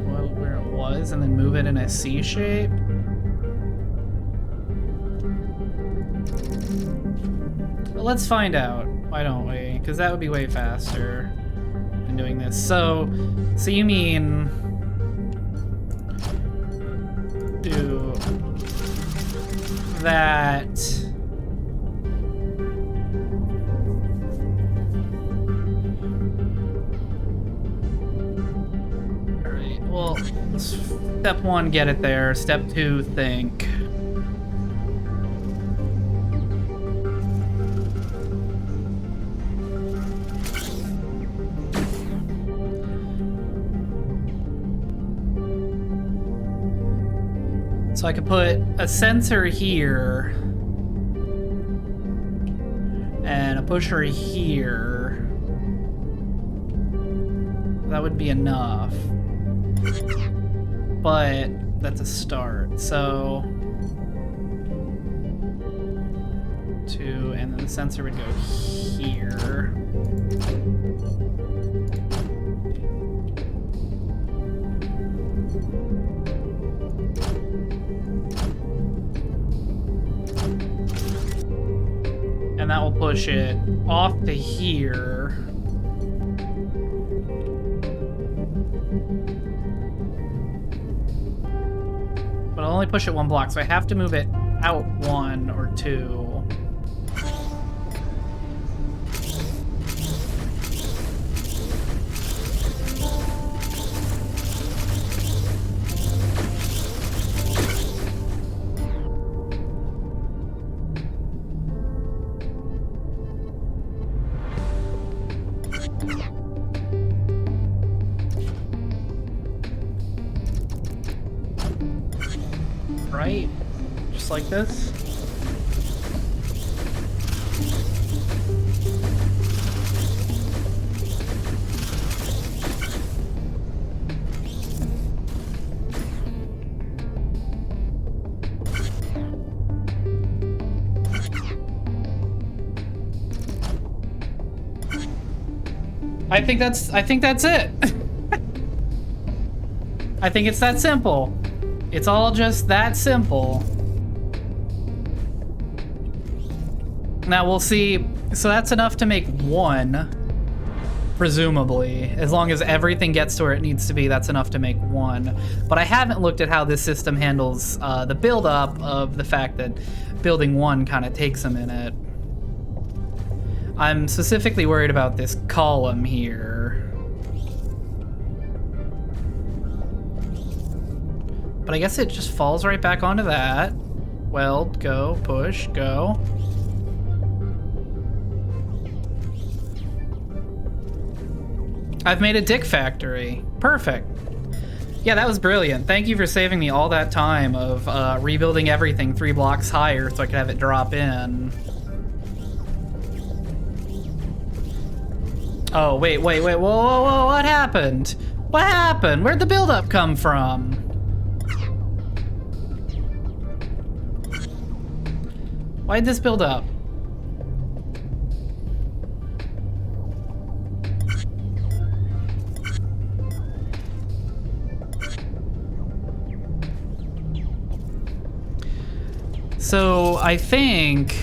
A: Well, where it was, and then move it in a C shape. Let's find out, why don't we? Because that would be way faster than doing this. So you mean do that? All right, well, step 1, get it there. Step 2, think. So I could put a sensor here and a pusher here. that would be enough. But that's a start. So 2, and then the sensor would go here. And that will push it off to here. But I'll only push it 1 block, so I have to move it out 1 or 2. Right? Just like this. I think that's it. I think it's that simple. It's all just that simple. Now we'll see. So that's enough to make 1, presumably. As long as everything gets to where it needs to be, that's enough to make 1. But I haven't looked at how this system handles the build-up of the fact that building 1 kind of takes a minute. I'm specifically worried about this column here. But I guess it just falls right back onto that. Weld, go, push, go. I've made a dick factory. Perfect. Yeah, that was brilliant. Thank you for saving me all that time of rebuilding everything 3 blocks higher so I could have it drop in. Oh, wait, whoa, what happened? What happened? Where'd the buildup come from? Why'd this build up? So I think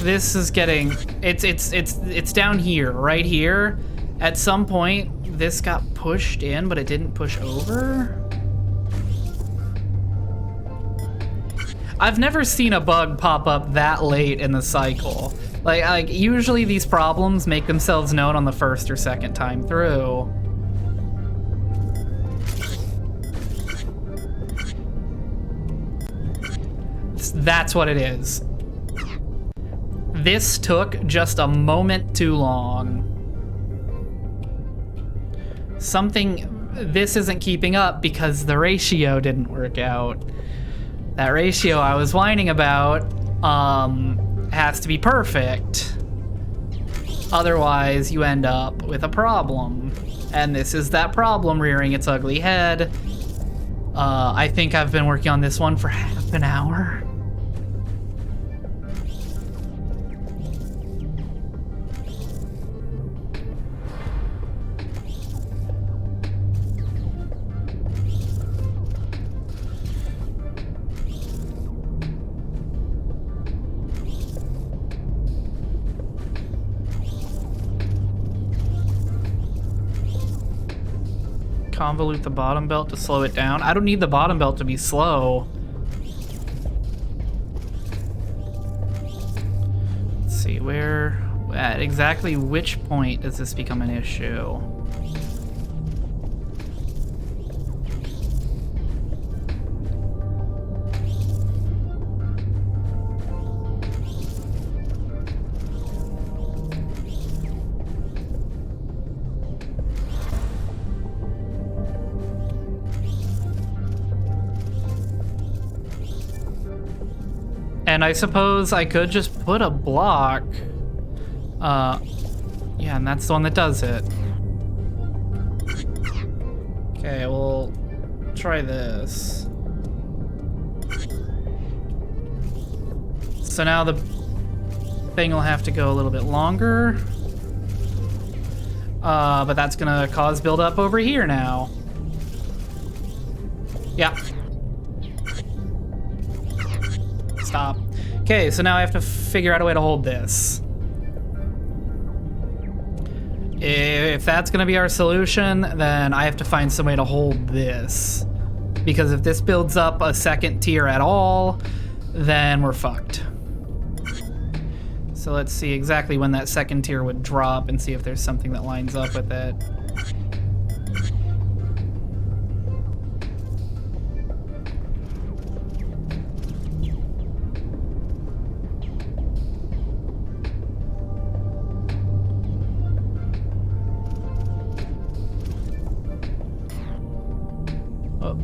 A: this is getting it's down here, right here. At some point this got pushed in, but it didn't push over. I've never seen a bug pop up that late in the cycle. Like usually these problems make themselves known on the first or second time through. That's what it is. This took just a moment too long. This isn't keeping up because the ratio didn't work out. That ratio I was whining about has to be perfect. Otherwise, you end up with a problem. And this is that problem rearing its ugly head. I think I've been working on this one for half an hour. Convolute the bottom belt to slow it down. I don't need the bottom belt to be slow. Let's see, at exactly which point does this become an issue? And I suppose I could just put a block Yeah, and that's the one that does it. Okay, we'll try this. So now the thing will have to go a little bit longer. But that's gonna cause buildup over here now. Yeah. Stop. Okay, so now I have to figure out a way to hold this. If that's gonna be our solution, then I have to find some way to hold this. Because if this builds up a second tier at all, then we're fucked. So let's see exactly when that second tier would drop and see if there's something that lines up with it.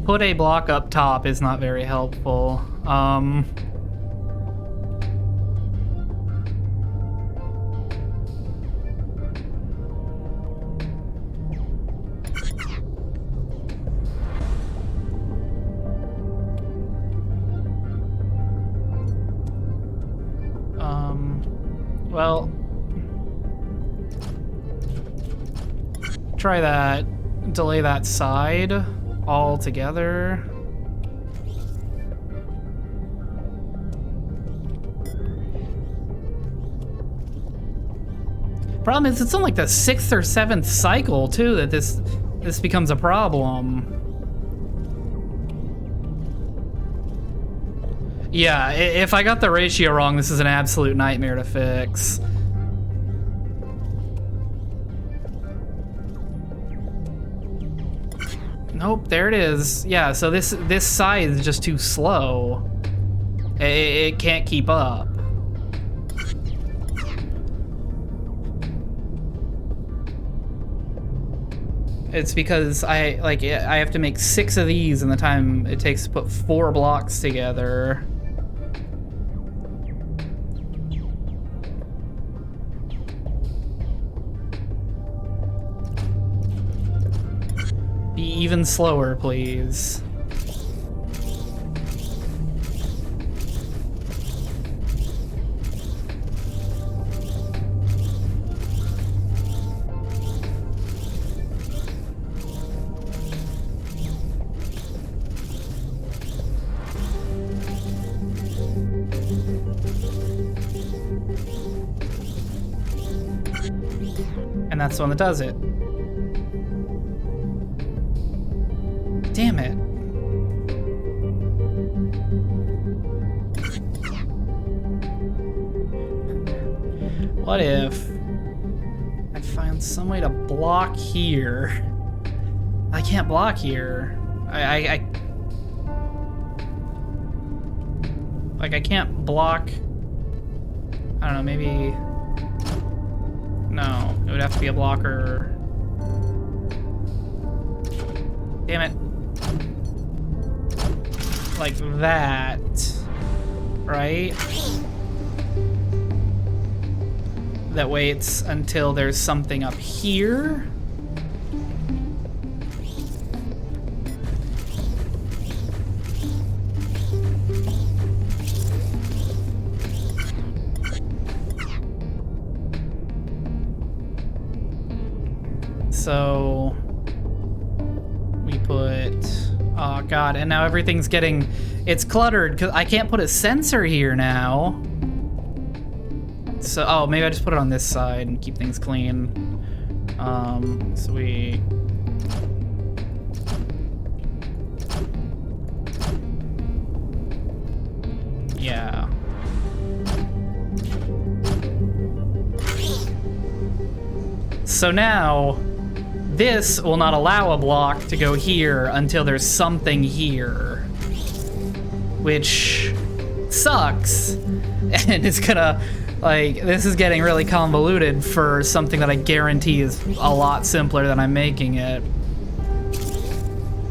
A: Put a block up top is not very helpful. Well, try that. Delay that side all together. Problem is, it's on like the 6th or 7th cycle too that this becomes a problem. Yeah, if I got the ratio wrong, this is an absolute nightmare to fix. Nope, there it is. Yeah, so this side is just too slow. It can't keep up. It's because I have to make 6 of these in the time it takes to put 4 blocks together. Be even slower, please. And that's the one that does it. Damn it. What if I find some way to block here? I can't block here. I can't block. I don't know, maybe. No, it would have to be a blocker. Damn it. Like that, right? That waits until there's something up here. So we put, oh god, and now everything's getting, it's cluttered because I can't put a sensor here now. So, oh, maybe I just put it on this side and keep things clean. So we, yeah. So now, this will not allow a block to go here until there's something here. Which sucks. And it's gonna, like, this is getting really convoluted for something that I guarantee is a lot simpler than I'm making it.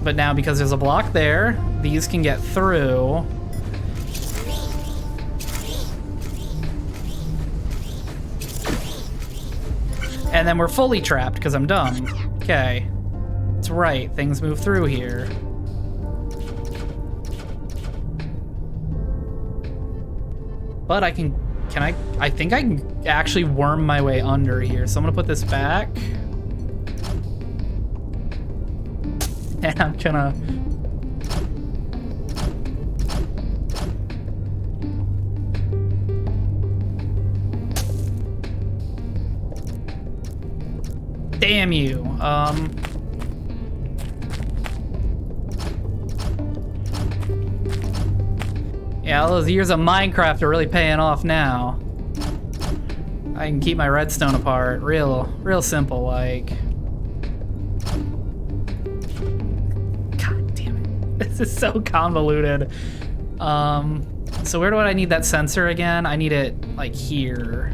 A: But now because there's a block there, these can get through. And then we're fully trapped because I'm dumb. Okay. That's right, things move through here. But I think I can actually worm my way under here. So I'm gonna put this back. And I'm gonna... Damn you. Yeah, all those years of Minecraft are really paying off now. I can keep my redstone apart. Real simple, like. God damn it. This is so convoluted. So where do I need that sensor again? I need it, like, here.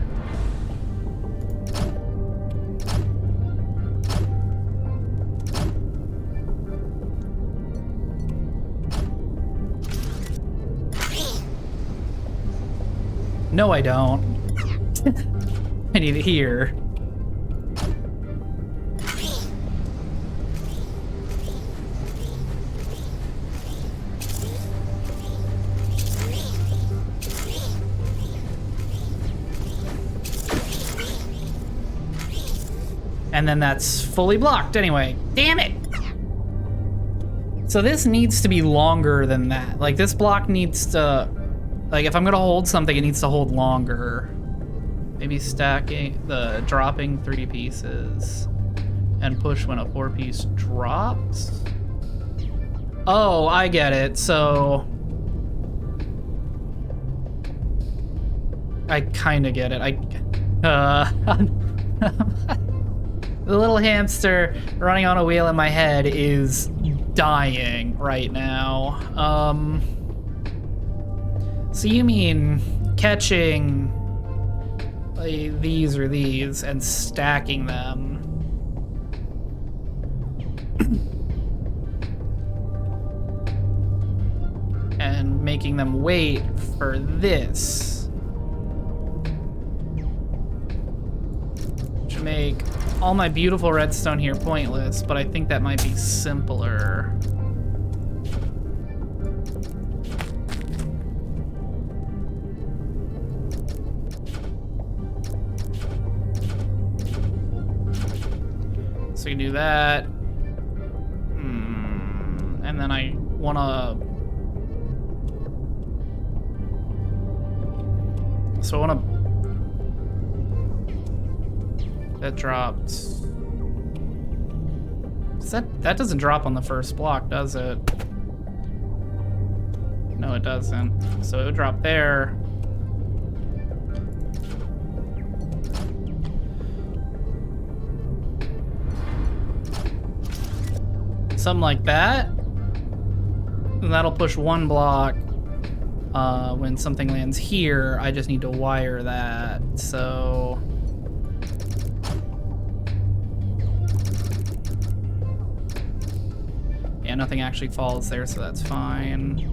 A: No, I don't. I need it here. And then that's fully blocked anyway. Damn it! So this needs to be longer than that. Like, this block needs to... Like, if I'm gonna hold something, it needs to hold longer. Maybe dropping 3 pieces. And push when a 4-piece drops? Oh, I get it. So... I kinda get it. The little hamster running on a wheel in my head is dying right now. So you mean catching these or these and stacking them. And making them wait for this. Which make all my beautiful redstone here pointless, but I think that might be simpler. So you do that. And then I wanna... So I wanna... That dropped... That doesn't drop on the first block, does it? No, it doesn't. So it would drop there. Something like that. And that'll push 1 block. When something lands here, I just need to wire that. So... Yeah, nothing actually falls there, so that's fine.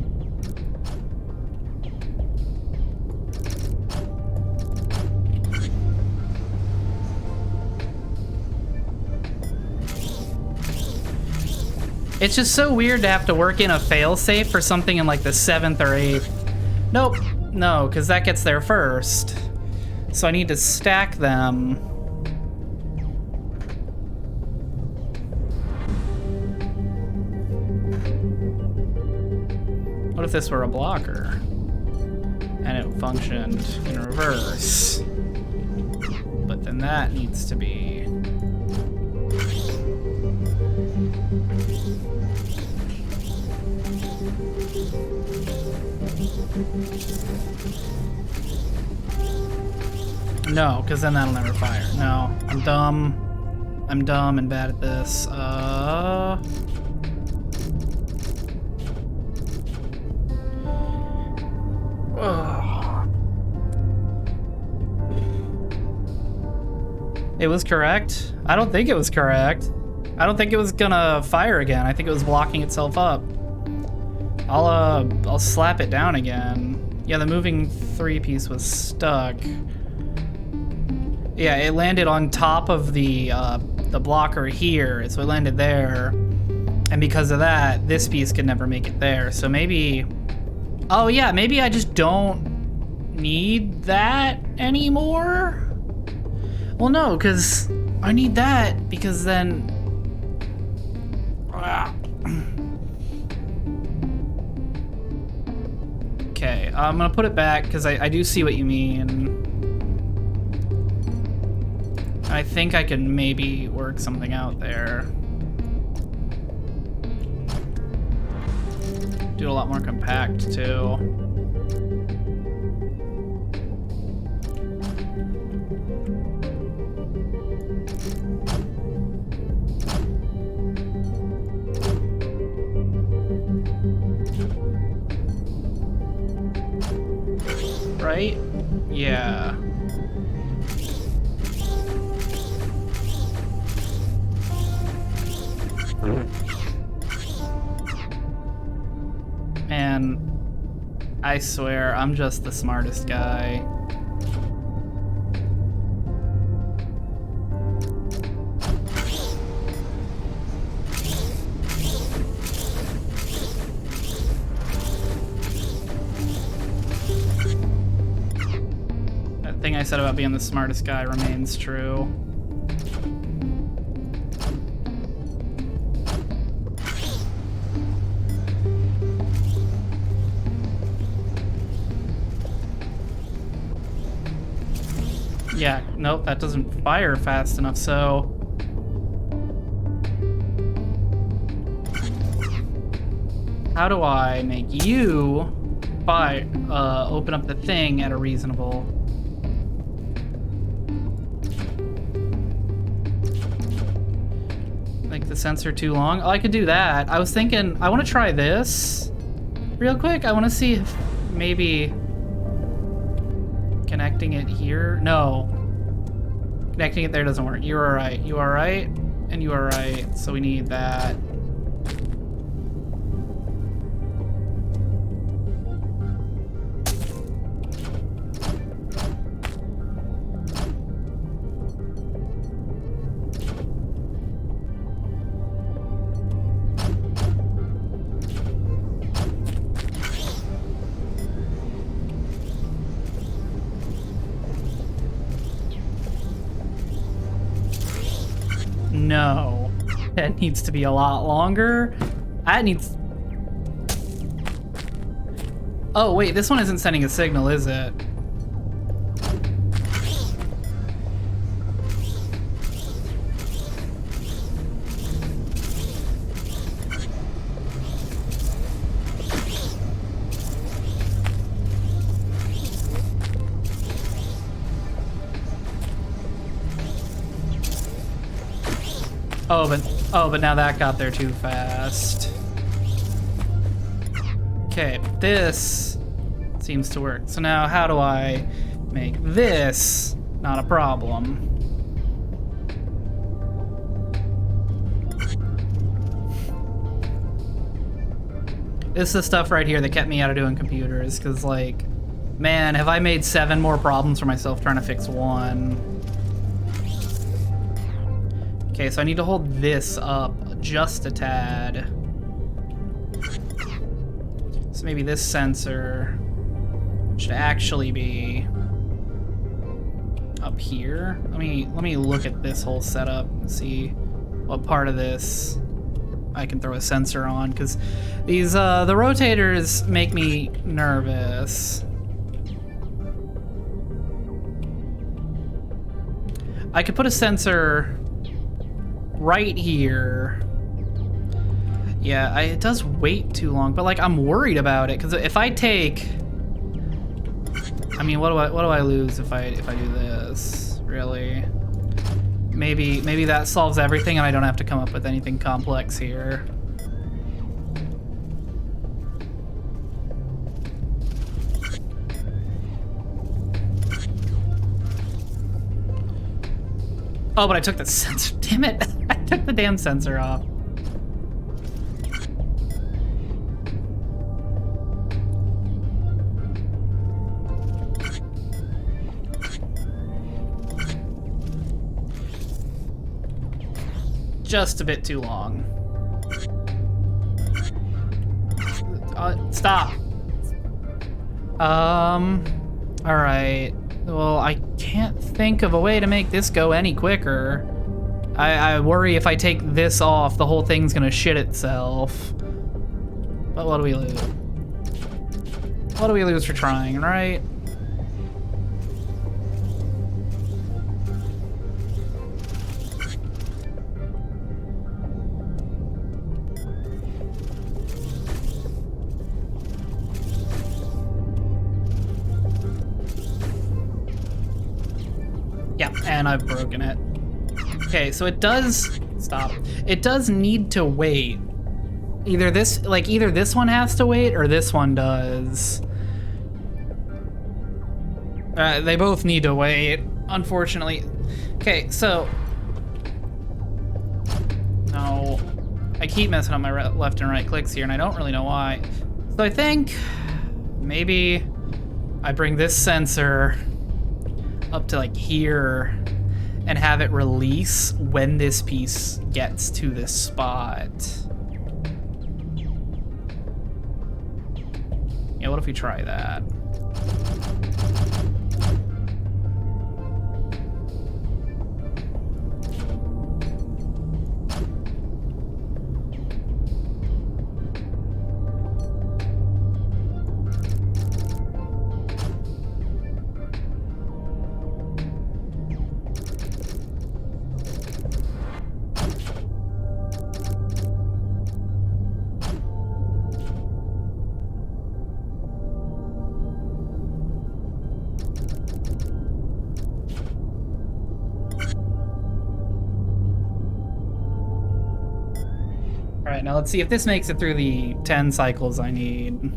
A: It's just so weird to have to work in a failsafe for something in like the 7th or 8th. Nope, no, because that gets there first. So I need to stack them. What if this were a blocker? And it functioned in reverse. But then that needs to be... No, because then that'll never fire. No, I'm dumb. I'm dumb and bad at this. It was correct? I don't think it was correct. I don't think it was gonna fire again. I think it was blocking itself up. I'll slap it down again. Yeah, the moving 3-piece was stuck. Yeah, it landed on top of the blocker here, so it landed there. And because of that, this piece could never make it there. So maybe... Oh yeah, maybe I just don't need that anymore? Well, no, because I need that because then... Okay, I'm gonna put it back because I do see what you mean. I think I can maybe work something out there. Do it a lot more compact too. Right? Yeah. Man, I swear, I'm just the smartest guy. That thing I said about being the smartest guy remains true. Yeah, nope, that doesn't fire fast enough, so... How do I make you open up the thing at a reasonable... Make the sensor too long? Oh, I could do that. I was thinking, I want to try this real quick. I want to see if maybe... Connecting it here? No. Connecting it there doesn't work. You are right. You are right. And you are right. So we need that. No, that needs to be a lot longer. That needs... Oh wait, this one isn't sending a signal, is it? Oh, but now that got there too fast. Okay, this seems to work. So now how do I make this not a problem? This is the stuff right here that kept me out of doing computers, because, like, man, have I made 7 more problems for myself trying to fix one. Okay, so I need to hold this up just a tad. So maybe this sensor should actually be up here. Let me look at this whole setup and see what part of this I can throw a sensor on, because these the rotators make me nervous. I could put a sensor right here. Yeah, it does wait too long, but like I'm worried about it, because if I take, I mean, what do I lose if I do this? Really? Maybe that solves everything, and I don't have to come up with anything complex here. Oh, but I took the sensor. Damn it. I took the damn sensor off. just a bit too long. Stop. Alright. Well, I can't think of a way to make this go any quicker. I worry if I take this off, the whole thing's gonna shit itself. But what do we lose? What do we lose for trying, right? Yeah, and I've broken it. Okay, so it does... Stop. It does need to wait. Either this one has to wait, or this one does. They both need to wait, unfortunately. Okay, so... No. I keep messing up my left and right clicks here, and I don't really know why. So I think... maybe I bring this sensor up to like here and have it release when this piece gets to this spot. Yeah, what if we try that? Alright, now let's see if this makes it through the 10 cycles I need.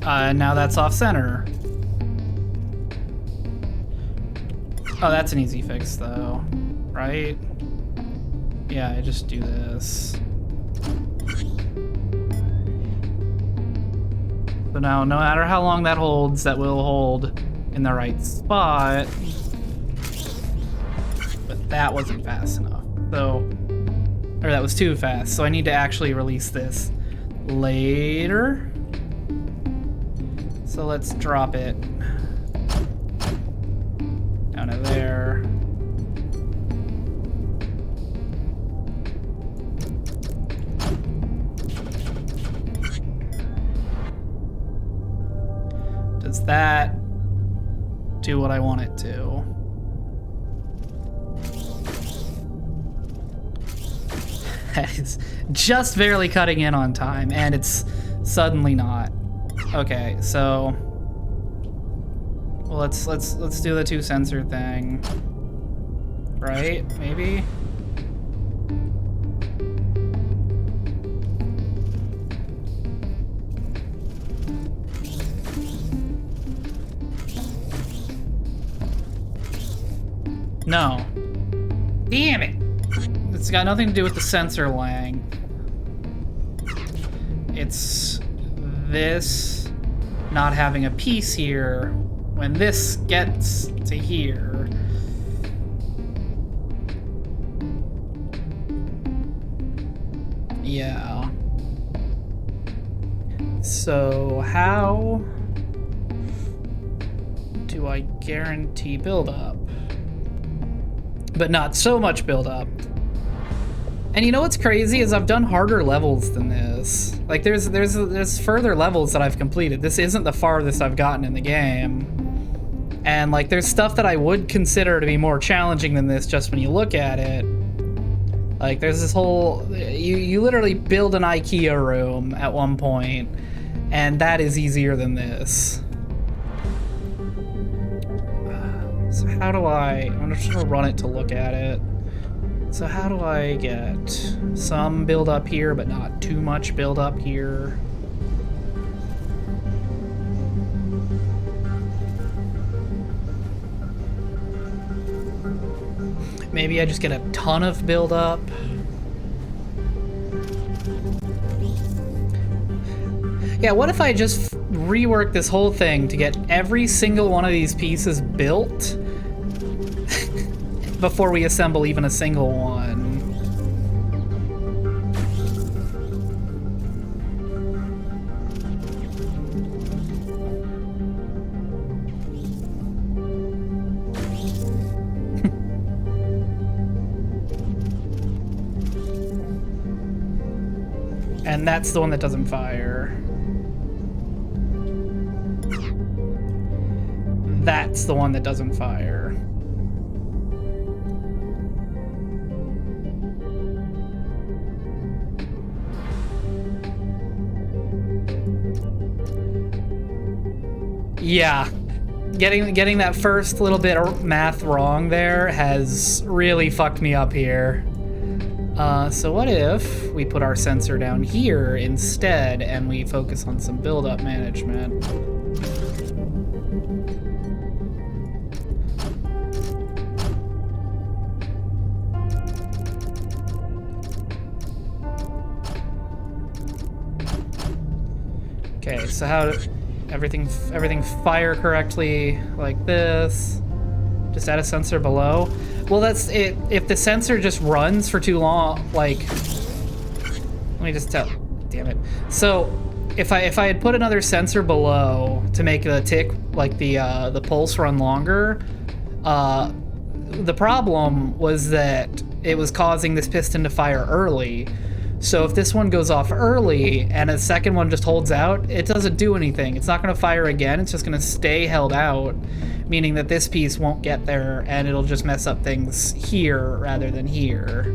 A: Now that's off center. Oh, that's an easy fix though, right? Yeah, I just do this. So now, no matter how long that holds, that will hold in the right spot. But that wasn't fast enough. So, or that was too fast. So I need to actually release this later. So let's drop it down to there. Does that do what I want it to? That is just barely cutting in on time, and it's suddenly not. Okay, so well, let's do the 2 sensor thing, right? Maybe. No. Damn it! It's got nothing to do with the sensor lang. It's this not having a piece here when this gets to here. Yeah. So how do I guarantee build-up? But not so much build-up. And you know what's crazy is I've done harder levels than this. Like there's further levels that I've completed. This isn't the farthest I've gotten in the game. And like there's stuff that I would consider to be more challenging than this just when you look at it. Like there's this whole, you literally build an IKEA room at one point, and that is easier than this. So how do I'm just gonna run it to look at it. So how do I get some build up here, but not too much build up here? Maybe I just get a ton of build up. Yeah, what if I just rework this whole thing to get every single one of these pieces built? before we assemble even a single one. And that's the one that doesn't fire. That's the one that doesn't fire. Yeah. Getting that first little bit of math wrong there has really fucked me up here. So what if we put our sensor down here instead and we focus on some build-up management? Okay, so how everything fire correctly like this? Just add a sensor below. Well, that's it. If the sensor just runs for too long, like, let me just tell. Damn it. So, if I had put another sensor below to make the tick, like the pulse run longer, the problem was that it was causing this piston to fire early. So if this one goes off early and a second one just holds out, it doesn't do anything. It's not going to fire again. It's just going to stay held out, meaning that this piece won't get there and it'll just mess up things here rather than here.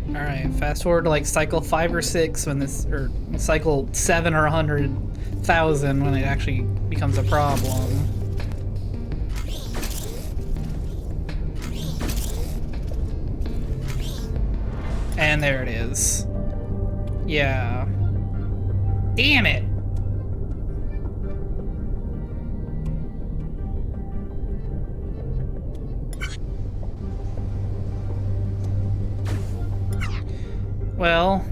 A: All right, fast forward to like cycle 5 or 6 when this, or cycle 7 or 100,000 when it actually becomes a problem. And there it is. Yeah. Damn it! Well.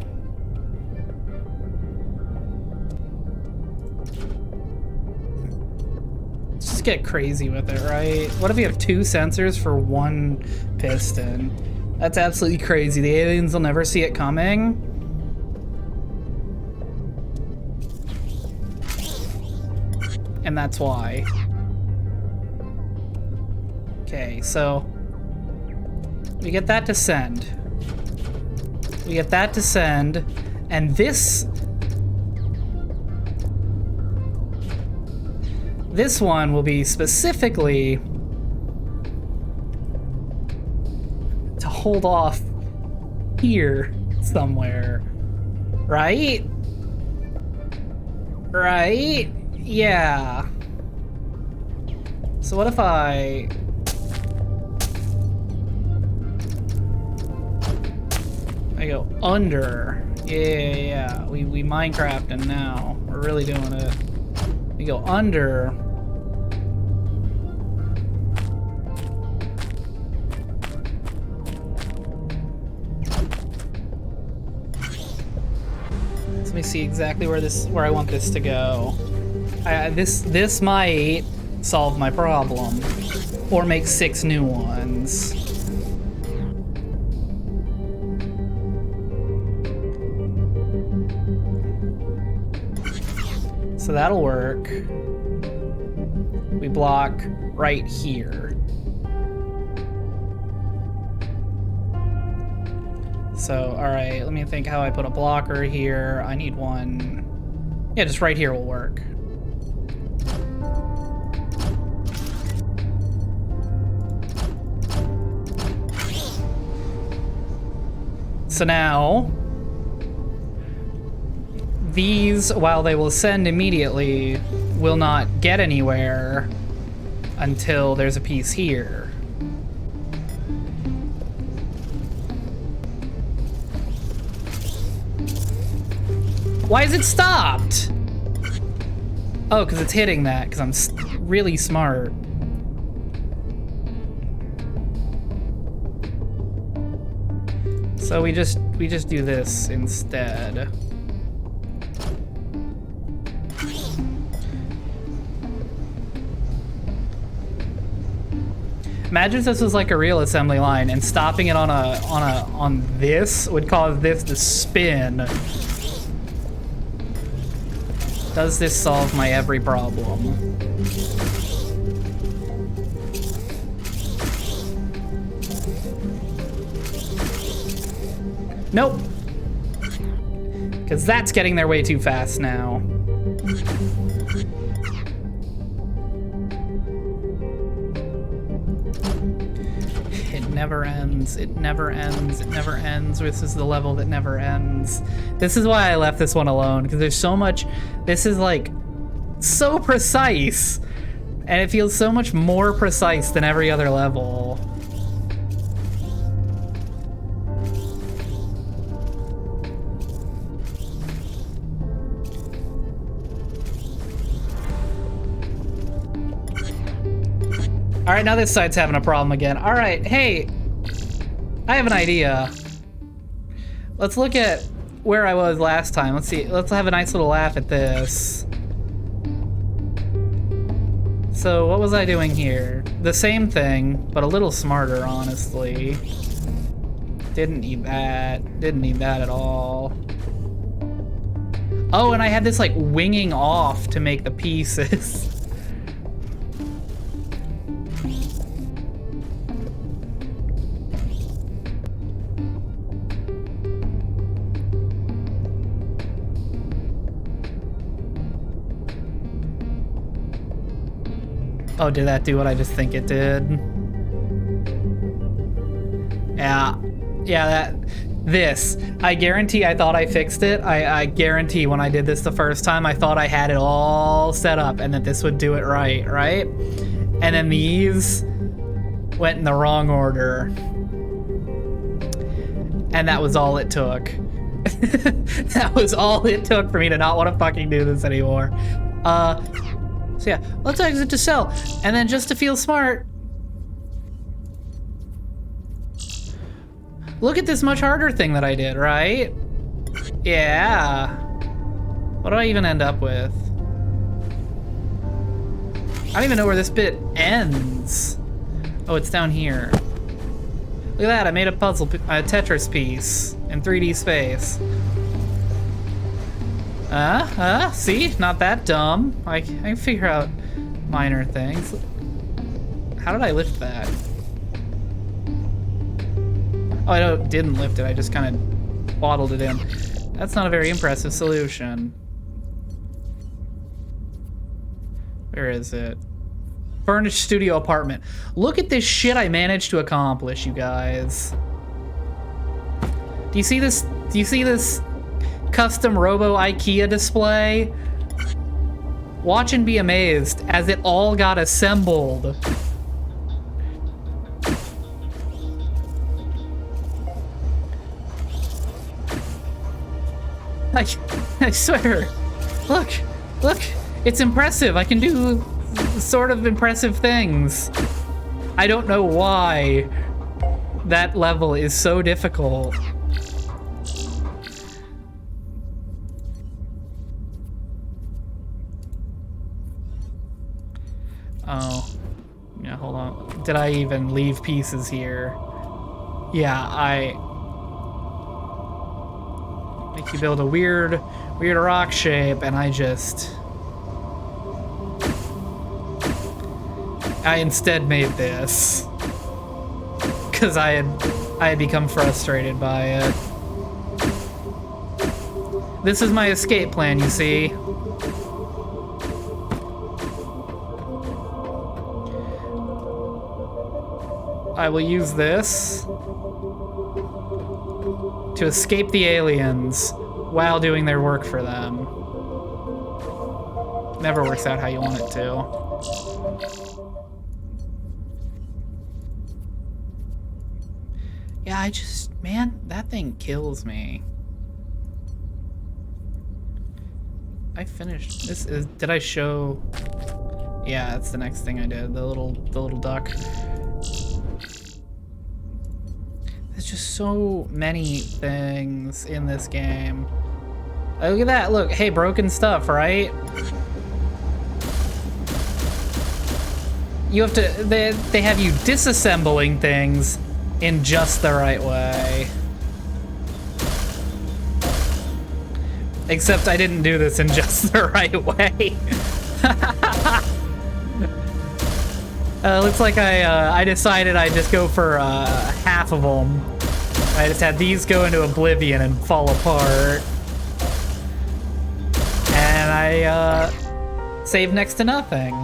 A: Let's just get crazy with it, right? What if we have 2 sensors for 1 piston? That's absolutely crazy. The aliens will never see it coming. And that's why. Okay, so we get that to send. We get that to send, and this one will be specifically to hold off here somewhere, right? Right? Yeah. So what if I go under? Yeah. We Minecrafting now. We're really doing it. We go under. Let me see exactly where I want this to go. This might solve my problem, or make 6 new ones. So that'll work. We block right here. So, alright, let me think how I put a blocker here. I need one. Yeah, just right here will work. So now, these, while they will send immediately, will not get anywhere until there's a piece here. Why is it stopped? Oh, because it's hitting that, because I'm really smart. So we just do this instead. Imagine if this was like a real assembly line and stopping it on this would cause this to spin. Does this solve my every problem? Nope. Because that's getting there way too fast now. It never ends. It never ends. It never ends. This is the level that never ends. This is why I left this one alone, because there's so much. This is like so precise. And it feels so much more precise than every other level. All right, now this side's having a problem again. All right, hey, I have an idea. Let's look at where I was last time. Let's see, let's have a nice little laugh at this. So what was I doing here? The same thing, but a little smarter, honestly. Didn't need that. Didn't need that at all. Oh, and I had this like winging off to make the pieces. Oh, did that do what I just think it did? Yeah. Yeah, this. I guarantee I thought I fixed it. I guarantee when I did this the first time, I thought I had it all set up and that this would do it right? And then these went in the wrong order. And that was all it took. That was all it took for me to not want to fucking do this anymore. So yeah, let's exit to cell. And then just to feel smart, look at this much harder thing that I did, right? Yeah. What do I even end up with? I don't even know where this bit ends. Oh, it's down here. Look at that, I made a puzzle, a Tetris piece in 3D space. See? Not that dumb. I can figure out minor things. How did I lift that? Oh, I didn't lift it. I just kind of bottled it in. That's not a very impressive solution. Where is it? Furnished studio apartment. Look at this shit I managed to accomplish, you guys. Do you see this? Do you see this custom Robo IKEA display? Watch and be amazed as it all got assembled. I swear. Look, it's impressive. I can do sort of impressive things. I don't know why that level is so difficult. Oh, yeah, hold on. Did I even leave pieces here? Yeah, I make you build a weird rock shape, and I instead made this because I had become frustrated by it. This is my escape plan, you see. I will use this to escape the aliens while doing their work for them. Never works out how you want it to. Yeah, man, that thing kills me. I finished. Did I show? Yeah, that's the next thing I did. The little duck. There's just so many things in this game. Oh, look at that. Look, hey, broken stuff, right? You have to, they have you disassembling things in just the right way. Except I didn't do this in just the right way. Looks like I decided I'd just go for half of them. I just had these go into oblivion and fall apart. And I saved next to nothing.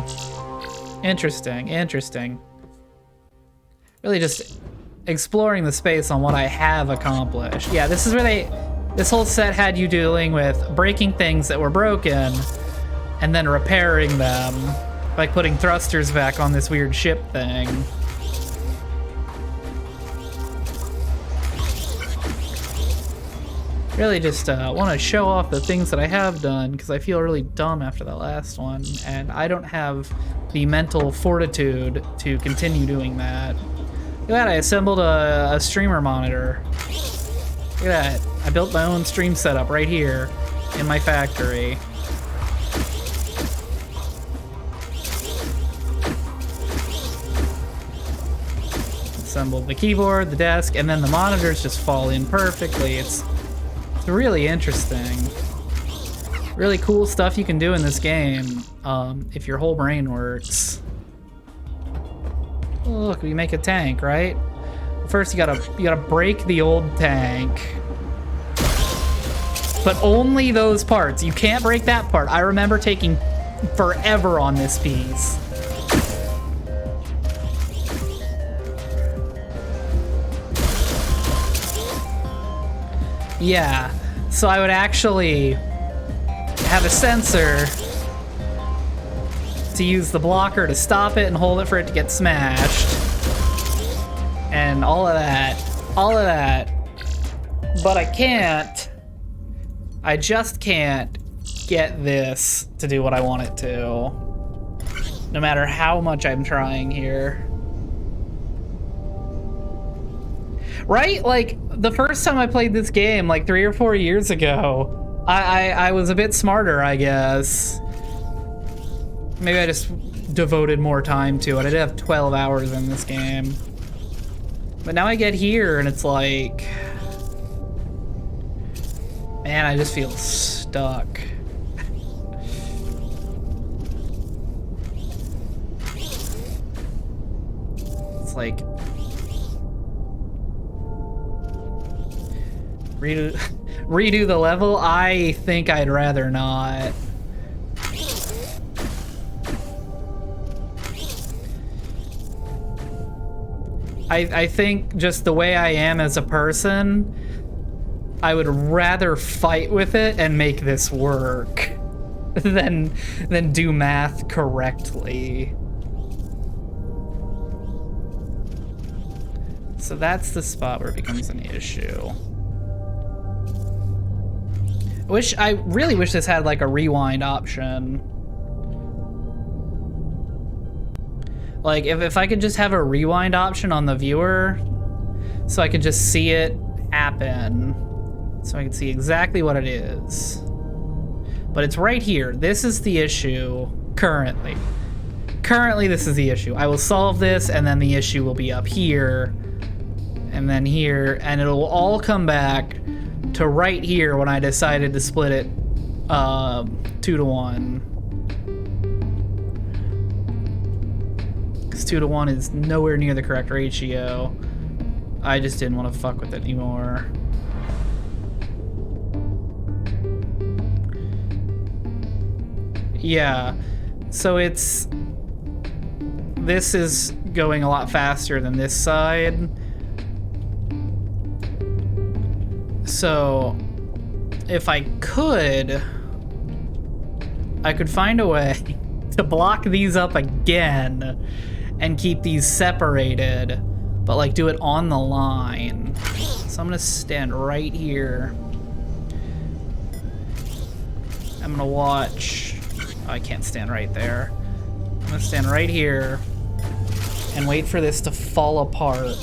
A: Interesting, interesting. Really just exploring the space on what I have accomplished. Yeah, this is where this whole set had you dealing with breaking things that were broken and then repairing them. Like putting thrusters back on this weird ship thing. Really just want to show off the things that I have done because I feel really dumb after that last one, and I don't have the mental fortitude to continue doing that. Look at that, I assembled a streamer monitor. Look at that, I built my own stream setup right here in my factory. Assembled the keyboard, the desk, and then the monitors just fall in perfectly. It's really interesting. Really cool stuff you can do in this game if your whole brain works. Oh, look, we make a tank, right? First, you gotta break the old tank, but only those parts. You can't break that part. I remember taking forever on this piece. Yeah, so I would actually have a sensor to use the blocker to stop it and hold it for it to get smashed. And all of that. But I can't. I just can't get this to do what I want it to. No matter how much I'm trying here. Right? Like, the first time I played this game, like 3 or 4 years ago, I was a bit smarter, I guess. Maybe I just devoted more time to it. I did have 12 hours in this game. But now I get here and it's like... Man, I just feel stuck. It's like... Redo the level? I think I'd rather not. I think just the way I am as a person, I would rather fight with it and make this work than do math correctly. So that's the spot where it becomes an issue. I really wish this had like a rewind option. Like if I could just have a rewind option on the viewer so I could just see it happen. So I can see exactly what it is. But it's right here. This is the issue currently. Currently this is the issue. I will solve this and then the issue will be up here and then here, and it'll all come back to right here when I decided to split it 2 to 1. Because 2 to 1 is nowhere near the correct ratio. I just didn't want to fuck with it anymore. Yeah, so this is going a lot faster than this side. So, if I could find a way to block these up again and keep these separated, but like do it on the line. So I'm gonna stand right here. I'm gonna watch. Oh, I can't stand right there. I'm gonna stand right here and wait for this to fall apart.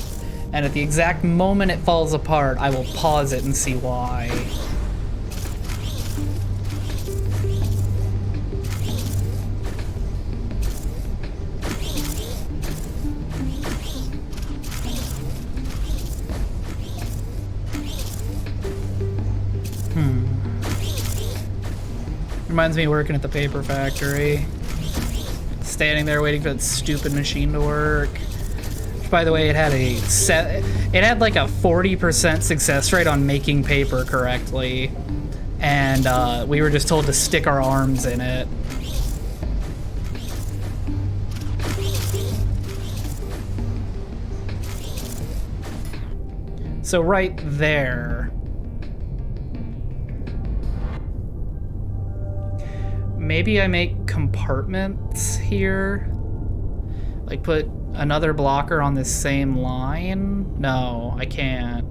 A: And at the exact moment it falls apart, I will pause it and see why. Reminds me of working at the paper factory. Standing there waiting for that stupid machine to work. Which, by the way, it had like a 40% success rate on making paper correctly. And we were just told to stick our arms in it. So right there. Maybe I make compartments here? Like put another blocker on this same line? No, I can't.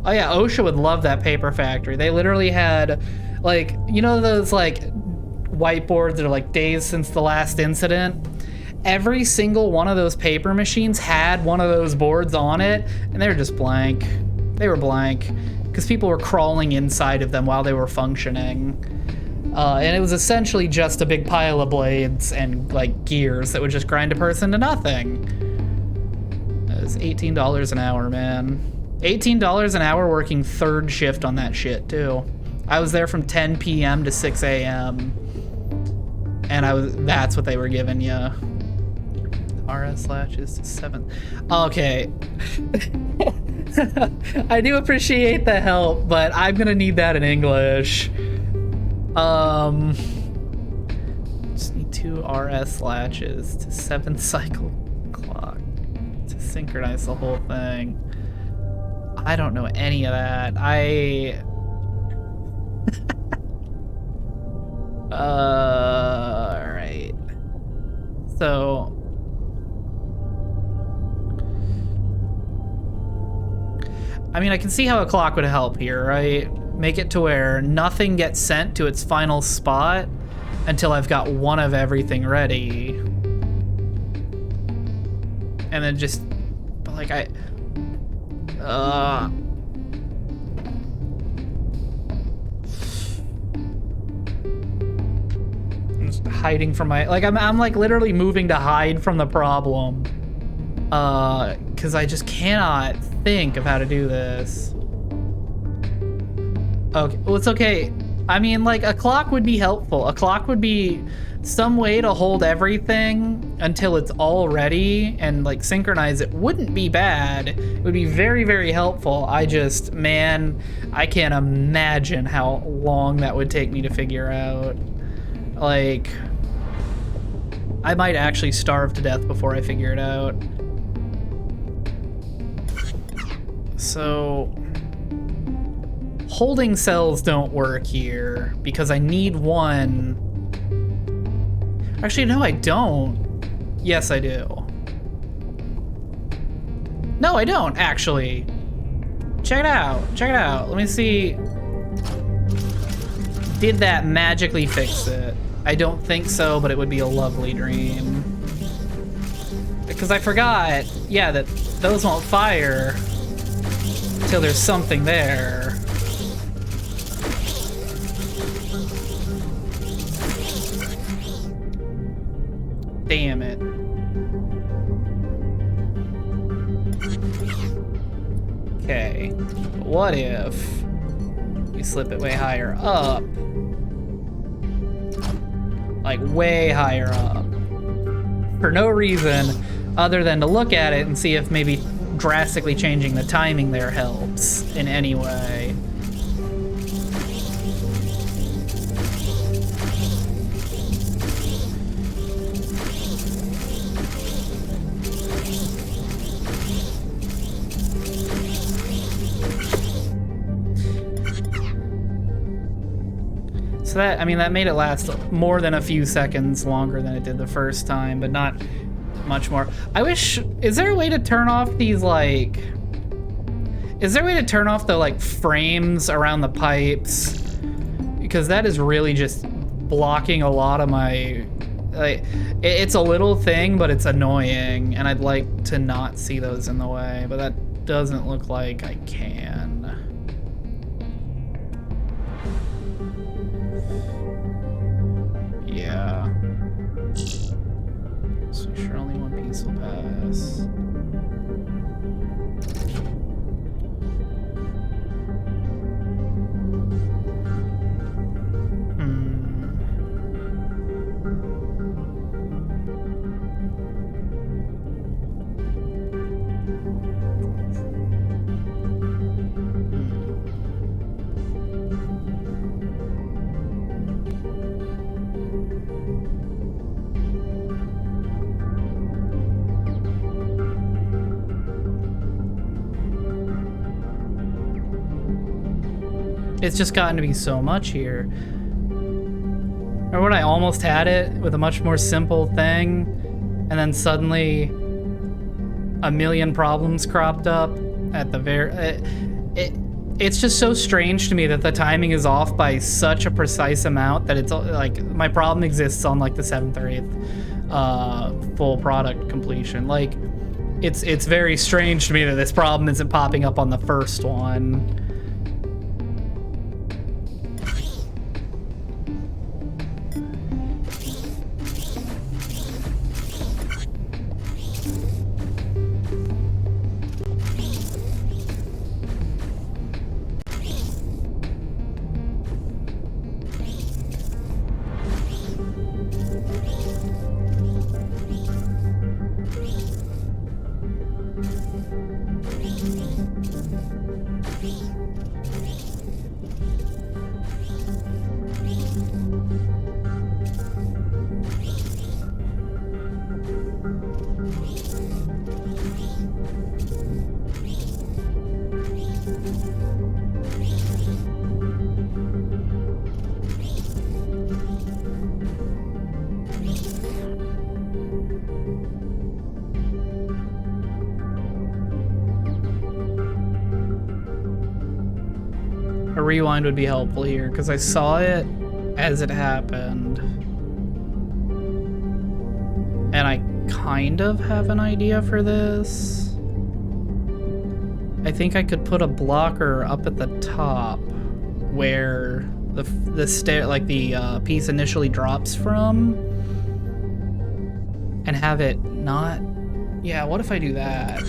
A: Oh yeah, OSHA would love that paper factory. They literally had, like, you know those like whiteboards that are like days since the last incident? Every single one of those paper machines had one of those boards on it, and they were just blank. They were blank, because people were crawling inside of them while they were functioning. And it was essentially just a big pile of blades and like gears that would just grind a person to nothing. It was $18 an hour, man. $18 an hour working third shift on that shit too. I was there from 10 p.m. to 6 a.m. And that's what they were giving you. RS latches to 7. Okay. I do appreciate the help, but I'm gonna need that in English. Just need 2 RS latches to 7 cycle clock to synchronize the whole thing. I don't know any of that. Alright. So I mean, I can see how a clock would help here, right? Make it to where nothing gets sent to its final spot until I've got one of everything ready. And then just, but like I'm just hiding from my, like I'm like literally moving to hide from the problem. Cause I just cannot think of how to do this. Okay, well, it's okay. I mean, like, a clock would be helpful. A clock would be some way to hold everything until it's all ready and, like, synchronize it. Wouldn't be bad. It would be very, very helpful. I just, man, I can't imagine how long that would take me to figure out. Like, I might actually starve to death before I figure it out. So holding cells don't work here because I need one. Actually, no, I don't. Yes, I do. No, I don't, actually. Check it out. Check it out. Let me see. Did that magically fix it? I don't think so, but it would be a lovely dream. Because I forgot, yeah, that those won't fire until there's something there. Damn it. Okay. What if we slip it way higher up? Like way higher up. For no reason other than to look at it and see if maybe drastically changing the timing there helps in any way. So that, I mean, that made it last more than a few seconds longer than it did the first time, but not much more. I wish, is there a way to turn off these, like, is there a way to turn off the, like, frames around the pipes? Because that is really just blocking a lot of my, like, it's a little thing, but it's annoying, and I'd like to not see those in the way, but that doesn't look like I can. Yeah. So sure only one piece will pass. It's just gotten to be so much here. Remember when I almost had it with a much more simple thing, and then suddenly a million problems cropped up at the it's just so strange to me that the timing is off by such a precise amount that it's like my problem exists on like the 7th or 8th full product completion. Like it's very strange to me that this problem isn't popping up on the first one. A rewind would be helpful here, because I saw it as it happened. And I kind of have an idea for this. I think I could put a blocker up at the top where the stair, like the piece initially drops from, and have it not. Yeah, what if I do that?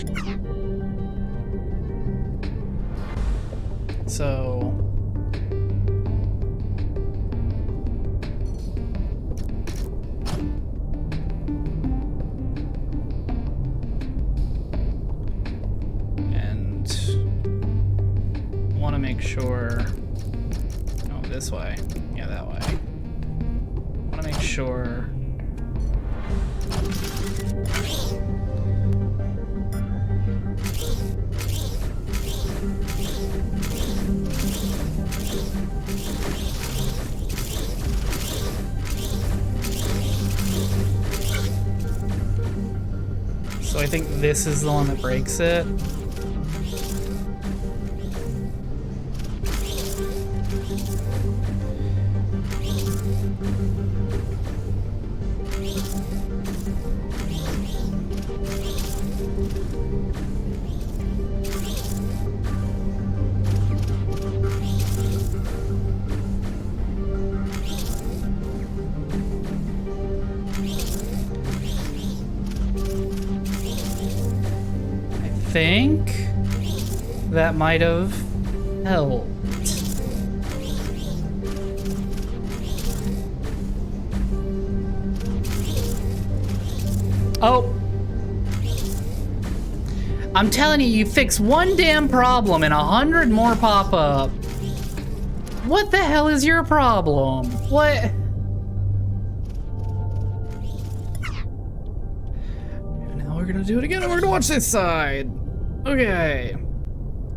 A: So and want to make sure, no, this way. Yeah, that way. Want to make sure. So I think this is the one that breaks it. I think that might have helped. Oh. I'm telling you, you fix one damn problem and 100 more pop up. What the hell is your problem? What? Now we're gonna do it again and we're gonna watch this side. Okay.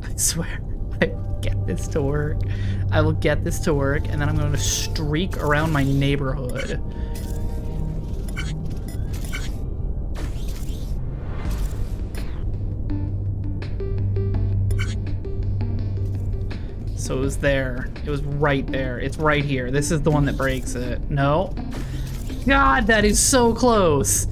A: I swear, I will get this to work. I will get this to work, and then I'm gonna streak around my neighborhood. So it was there. It was right there. It's right here. This is the one that breaks it. No. God, that is so close.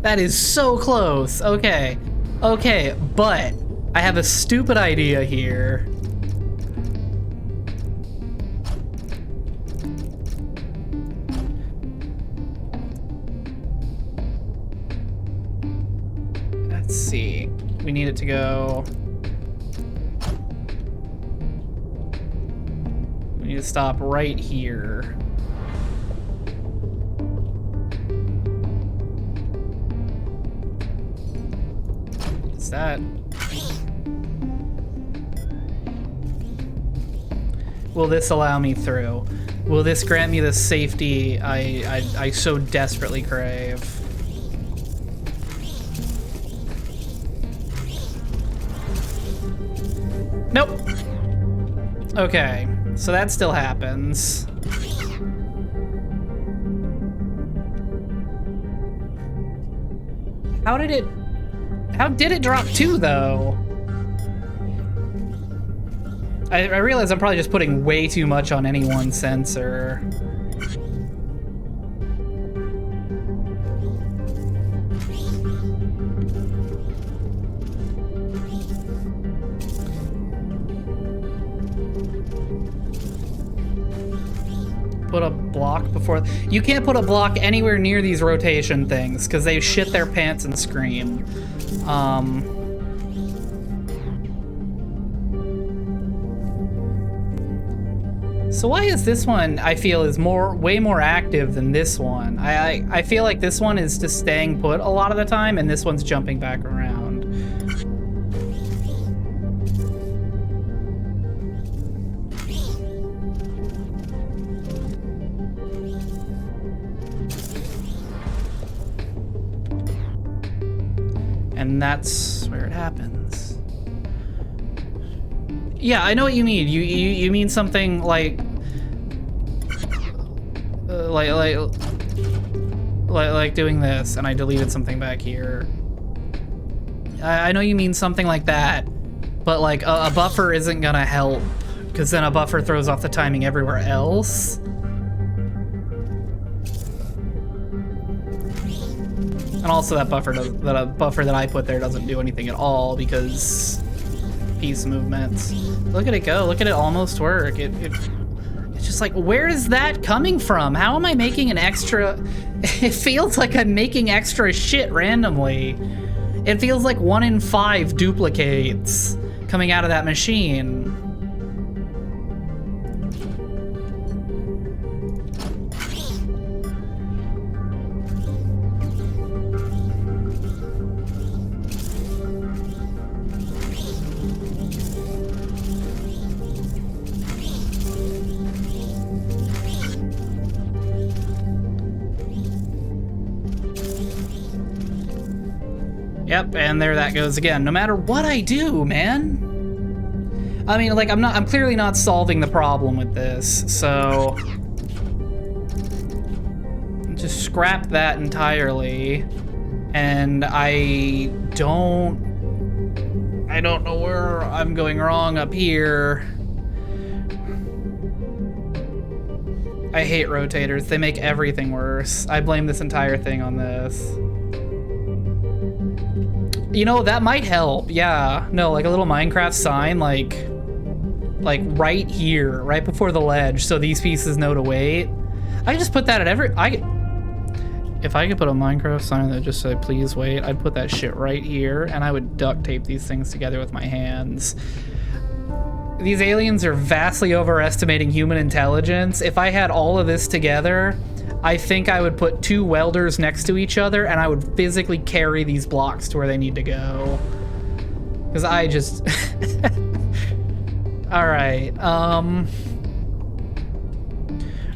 A: That is so close. Okay. Okay, but I have a stupid idea here. Let's see. We need it to go. We need to stop right here. That. Will this allow me through? Will this grant me the safety I so desperately crave? Nope. Okay, so that still happens. How did it drop 2 though? I realize I'm probably just putting way too much on any one sensor. Put a block before. You can't put a block anywhere near these rotation things because they shit their pants and scream. So why is this one, I feel, is way more active than this one? I feel like this one is just staying put a lot of the time, and this one's jumping back around. And that's where it happens. Yeah, I know what you mean. You mean something like doing this, and I deleted something back here. I know you mean something like that, but like a buffer isn't gonna help, because then a buffer throws off the timing everywhere else. And also that buffer that I put there doesn't do anything at all because piece movements. Look at it go. Look at it almost work. It's just like, where is that coming from? How am I making an extra? It feels like I'm making extra shit randomly. It feels like 1 in 5 duplicates coming out of that machine. Yep, and there that goes again. No matter what I do, man. I mean, like, I'm clearly not solving the problem with this, so just scrap that entirely. And I don't know where I'm going wrong up here. I hate rotators. They make everything worse. I blame this entire thing on this. You know, that might help. Yeah. No, like a little Minecraft sign, like right here, right before the ledge, so these pieces know to wait. I can just put that at if I could put a Minecraft sign that just said, please wait, I'd put that shit right here, and I would duct tape these things together with my hands. These aliens are vastly overestimating human intelligence. If I had all of this together, I think I would put 2 welders next to each other and I would physically carry these blocks to where they need to go. Because I just... Alright, Alright,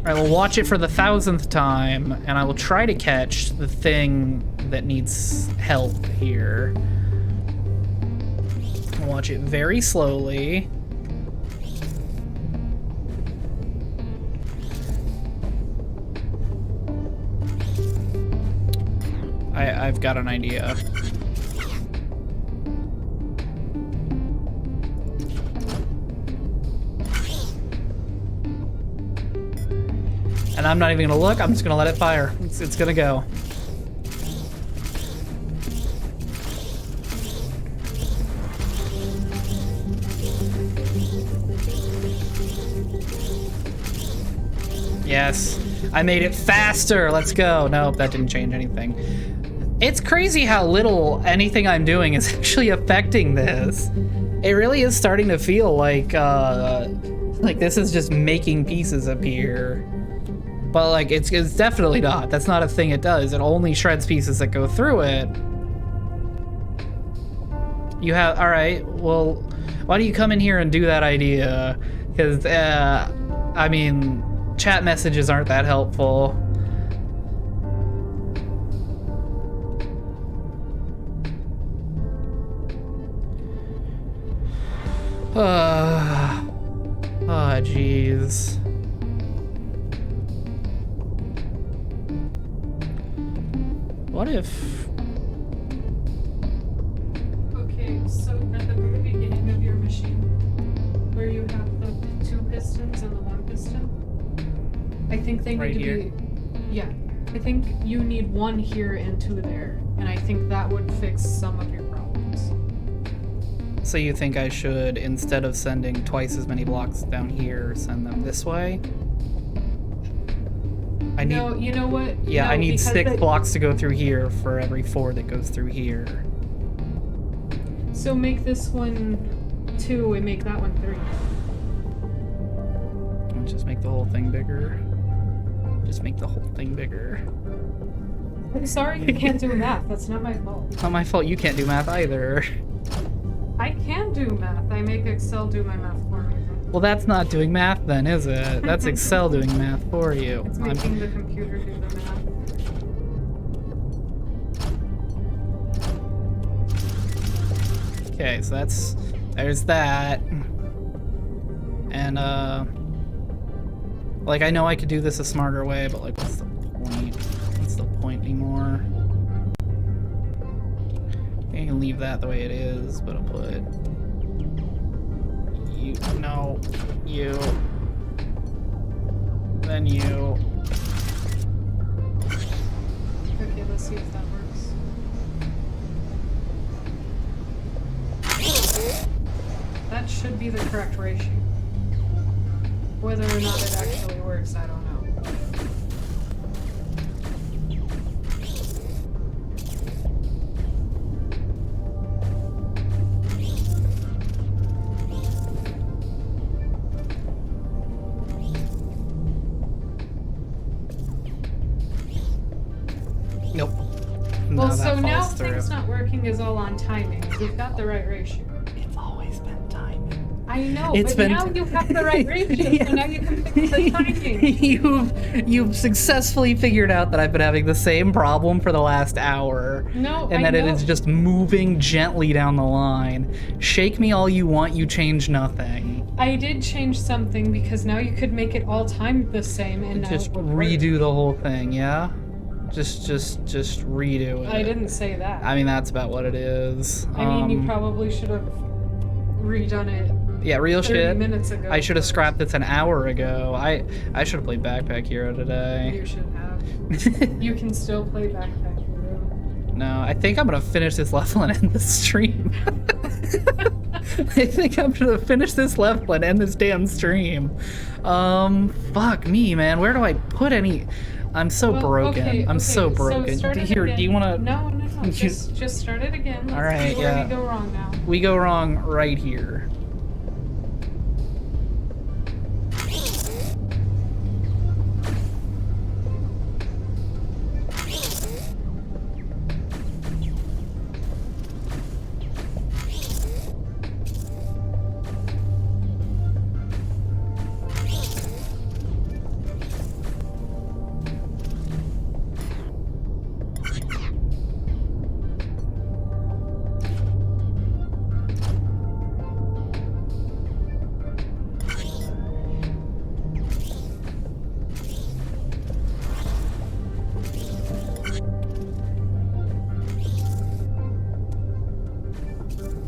A: we'll watch it for the 1000th time, and I will try to catch the thing that needs help here. I'll watch it very slowly. I've got an idea. And I'm not even gonna look, I'm just gonna let it fire. It's gonna go. Yes, I made it faster, let's go. Nope, that didn't change anything. It's crazy how little anything I'm doing is actually affecting this. It really is starting to feel like this is just making pieces appear. But like, it's definitely not. That's not a thing it does. It only shreds pieces that go through it. You have, all right, well, why do you come in here and do that idea? Because, I mean, chat messages aren't that helpful. jeez. What if...
F: Okay, so at the very beginning of your machine, where you have the 2 pistons and the 1 piston, I think they
A: Right
F: need to
A: here?
F: be... Yeah. I think you need 1 here and 2 there, and I think that would fix some of your problems.
A: So you think I should, instead of sending twice as many blocks down here, send them this way? I need...
F: No, you know what?
A: Yeah,
F: No,
A: I need
F: because
A: 6 blocks to go through here for every 4 that goes through here.
F: So make this one 2 and make that one 3.
A: Let's just make the whole thing bigger. Just make the whole thing bigger.
F: I'm sorry you can't do math. That's not my fault.
A: It's not my fault you can't do math either.
F: I can do math. I make Excel do my math for me.
A: Well, that's not doing math then, is it? That's Excel doing math for you.
F: It's making the computer do the math.
A: Okay, so there's that. And, like, I know I could do this a smarter way, but, like, what's the point? What's the point anymore? I can leave that the way it is, but I'll put... You, no, you, then you.
F: Okay, let's see if that works. That should be the correct ratio. Whether or not it actually works, I don't know.
A: Nope.
F: Well,
A: No,
F: so
A: that
F: now
A: falls through.
F: things not working is all on timing. We've got the right ratio.
A: It's always been timing.
F: I know,
A: It's
F: but
A: been-
F: now you have the right ratio, so now you can fix the timing.
A: You've successfully figured out that I've been having the same problem for the last hour.
F: No,
A: And
F: I
A: that it
F: know.
A: is just moving gently down the line. Shake me all you want, you change nothing.
F: I did change something because now you could make it all timed the same, and now
A: Just
F: it would work.
A: redo the whole thing, yeah? Just redo it.
F: I didn't say that.
A: I mean, that's about what it is.
F: I mean, you probably should have redone it
A: Yeah, real
F: 30
A: shit.
F: minutes ago.
A: I should have
F: but
A: scrapped this an hour ago. I should have played Backpack Hero today.
F: You should have. You can still play Backpack Hero.
A: No, I think I'm gonna finish this level and end the stream. I think I'm gonna finish this level and end this damn stream. Fuck me, man. Where do I put any? I'm so
F: Well,
A: broken.
F: okay,
A: I'm
F: okay,
A: so broken.
F: start it
A: Here,
F: again.
A: do you wanna?
F: No,
A: You-
F: just start it again. Let's
A: All right,
F: see where
A: yeah.
F: we go wrong now.
A: We go wrong right here.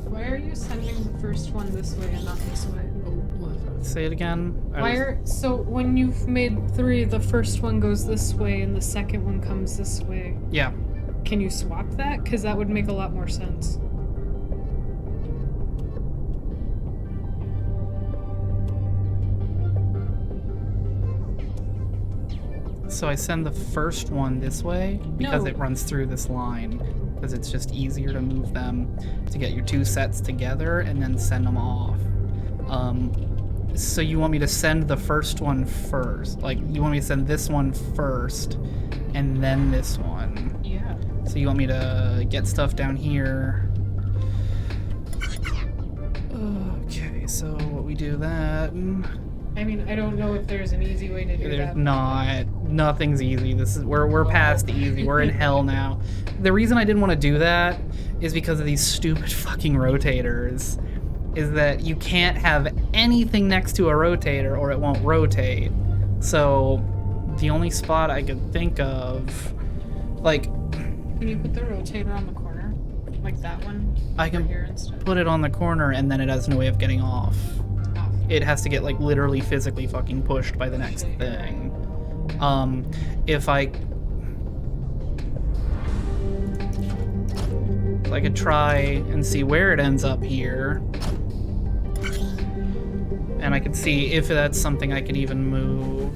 F: Why are you sending the first one this way and not this way?
A: Say it again.
F: So when you've made 3, the first one goes this way and the second one comes this way.
A: Yeah.
F: Can you swap that? Because that would make a lot more sense.
A: So I send the first one this way because
F: No.
A: it runs through this line. Because it's just easier to move them to get your 2 sets together and then send them off. So you want me to send the first one first? Like, you want me to send this one first and then this one?
F: Yeah.
A: So you want me to get stuff down here? Okay, so we do that.
F: I mean, I don't know if there's an easy way to do
A: There's
F: that.
A: not. Nothing's easy. We're past easy. We're in hell now. The reason I didn't want to do that is because of these stupid fucking rotators. is that you can't have anything next to a rotator or it won't rotate. So the only spot I could think of, like...
F: Can you put the rotator on the corner? Like that one?
A: I can
F: here instead?
A: put it on the corner and then it has no way of getting off.
F: Off.
A: It has to get like literally physically fucking pushed by the next
F: Shit, you're
A: thing. If I could try and see where it ends up here, and I could see if that's something I could even move.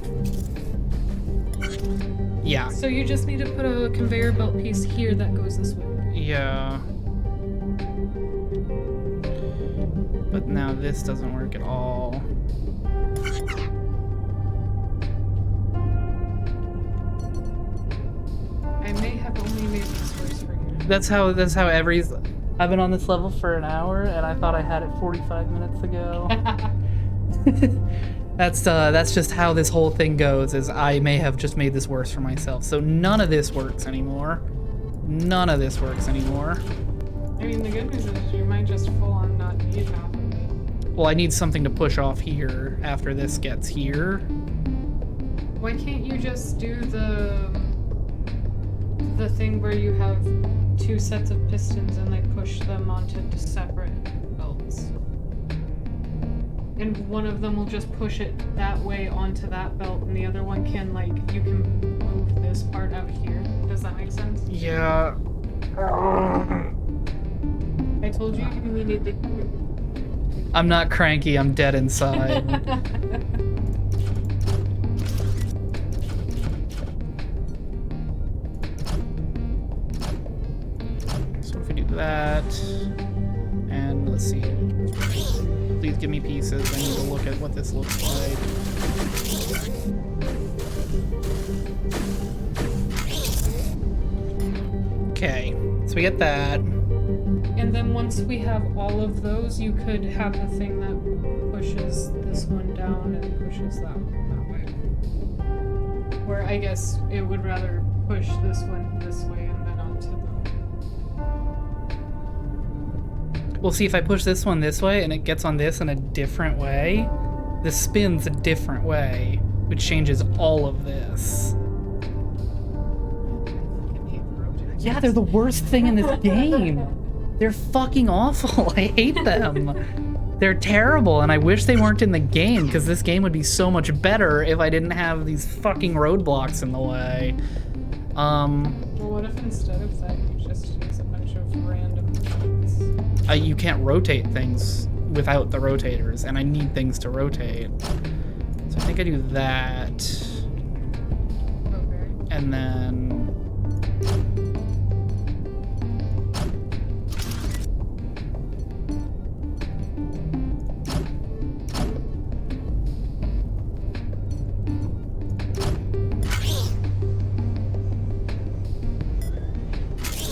A: Yeah.
F: So you just need to put a conveyor belt piece here that goes this way.
A: Yeah. But now this doesn't work at all.
F: I may have only made this worse for you.
A: That's how I've been on this level for an hour and I thought I had it 45 minutes ago. That's just how this whole thing goes, is I may have just made this worse for myself. So none of this works anymore. None of this works anymore.
F: I mean, the good news is you might just full on not need half of it.
A: Well, I need something to push off here after this gets here.
F: Why can't you just do the thing where you have two sets of pistons and they push them onto separate belts? And one of them will just push it that way onto that belt, and the other one can, like, you can move this part out here. Does that make sense?
A: Yeah.
F: I told you you needed the...
A: I'm not cranky, I'm dead inside. So if we do that, and let's see. Please give me pieces. I need to look at what this looks like. Okay, so we get that.
F: And then once we have all of those, you could have the thing that pushes this one down and pushes that way. Where I guess it would rather push this one this way and then onto the...
A: Well, see, if I push this one this way and it gets on this in a different way, this spins a different way, which changes all of this. Yeah, they're the worst thing in this game. They're fucking awful. I hate them. They're terrible, and I wish they weren't in the game, because this game would be so much better if I didn't have these fucking roadblocks in the way.
F: Well, what if instead of that you just use a bunch of random things?
A: You can't rotate things without the rotators, and I need things to rotate. So I think I do that.
F: Okay.
A: And then...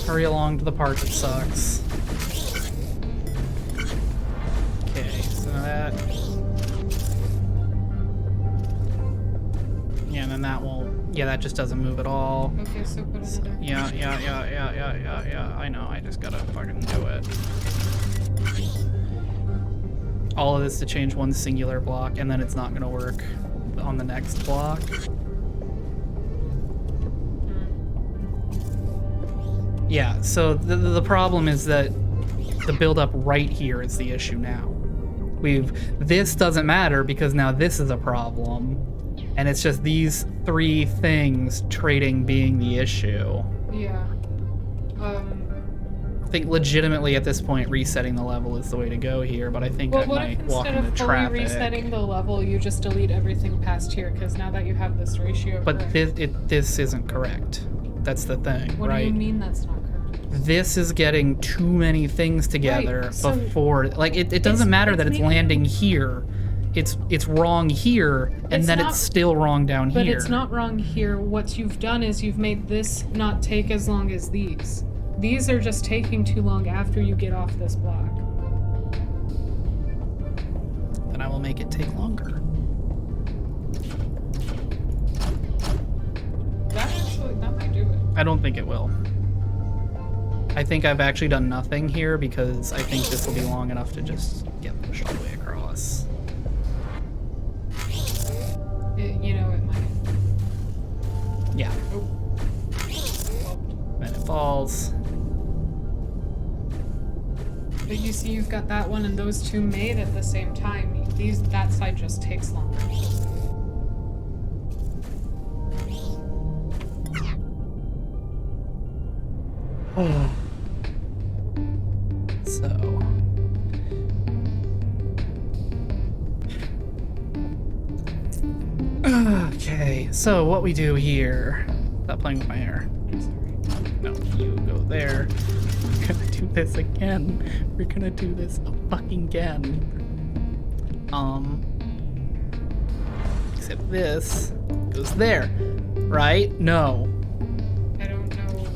A: hurry along to the part that sucks. Okay, so that... yeah, and then that won't... yeah, that just doesn't move at all.
F: Okay, so put another...
A: Yeah, I know, I just gotta fucking do it. All of this to change one singular block, and then it's not gonna work on the next block. Yeah, so the problem is that the build-up right here is the issue now. This doesn't matter because now this is a problem, and it's just these three things trading being the issue.
F: Yeah.
A: I think legitimately at this point resetting the level is the way to go here, but I think I
F: What if
A: might walk
F: instead
A: into
F: of fully
A: traffic.
F: resetting the level, you just delete everything past here? Because now that you have this ratio
A: But
F: correct-
A: this isn't correct. That's the thing,
F: What
A: right?
F: do you mean that's not correct?
A: This is getting too many things together
F: Right, so
A: before, like, it doesn't matter that it's
F: maybe-
A: landing here. It's wrong here, and
F: It's
A: then
F: not-
A: it's still wrong down
F: But
A: here.
F: it's not wrong here. What you've done is you've made this not take as long as these. These are just taking too long after you get off this block.
A: Then I will make it take longer.
F: That might do it.
A: I don't think it will. I think I've actually done nothing here because I think this will be long enough to just get pushed all the way across.
F: You know, it might.
A: Yeah.
F: Oh.
A: Then it falls.
F: But you see, you've got that one and those two made at the same time. That side just takes longer.
A: So. Okay, so what we do here. Stop playing with my hair. No, you go there. We're gonna do this again. We're gonna do this fucking again. Except this goes there. Right? No.
F: I don't know.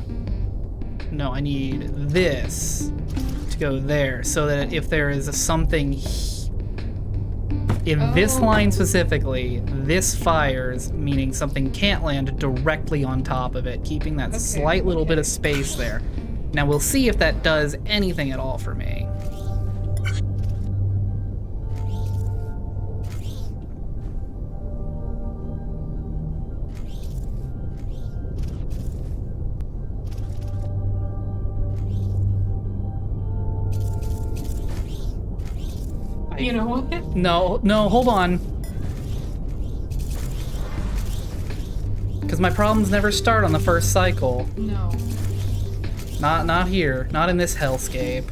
A: No, I need this to go there so that if there is something in this line specifically, this fires, meaning something can't land directly on top of it, keeping that slight little bit of space there. Now we'll see if that does anything at all for me.
F: You know what?
A: No, hold on. Because my problems never start on the first cycle.
F: No.
A: Not here. Not in this hellscape.